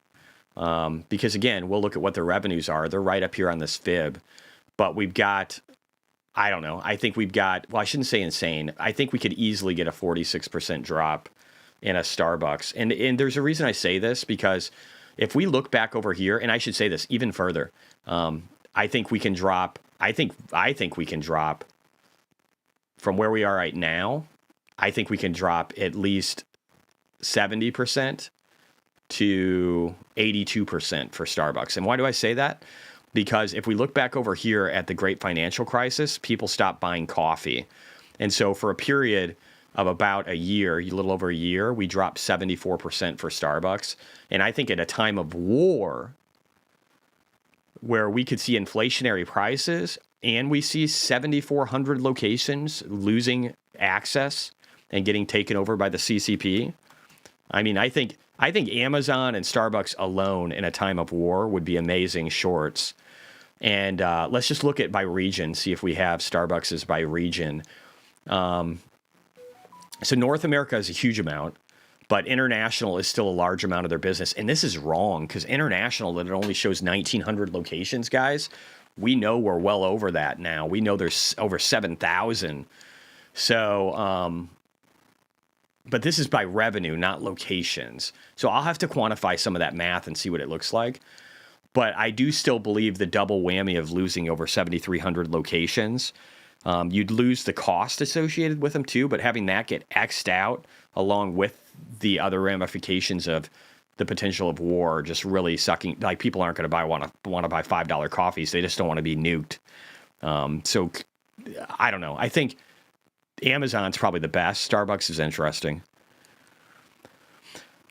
Because again, we'll look at what their revenues are. They're right up here on this fib. But we've got, I don't know. I think we've got, well, I shouldn't say insane. I think we could easily get a 46% drop in a Starbucks. And there's a reason I say this, because if we look back over here, and I should say this even further, I think we can drop, I think we can drop from where we are right now. I think we can drop at least 70% to 82% for Starbucks. And why do I say that? Because if we look back over here at the great financial crisis, people stopped buying coffee. And so for a period of about a year, a little over a year, we dropped 74% for Starbucks. And I think at a time of war where we could see inflationary prices and we see 7,400 locations losing access and getting taken over by the CCP, I mean, I think Amazon and Starbucks alone in a time of war would be amazing shorts. And let's just look at by region, see if we have Starbucks by region. So North America is a huge amount, but international is still a large amount of their business. And this is wrong, because international, that it only shows 1,900 locations, guys. We know we're well over that now. We know there's over 7,000. So, but this is by revenue, not locations. So I'll have to quantify some of that math and see what it looks like. But I do still believe the double whammy of losing over 7,300 locations. You'd lose the cost associated with them too, but having that get X'd out along with the other ramifications of the potential of war just really sucking. Like, people aren't going to want to buy $5 coffees. They just don't want to be nuked. So I don't know. I think Amazon's probably the best. Starbucks is interesting.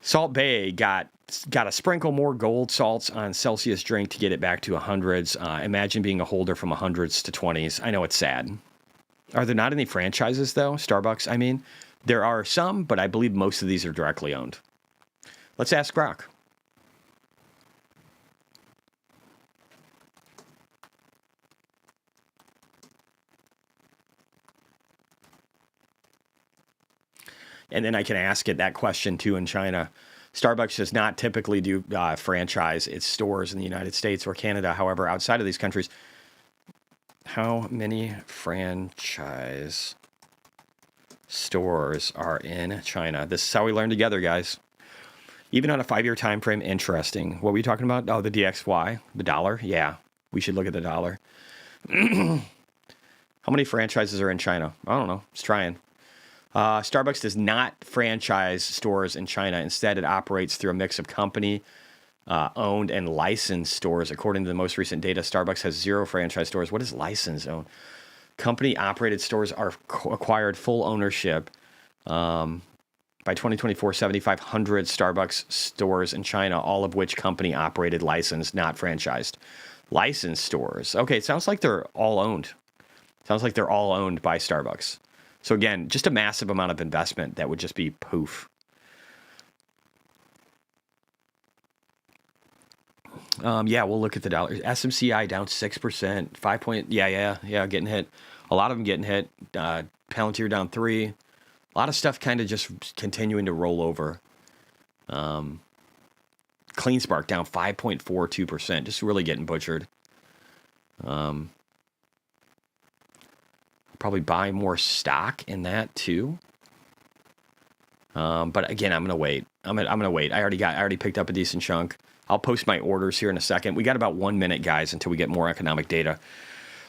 Salt Bay got to sprinkle more gold salts on Celsius drink to get it back to 100s. Imagine being a holder from 100s to 20s. I know it's sad. Are there not any franchises, though? Starbucks, I mean. There are some, but I believe most of these are directly owned. Let's ask Grok. And then I can ask it that question, too, in China. Starbucks does not typically do franchise its stores in the United States or Canada. However, outside of these countries, how many franchise stores are in China? This is how we learn together, guys. Even on a 5-year time frame, interesting. What were we talking about? Oh, the DXY, the dollar. Yeah, we should look at the dollar. How many franchises are in China? I don't know. Just trying. Starbucks does not franchise stores in China. Instead, it operates through a mix of company owned and licensed stores. According to the most recent data, Starbucks has 0 franchise stores. What is licensed owned? Company operated stores are acquired full ownership. By 2024, 7,500 Starbucks stores in China, all of which company operated, licensed, not franchised. Licensed stores. Okay, it sounds like they're all owned. Sounds like they're all owned by Starbucks. So again, just a massive amount of investment that would just be poof. Yeah, we'll look at the dollar. SMCI down 6%, 5 point. Yeah, getting hit. A lot of them getting hit. Palantir down 3. A lot of stuff kind of just continuing to roll over. CleanSpark down 5.42%, just really getting butchered. Probably buy more stock in that too. But again, I'm gonna wait. I'm gonna wait. I already picked up a decent chunk. I'll post my orders here in a second. We got about 1 minute, guys, until we get more economic data.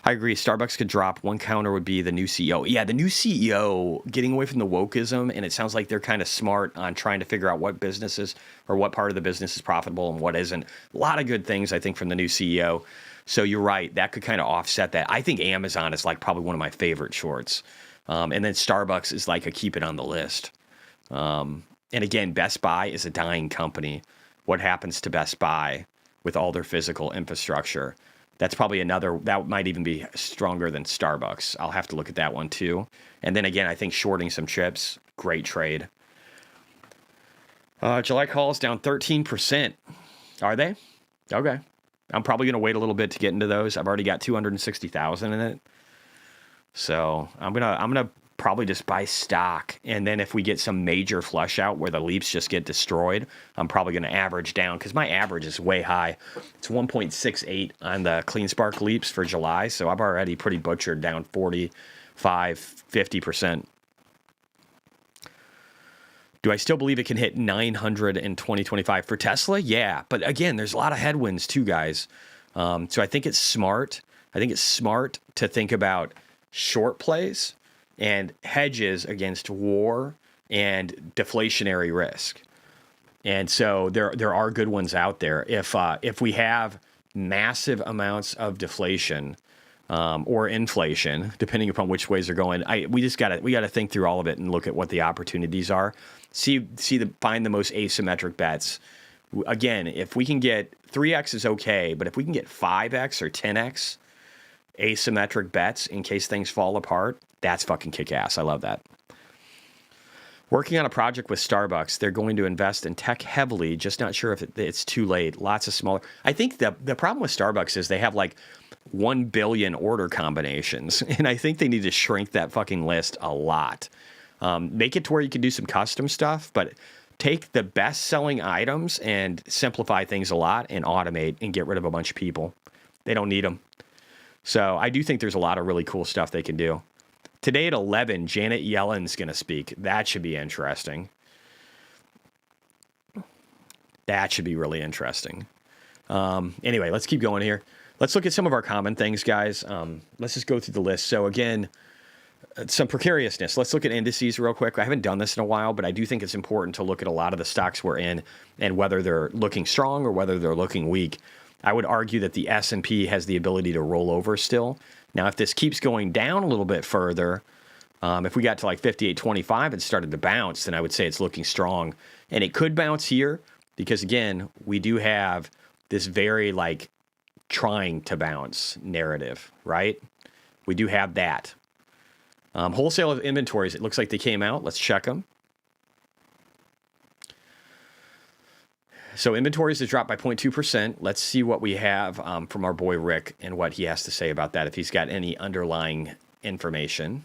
I agree. Starbucks could drop. One counter would be the new CEO. Yeah, the new CEO getting away from the wokeism, and it sounds like they're kind of smart on trying to figure out what businesses or what part of the business is profitable and what isn't. A lot of good things, I think, from the new CEO. So you're right. That could kind of offset that. I think Amazon is like probably one of my favorite shorts. And then Starbucks is like a keep it on the list. And again, Best Buy is a dying company. What happens to Best Buy with all their physical infrastructure? That's probably another, that might even be stronger than Starbucks. I'll have to look at that one too. And then again, I think shorting some chips, great trade. July calls down 13%. Are they? Okay. I'm probably going to wait a little bit to get into those. I've already got 260,000 in it. So I'm gonna probably just buy stock. And then if we get some major flush out where the leaps just get destroyed, I'm probably going to average down because my average is way high. It's 1.68 on the CleanSpark leaps for July. So I'm already pretty butchered, down 45, 50%. Do I still believe it can hit 900 in 2025 for Tesla? Yeah. But again, there's a lot of headwinds too, guys. So I think it's smart. I think it's smart to think about short plays and hedges against war and deflationary risk. And so there are good ones out there. If we have massive amounts of deflation or inflation, depending upon which ways they're going, we gotta think through all of it and look at what the opportunities are. Find the most asymmetric bets. Again, if we can get 3x is okay, but if we can get 5x or 10x asymmetric bets in case things fall apart, that's fucking kick-ass. I love that. Working on a project with Starbucks. They're going to invest in tech heavily, just not sure if it's too late. Lots of smaller. I think the problem with Starbucks is they have like 1 billion order combinations, and I think they need to shrink that fucking list a lot. Make it to where you can do some custom stuff, but take the best-selling items and simplify things a lot and automate and get rid of a bunch of people. They don't need them. So I do think there's a lot of really cool stuff they can do. Today at 11, Janet Yellen's going to speak. That should be interesting. That should be really interesting. Anyway, let's keep going here. Let's look at some of our common things, guys. Let's just go through the list. So again, some precariousness. Let's look at indices real quick. I haven't done this in a while, but I do think it's important to look at a lot of the stocks we're in and whether they're looking strong or whether they're looking weak. I would argue that the S&P has the ability to roll over still. Now, if this keeps going down a little bit further, if we got to like 58.25 and started to bounce, then I would say it's looking strong. And it could bounce here because, again, we do have this very like trying to bounce narrative, right? We do have that. Wholesale inventories, it looks like they came out. Let's check them. So inventories has dropped by 0.2%. Let's see what we have from our boy Rick and what he has to say about that, if he's got any underlying information.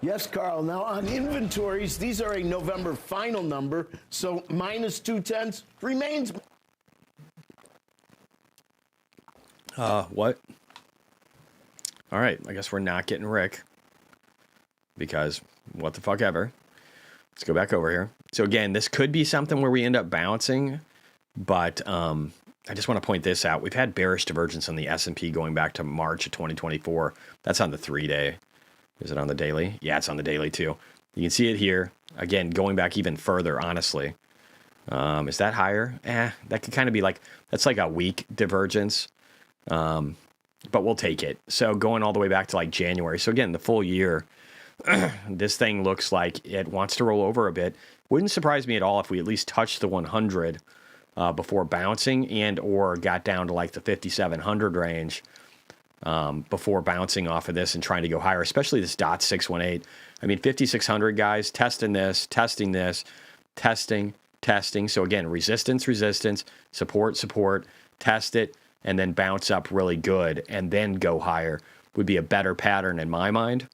Yes, Carl. Now, on inventories, these are a November final number, so minus 0.2 remains. What? All right, I guess we're not getting Rick because what the fuck ever. Let's go back over here. So again, this could be something where we end up bouncing, but I just want to point this out. We've had bearish divergence on the S&P going back to March of 2024. That's on the 3-day. Is it on the daily? Yeah, it's on the daily too. You can see it here. Again, going back even further, honestly. Is that higher? That could kind of be like, that's like a week divergence. But we'll take it. So going all the way back to like January. So again, the full year, this thing looks like it wants to roll over a bit. Wouldn't surprise me at all if we at least touched the 100 before bouncing and or got down to like the 5,700 range before bouncing off of this and trying to go higher, especially this .618. I mean, 5,600 guys, testing this, testing. So again, resistance, support, test it, and then bounce up really good and then go higher would be a better pattern in my mind.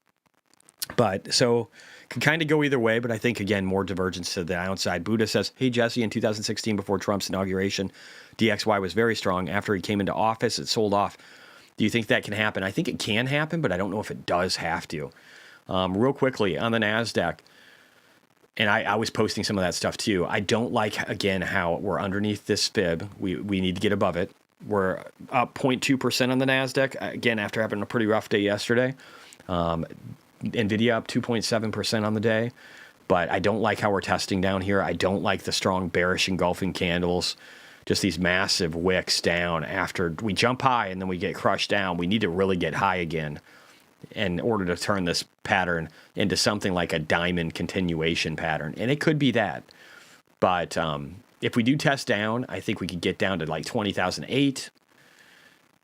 But so can kind of go either way, but I think, again, more divergence to the downside. Buddha says, hey, Jesse, in 2016, before Trump's inauguration, DXY was very strong. After he came into office, it sold off. Do you think that can happen? I think it can happen, but I don't know if it does have to. Real quickly, on the NASDAQ, and I was posting some of that stuff too. I don't like, again, how we're underneath this fib. We need to get above it. We're up 0.2% on the NASDAQ, again, after having a pretty rough day yesterday. NVIDIA up 2.7% on the day. But I don't like how we're testing down here. I don't like the strong bearish engulfing candles. Just these massive wicks down after we jump high and then we get crushed down. We need to really get high again in order to turn this pattern into something like a diamond continuation pattern. And it could be that. But if we do test down, I think we could get down to like 20,008.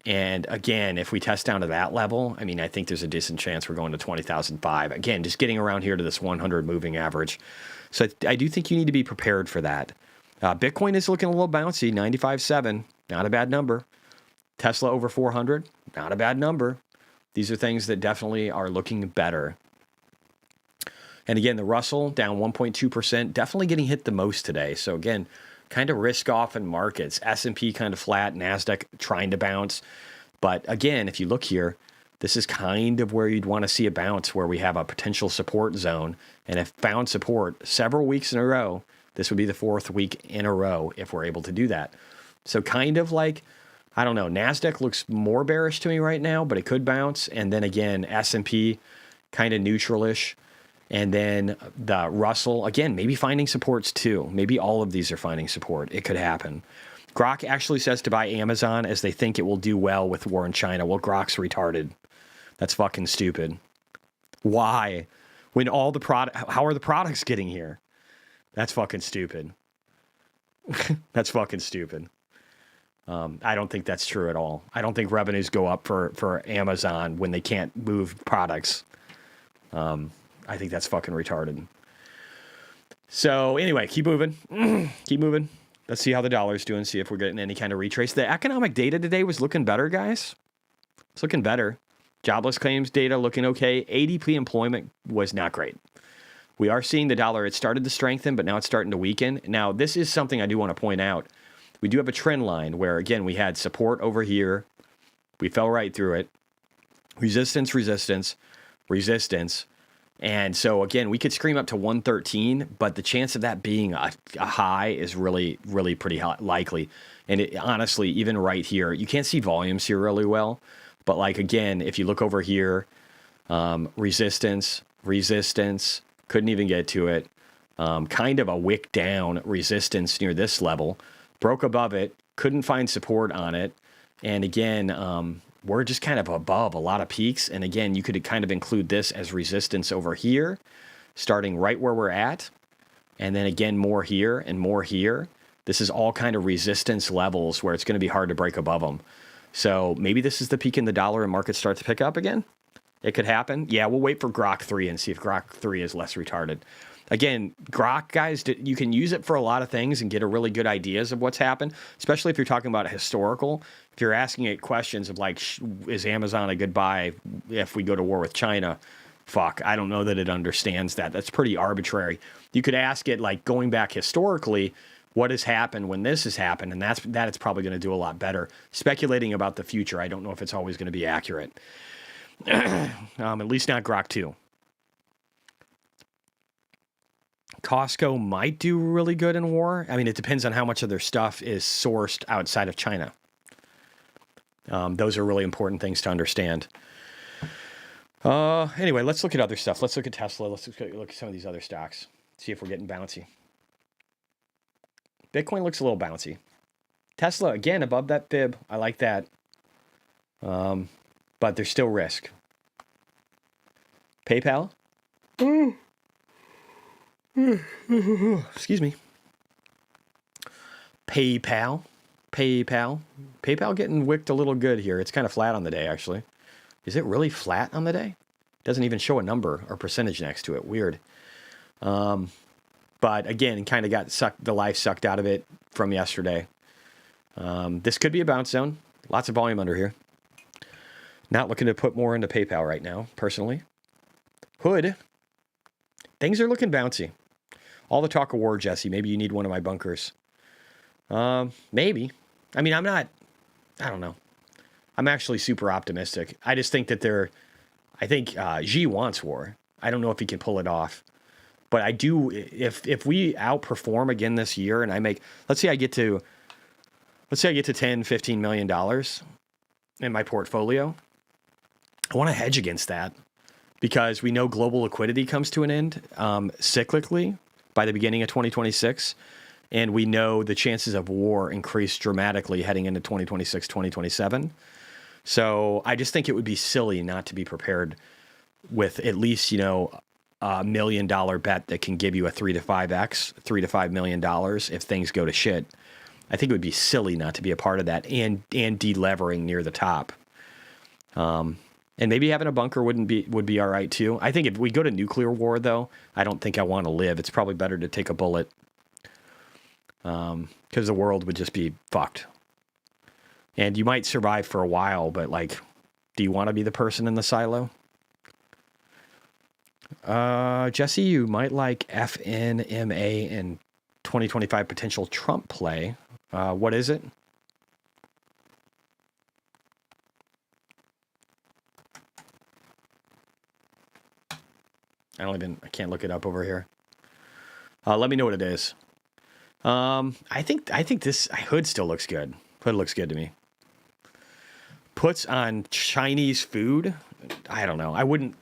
And again, if we test down to that level, I mean, I think there's a decent chance we're going to 20,005. Again, just getting around here to this 100 moving average. So I do think you need to be prepared for that. Bitcoin is looking a little bouncy, 95.7, not a bad number. Tesla over 400, not a bad number. These are things that definitely are looking better. And again, the Russell down 1.2%, definitely getting hit the most today. So again, kind of risk off in markets. S&P kind of flat, NASDAQ trying to bounce. But again, if you look here, this is kind of where you'd want to see a bounce, where we have a potential support zone. And if found support several weeks in a row, this would be the fourth week in a row if we're able to do that. So kind of like, I don't know, NASDAQ looks more bearish to me right now, but it could bounce. And then again, S&P kind of neutral-ish. And then the Russell, again, maybe finding supports too. Maybe all of these are finding support. It could happen. Grok actually says to buy Amazon as they think it will do well with war in China. Well, Grok's retarded. That's fucking stupid. Why? When all the how are the products getting here? That's fucking stupid. That's fucking stupid. I don't think that's true at all. I don't think revenues go up for Amazon when they can't move products. I think that's fucking retarded. So anyway, keep moving. Keep moving. Let's see how the dollar's doing, see if we're getting any kind of retrace. The economic data today was looking better, guys. It's looking better. Jobless claims data looking okay. ADP employment was not great. We are seeing the dollar, it started to strengthen, but now it's starting to weaken. Now, this is something I do want to point out. We do have a trend line where, again, we had support over here. We fell right through it. Resistance. And so, again, we could scream up to 113, but the chance of that being a high is really, really pretty likely. And it, honestly, even right here, you can't see volumes here really well. But, like, again, if you look over here, resistance, couldn't even get to it. Kind of a wick down resistance near this level. Broke above it, couldn't find support on it. And again, we're just kind of above a lot of peaks. And again, you could kind of include this as resistance over here, starting right where we're at. And then again, more here and more here. This is all kind of resistance levels where it's going to be hard to break above them. So maybe this is the peak in the dollar and markets start to pick up again. It could happen. Yeah, we'll wait for Grok 3 and see if Grok 3 is less retarded. Again, Grok, guys, you can use it for a lot of things and get a really good ideas of what's happened, especially if you're talking about historical. If you're asking it questions of like, is Amazon a good buy if we go to war with China? Fuck, I don't know that it understands that. That's pretty arbitrary. You could ask it like going back historically, what has happened when this has happened? And that it's probably going to do a lot better. Speculating about the future, I don't know if it's always going to be accurate. At least not Grok 2. Costco might do really good in war. I mean, it depends on how much of their stuff is sourced outside of China. Those are really important things to understand. Anyway, let's look at other stuff. Let's look at Tesla. Let's look at some of these other stocks. See if we're getting bouncy. Bitcoin looks a little bouncy. Tesla, again, above that fib. I like that. But there's still risk. PayPal. Excuse me. PayPal getting wicked a little good here. It's kind of flat on the day, actually. Is it really flat on the day? Doesn't even show a number or percentage next to it. Weird. But again, it kind of got the life sucked out of it from yesterday. This could be a bounce zone. Lots of volume under here. Not looking to put more into PayPal right now, personally. Hood. Things are looking bouncy. All the talk of war, Jesse. Maybe you need one of my bunkers. Maybe. I mean, I don't know. I'm actually super optimistic. I just think that I think Xi wants war. I don't know if he can pull it off. But I do, if we outperform again this year and let's say I get to $10-15 million in my portfolio, I want to hedge against that because we know global liquidity comes to an end cyclically by the beginning of 2026. And we know the chances of war increase dramatically heading into 2026, 2027. So I just think it would be silly not to be prepared with at least, $1 million bet that can give you a 3 to 5x, $3 to $5 million if things go to shit. I think it would be silly not to be a part of that and de-levering near the top. And maybe having a bunker would be all right too. I think if we go to nuclear war though, I don't think I want to live. It's probably better to take a bullet. Because the world would just be fucked. And you might survive for a while, but do you want to be the person in the silo? Jesse, you might like FNMA and 2025 potential Trump play. What is it? I can't look it up over here. Let me know what it is. I think this Hood still looks good. Hood looks good to me. Puts on Chinese food. I don't know. I wouldn't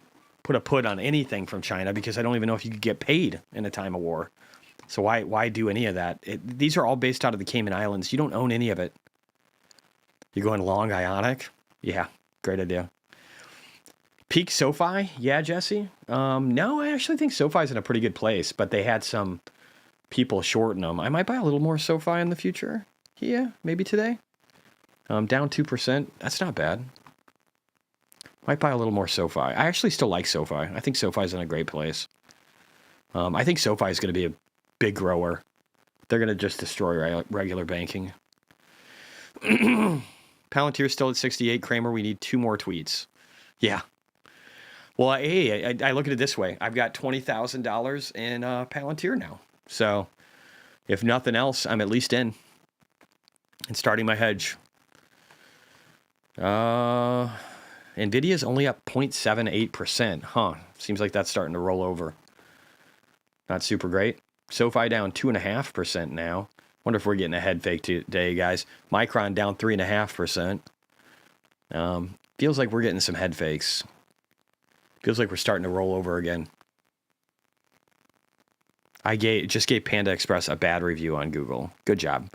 put a put on anything from China because I don't even know if you could get paid in a time of war. So why do any of that? These are all based out of the Cayman Islands. You don't own any of it. You're going long Ionic? Yeah, great idea. Peak SoFi? Yeah, Jesse? No, I actually think SoFi's in a pretty good place, but they had some people shorting them. I might buy a little more SoFi in the future. Yeah, maybe today. Down 2%. That's not bad. Might buy a little more SoFi. I actually still like SoFi. I think SoFi's in a great place. I think SoFi is going to be a big grower. They're going to just destroy regular banking. Palantir still at 68. Cramer, we need 2 more tweets. Yeah. Well, hey, I look at it this way. I've got $20,000 in Palantir now. So if nothing else, I'm at least in and starting my hedge. Nvidia's only up 0.78%. Huh. Seems like that's starting to roll over. Not super great. SoFi down 2.5% now. Wonder if we're getting a head fake today, guys. Micron down 3.5%. Feels like we're getting some head fakes. Feels like we're starting to roll over again. I just gave Panda Express a bad review on Google. Good job.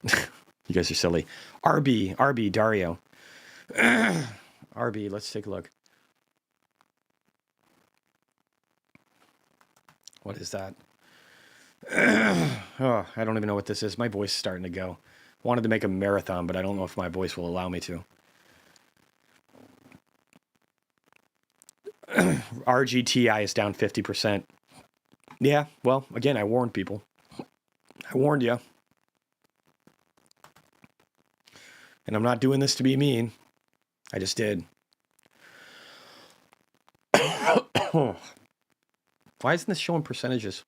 You guys are silly. RB, Dario. RB, let's take a look. What is that? Oh, I don't even know what this is. My voice is starting to go. Wanted to make a marathon, but I don't know if my voice will allow me to. RGTI is down 50%. Yeah, well, again, I warned people. I warned you. And I'm not doing this to be mean. I just did. Why isn't this showing percentages?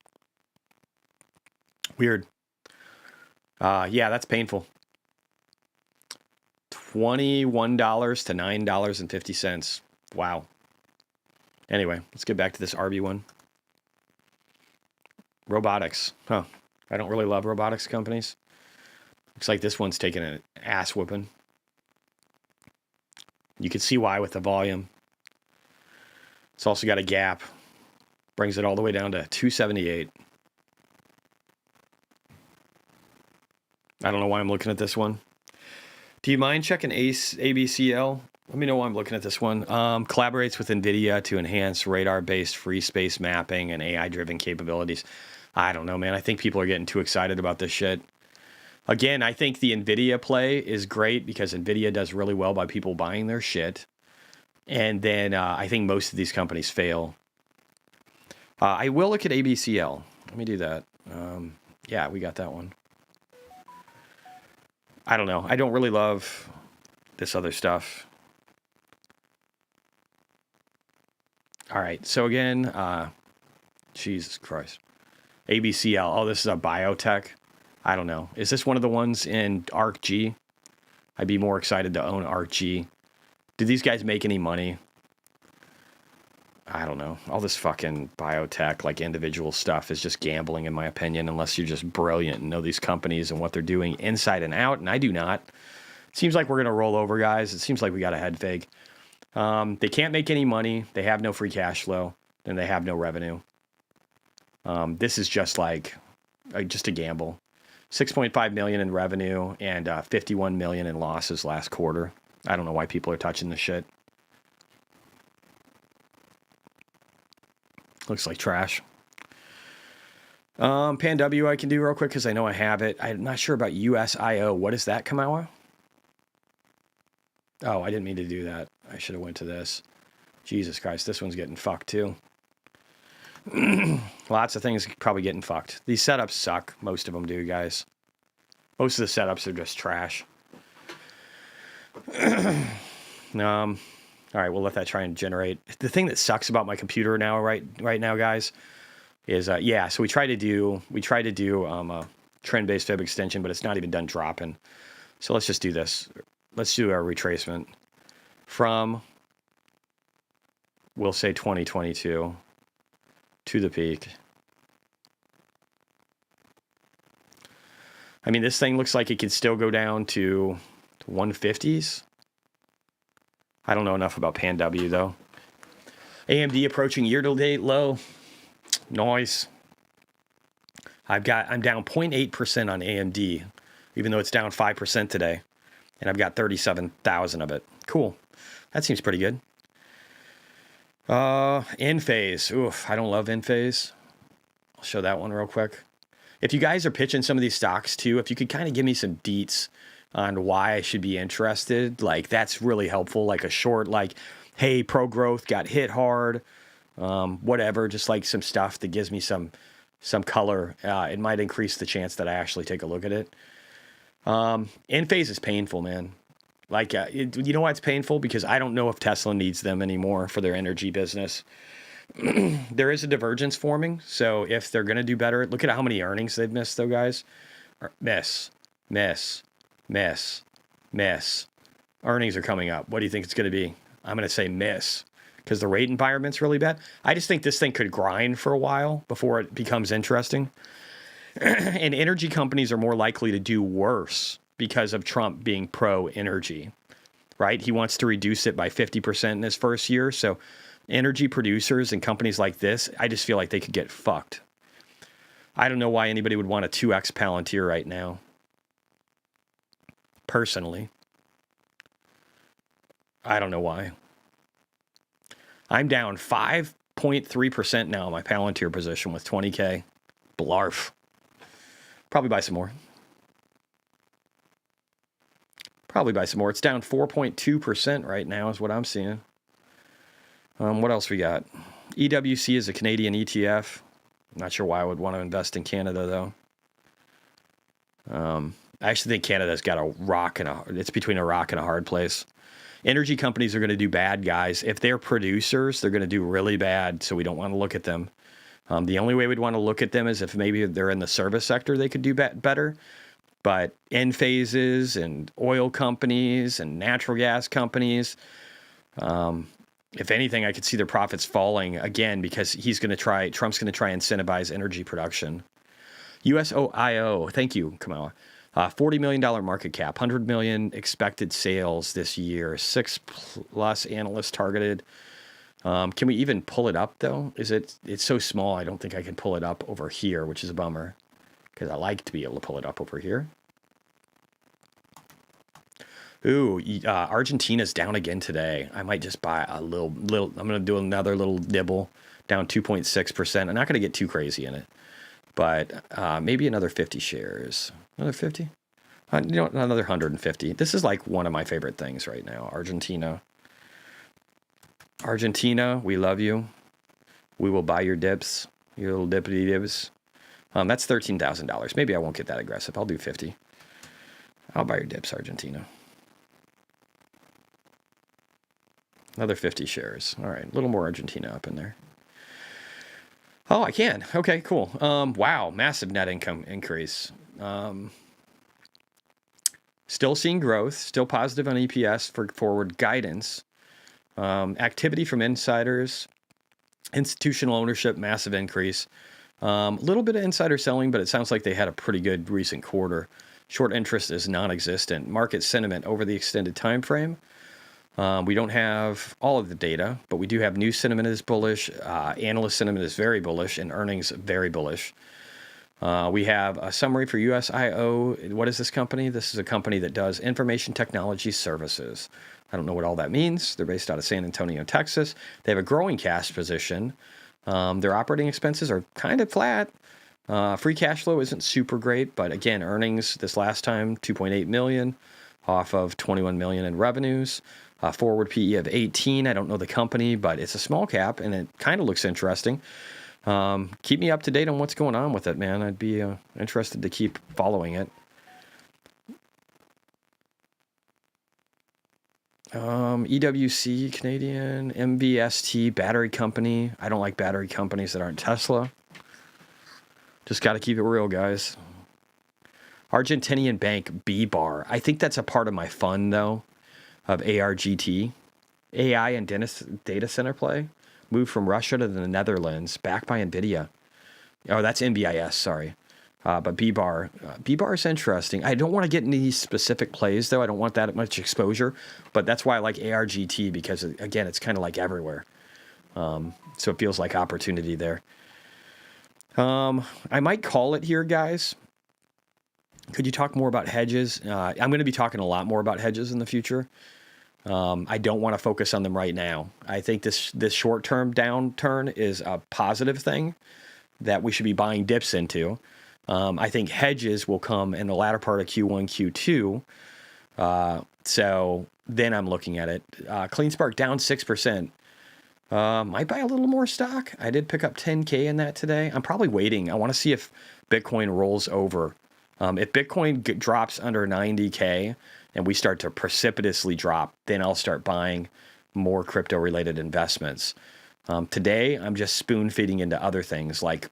Weird. Yeah, that's painful. $21 to $9.50. Wow. Anyway, let's get back to this RB one. Robotics. Huh. I don't really love robotics companies. Looks like this one's taking an ass whooping. You can see why with the volume. It's also got a gap. Brings it all the way down to 278. I don't know why I'm looking at this one. Do you mind checking ABCL? Let me know why I'm looking at this one. Collaborates with NVIDIA to enhance radar-based free space mapping and AI-driven capabilities. I don't know, man. I think people are getting too excited about this shit. Again, I think the NVIDIA play is great because NVIDIA does really well by people buying their shit. And then I think most of these companies fail. I will look at ABCL. Let me do that. Yeah, we got that one. I don't know. I don't really love this other stuff. All right. So again, Jesus Christ. ABCL. Oh, this is a biotech. I don't know. Is this one of the ones in ARCG? I'd be more excited to own ARCG. Do these guys make any money? I don't know. All this fucking biotech, like individual stuff, is just gambling, in my opinion, unless you're just brilliant and know these companies and what they're doing inside and out, and I do not. It seems like we're going to roll over, guys. It seems like we got a head fake. They can't make any money. They have no free cash flow, and they have no revenue. This is just like just a gamble. 6.5 million in revenue and 51 million in losses last quarter. I don't know why people are touching this shit. Looks like trash. PanW I can do real quick because I know I have it. I'm not sure about USIO. What is that, Kamawa? Oh, I didn't mean to do that. I should have went to this. Jesus Christ, this one's getting fucked too. Lots of things probably getting fucked. These setups suck. Most of them do, guys. Most of the setups are just trash. All right, we'll let that try and generate. The thing that sucks about my computer now, right now, guys, is yeah. So we try to do a trend-based fib extension, but it's not even done dropping. So let's just do this. Let's do our retracement from, we'll say 2022 to the peak. I mean, this thing looks like it could still go down to 150s. I don't know enough about PanW, though. AMD approaching year-to-date low. Noise. I'm down 0.8% on AMD, even though it's down 5% today. And I've got 37,000 of it. Cool. That seems pretty good. Enphase. Oof, I don't love Enphase. I'll show that one real quick. If you guys are pitching some of these stocks, too, if you could kind of give me some deets on why I should be interested, like that's really helpful. Like a short, like, hey, pro growth got hit hard, whatever, just like some stuff that gives me some color. It might increase the chance that I actually take a look at it. Enphase is painful, man. Like, you know why it's painful? Because I don't know if Tesla needs them anymore for their energy business. There is a divergence forming, so if they're going to do better, look at how many earnings they've missed, though, guys. Miss. Earnings are coming up. What do you think it's going to be? I'm going to say miss, because the rate environment's really bad. I just think this thing could grind for a while before it becomes interesting. And energy companies are more likely to do worse because of Trump being pro-energy, right? He wants to reduce it by 50% in his first year. So energy producers and companies like this, I just feel like they could get fucked. I don't know why anybody would want a 2x Palantir right now. Personally. I don't know why. I'm down 5.3% now in my Palantir position with 20K. Blarf. Probably buy some more. It's down 4.2% right now is what I'm seeing. What else we got? EWC is a Canadian ETF. I'm not sure why I would want to invest in Canada, though. I actually think Canada's got it's between a rock and a hard place. Energy companies are going to do bad, guys. If they're producers, they're going to do really bad, so we don't want to look at them. The only way we'd want to look at them is if maybe they're in the service sector, they could do better. But Enphases and oil companies and natural gas companies, if anything, I could see their profits falling again because Trump's going to try and incentivize energy production. USIO, thank you, Kamala. $40 million market cap, 100 million expected sales this year, 6+ analysts targeted. Can we even pull it up though? It's so small, I don't think I can pull it up over here, which is a bummer, because I like to be able to pull it up over here. Ooh, Argentina's down again today. I might just buy a little. I'm going to do another little nibble, down 2.6%. I'm not going to get too crazy in it, but maybe another 50 shares. Another 50? Another 150. This is like one of my favorite things right now. Argentina. Argentina, we love you. We will buy your dips, your little dippity dibs. That's $13,000. Maybe I won't get that aggressive. I'll do 50. I'll buy your dips, Argentina. Another 50 shares. All right, a little more Argentina up in there. Oh, I can. Okay, cool. Wow, massive net income increase. Still seeing growth, still positive on EPS for forward guidance. Activity from insiders, institutional ownership, massive increase. A little bit of insider selling, but it sounds like they had a pretty good recent quarter. Short interest is non-existent. Market sentiment over the extended time frame. We don't have all of the data, but we do have news sentiment is bullish. Analyst sentiment is very bullish, and earnings very bullish. We have a summary for USIO. What is this company? This is a company that does information technology services. I don't know what all that means. They're based out of San Antonio, Texas. They have a growing cash position. Their operating expenses are kind of flat. Free cash flow isn't super great, but again, earnings this last time, $2.8 million off of $21 million in revenues. Forward PE of 18. I don't know the company, but it's a small cap, and it kind of looks interesting. Keep me up to date on what's going on with it, man. I'd be interested to keep following it. EWC, Canadian, MVST, battery company. I don't like battery companies that aren't Tesla. Just got to keep it real, guys. Argentinian bank, B-Bar. I think that's a part of my fund, though, of ARGT. AI and data center play. Moved from Russia to the Netherlands, backed by NVIDIA. Oh, that's NBIS, sorry. But B-Bar is interesting. I don't want to get into these specific plays, though. I don't want that much exposure. But that's why I like ARGT, because, again, it's kind of like everywhere. So it feels like opportunity there. I might call it here, guys. Could you talk more about hedges? I'm going to be talking a lot more about hedges in the future. I don't want to focus on them right now. I think this short-term downturn is a positive thing that we should be buying dips into. I think hedges will come in the latter part of Q1, Q2. So then I'm looking at it. CleanSpark down 6%. Might buy a little more stock. I did pick up 10K in that today. I'm probably waiting. I want to see if Bitcoin rolls over. If Bitcoin drops under 90K and we start to precipitously drop, then I'll start buying more crypto-related investments. Today, I'm just spoon-feeding into other things, like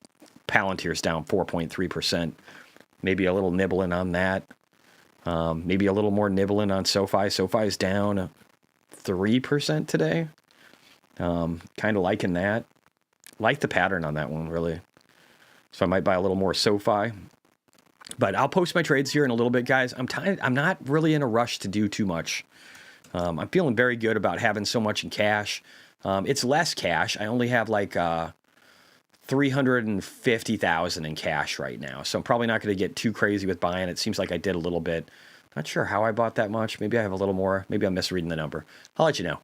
Palantir's down 4.3%. Maybe a little nibbling on that. Maybe a little more nibbling on SoFi. SoFi's down 3% today. Kind of liking that. Like the pattern on that one, really. So I might buy a little more SoFi. But I'll post my trades here in a little bit, guys. I'm not really in a rush to do too much. I'm feeling very good about having so much in cash. It's less cash. I only have like $350,000 in cash right now. So I'm probably not going to get too crazy with buying. It seems like I did a little bit. Not sure how I bought that much. Maybe I have a little more. Maybe I'm misreading the number. I'll let you know.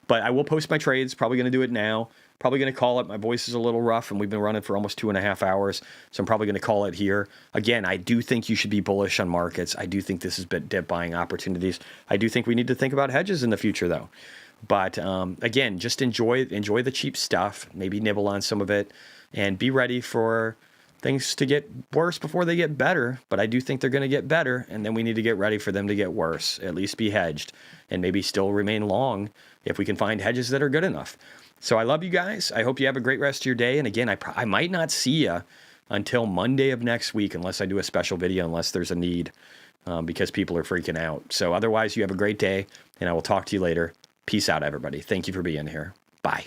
But I will post my trades. Probably going to do it now. Probably going to call it. My voice is a little rough, and we've been running for almost 2.5 hours. So I'm probably going to call it here. Again, I do think you should be bullish on markets. I do think this is dip buying opportunities. I do think we need to think about hedges in the future, though. But again, just enjoy the cheap stuff. Maybe nibble on some of it, and be ready for things to get worse before they get better. But I do think they're going to get better, and then we need to get ready for them to get worse. At least be hedged, and maybe still remain long if we can find hedges that are good enough. So I love you guys. I hope you have a great rest of your day. And again, I might not see you until Monday of next week, unless I do a special video, unless there's a need, because people are freaking out. So otherwise, you have a great day, and I will talk to you later. Peace out, everybody. Thank you for being here. Bye.